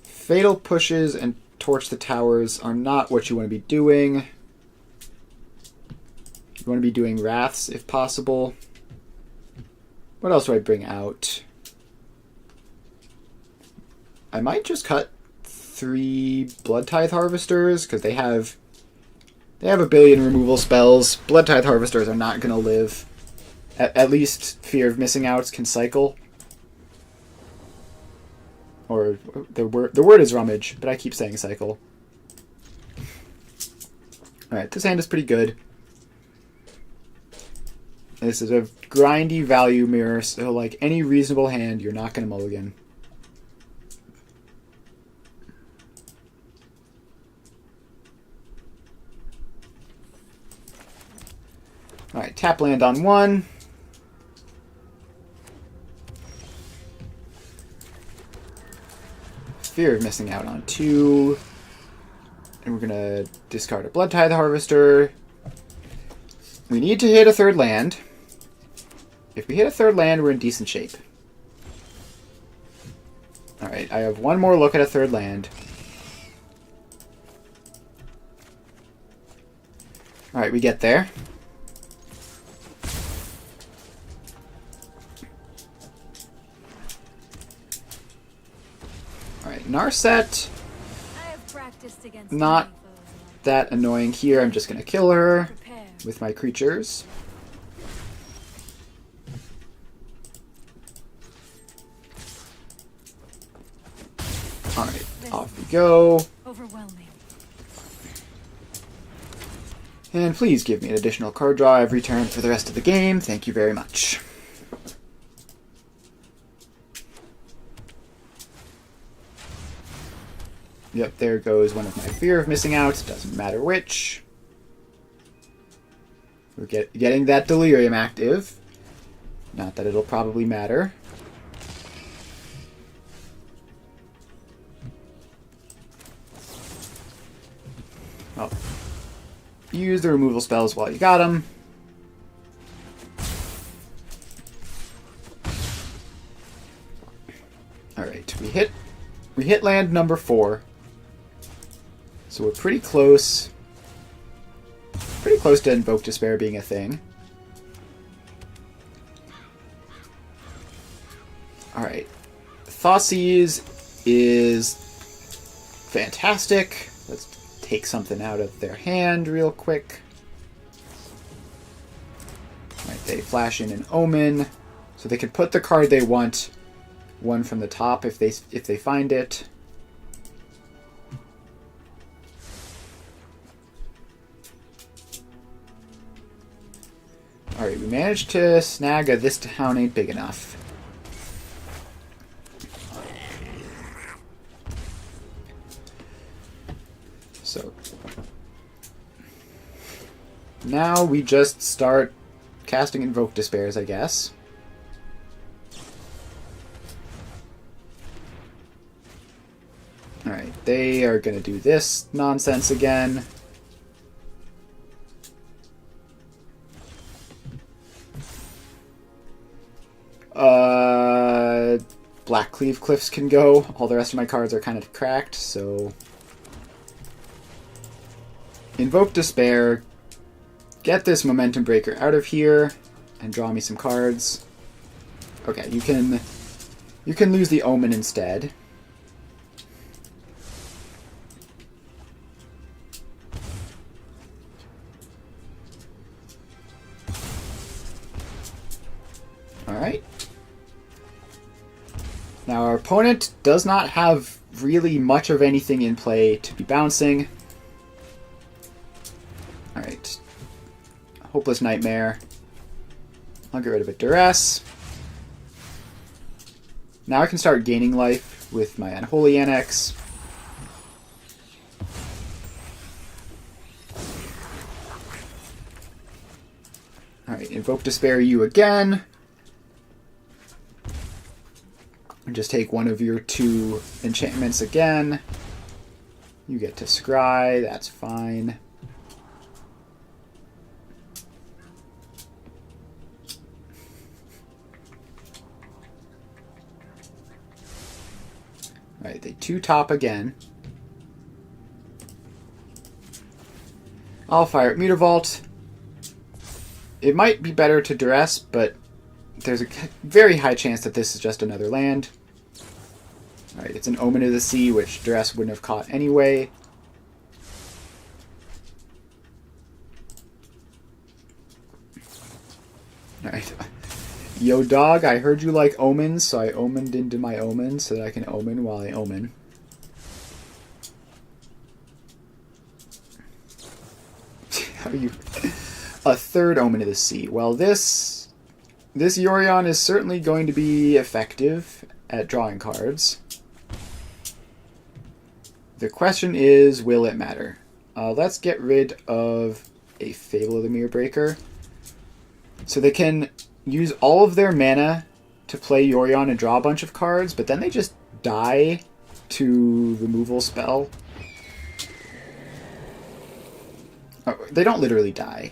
Fatal Pushes and Torch the Towers are not what you want to be doing. You want to be doing Wraths if possible. What else do I bring out? I might just cut 3 Blood Tithe Harvesters because they have a billion removal spells. Blood Tithe Harvesters are not going to live. At least Fear of Missing Outs can cycle. Or the word is Rummage, but I keep saying cycle. Alright, this hand is pretty good. This is a grindy value mirror, so like any reasonable hand, you're not going to mulligan. Alright, tap land on 1. Fear of Missing Out on 2. And we're going to discard a Blood Tithe Harvester. We need to hit a 3rd land. If we hit a 3rd land, we're in decent shape. Alright, I have one more look at a 3rd land. Alright, we get there. Alright, Narset. Not that annoying here. I'm just going to kill her with my creatures. Alright, off we go. Overwhelming. And please give me an additional card draw every turn for the rest of the game. Thank you very much. Yep, there goes one of my Fear of Missing Out. Doesn't matter which. We're getting that Delirium active. Not that it'll probably matter. Oh. Use the removal spells while you got them. Alright, we We hit land number 4. So we're pretty close. Pretty close to Invoke Despair being a thing. Alright. Thoughtseize is fantastic. Let's take something out of their hand real quick. Alright, they flash in an Omen. So they can put the card they want one from the top if they find it. Alright, we managed to snag a This Town Ain't Big Enough. So now we just start casting Invoke Despairs, I guess. Alright, they are going to do this nonsense again. Black Cleave Cliffs can go. All the rest of my cards are kind of cracked, so... Invoke Despair, get this Momentum Breaker out of here, and draw me some cards. Okay, you can lose the Omen instead. Alright. Now our opponent does not have really much of anything in play to be bouncing. Alright. Hopeless Nightmare. I'll get rid of a Duress. Now I can start gaining life with my Unholy Annex. Alright, Invoke Despair you again. And just take one of your 2 enchantments again. You get to scry, that's fine. Alright, they 2-top again. I'll fire at Mutavault. It might be better to Duress, but there's a very high chance that this is just another land. Alright, it's an Omen of the Sea, which Duress wouldn't have caught anyway. Alright. Yo, dog, I heard you like omens, so I omened into my omen so that I can omen while I omen. How are you... A third Omen of the Sea. Well, this Yorion is certainly going to be effective at drawing cards. The question is, will it matter? Let's get rid of a Fable of the Mirror Breaker. So they can use all of their mana to play Yorion and draw a bunch of cards, but then they just die to removal spell. Oh, they don't literally die.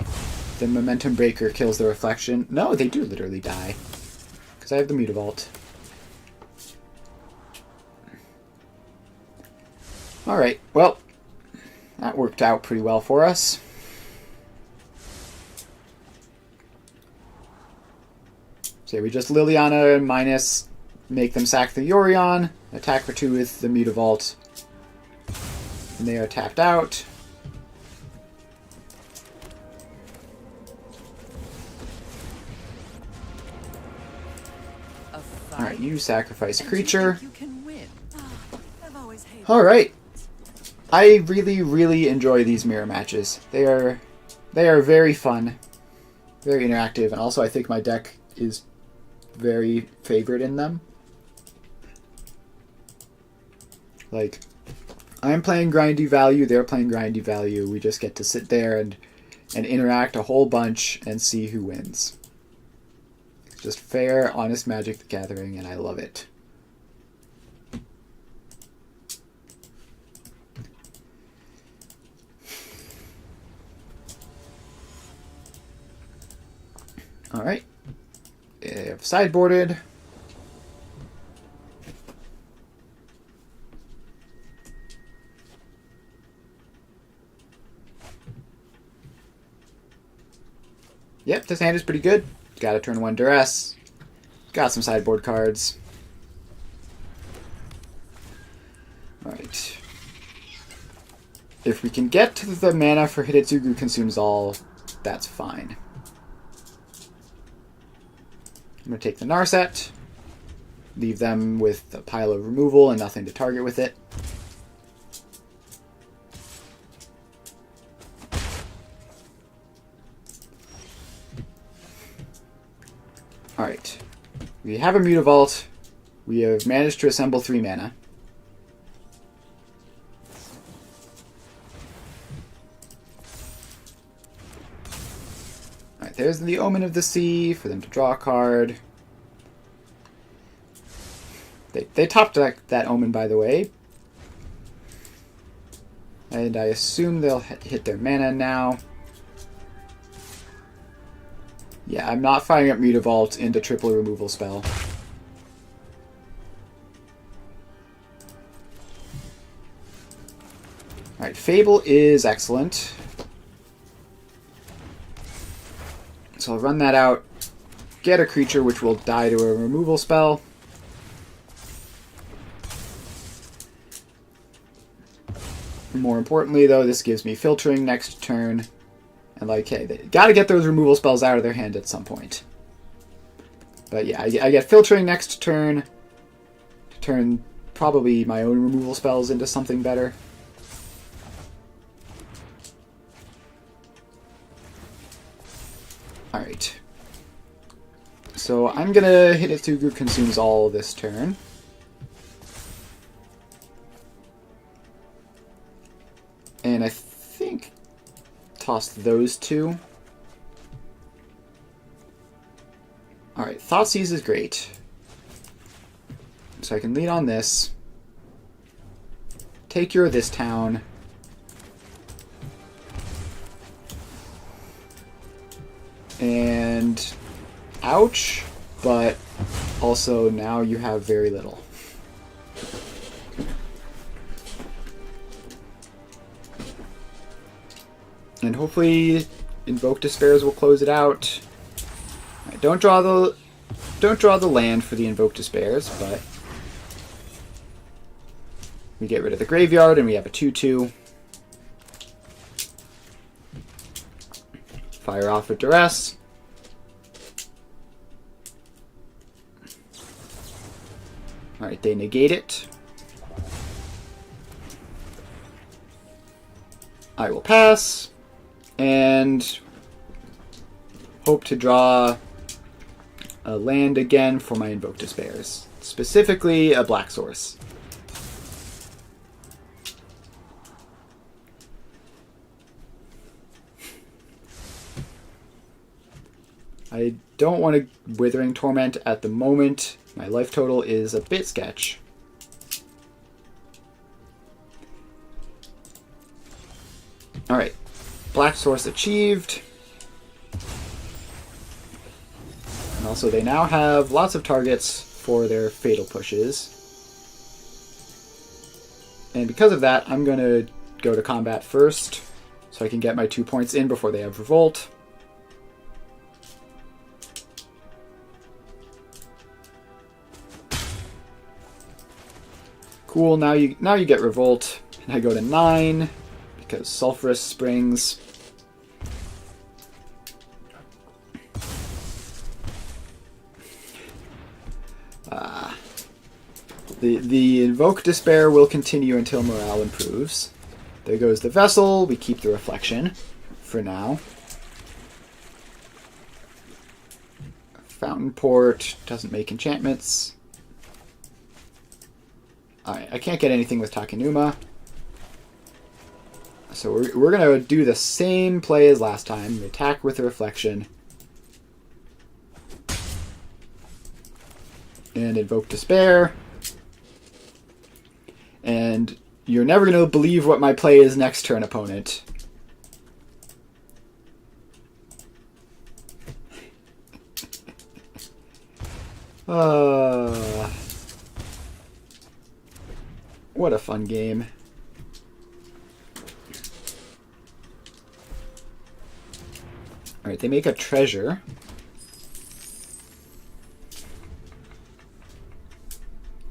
The Momentum Breaker kills the Reflection. No, they do literally die. Because I have the Mutavault. Alright, well, that worked out pretty well for us. So we just Liliana minus, make them sack the Yorion, attack for 2 with the Mutavault, and they are tapped out. Alright, you sacrifice a creature. Alright. I really, really enjoy these mirror matches. They are very fun, very interactive, and also I think my deck is very favored in them. Like, I'm playing grindy value, they're playing grindy value. We just get to sit there and interact a whole bunch and see who wins. It's just fair, honest Magic the Gathering, and I love it. Alright. Sideboarded. Yep, this hand is pretty good. Got a turn 1 duress. Got some sideboard cards. Alright. If we can get to the mana for Hidetsugu Consumes All, that's fine. I'm going to take the Narset. Leave them with a pile of removal and nothing to target with it. Alright. We have a Mutavault. We have managed to assemble 3 mana. Alright, there's the Omen of the Sea for them to draw a card. They top deck that Omen, by the way. And I assume they'll hit their mana now. Yeah, I'm not firing up Mutavault into triple removal spell. Alright, Fable is excellent. So I'll run that out, get a creature which will die to a removal spell. More importantly, though, this gives me filtering next turn. And like, hey, they gotta get those removal spells out of their hand at some point. But yeah, I get filtering next turn to turn probably my own removal spells into something better. Alright. So I'm gonna hit Hidetsugu Consumes All this turn. And I think toss those 2. Alright, Thoughtseize is great. So I can lead on this. Take your this town. And ouch, but also now you have very little. And hopefully Invoke Despairs will close it out. Right, don't draw the land for the Invoke Despairs, but we get rid of the graveyard and we have a 2/2. Fire off with Duress. Alright, they negate it. I will pass. And hope to draw a land again for my Invoke Despairs. Specifically, a black source. I don't want a Withering Torment at the moment. My life total is a bit sketch. Alright. Black source achieved. And also they now have lots of targets for their fatal pushes. And because of that, I'm going to go to combat first, so I can get my 2 points in before they have Revolt. Cool, now you get Revolt. And I go to 9. Because Sulphurous Springs. The Invoke Despair will continue until morale improves. There goes the Vessel. We keep the Reflection for now. Fountain Port doesn't make enchantments. Alright, I can't get anything with Takenuma. So we're going to do the same play as last time. We attack with a Reflection. And Invoke Despair. And you're never going to believe what my play is next turn, opponent. What a fun game. Alright, they make a treasure.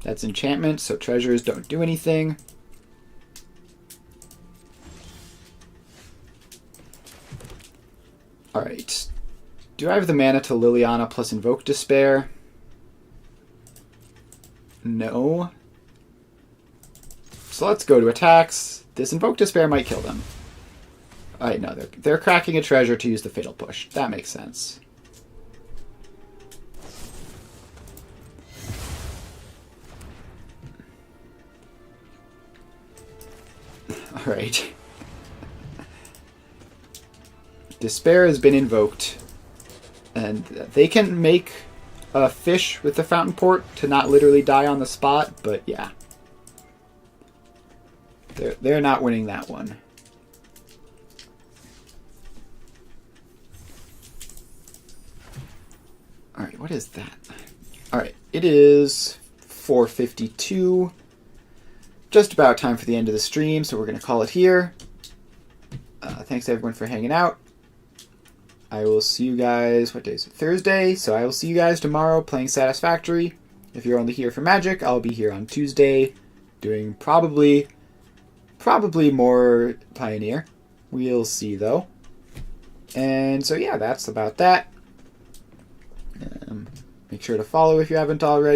That's enchantment, so treasures don't do anything. Alright. Do I have the mana to Liliana plus Invoke Despair? No. So let's go to attacks. This Invoke Despair might kill them. Alright, no, they're cracking a treasure to use the Fatal Push. That makes sense. Alright. Despair has been invoked. And they can make a fish with the Fountain Port to not literally die on the spot, but yeah. They're not winning that one. Alright, what is that? Alright, it is 4:52. Just about time for the end of the stream, so we're going to call it here. Thanks everyone for hanging out. I will see you guys, what day is it? Thursday, so I will see you guys tomorrow playing Satisfactory. If you're only here for Magic, I'll be here on Tuesday doing probably more Pioneer. We'll see though. And so yeah, that's about that. Make sure to follow if you haven't already.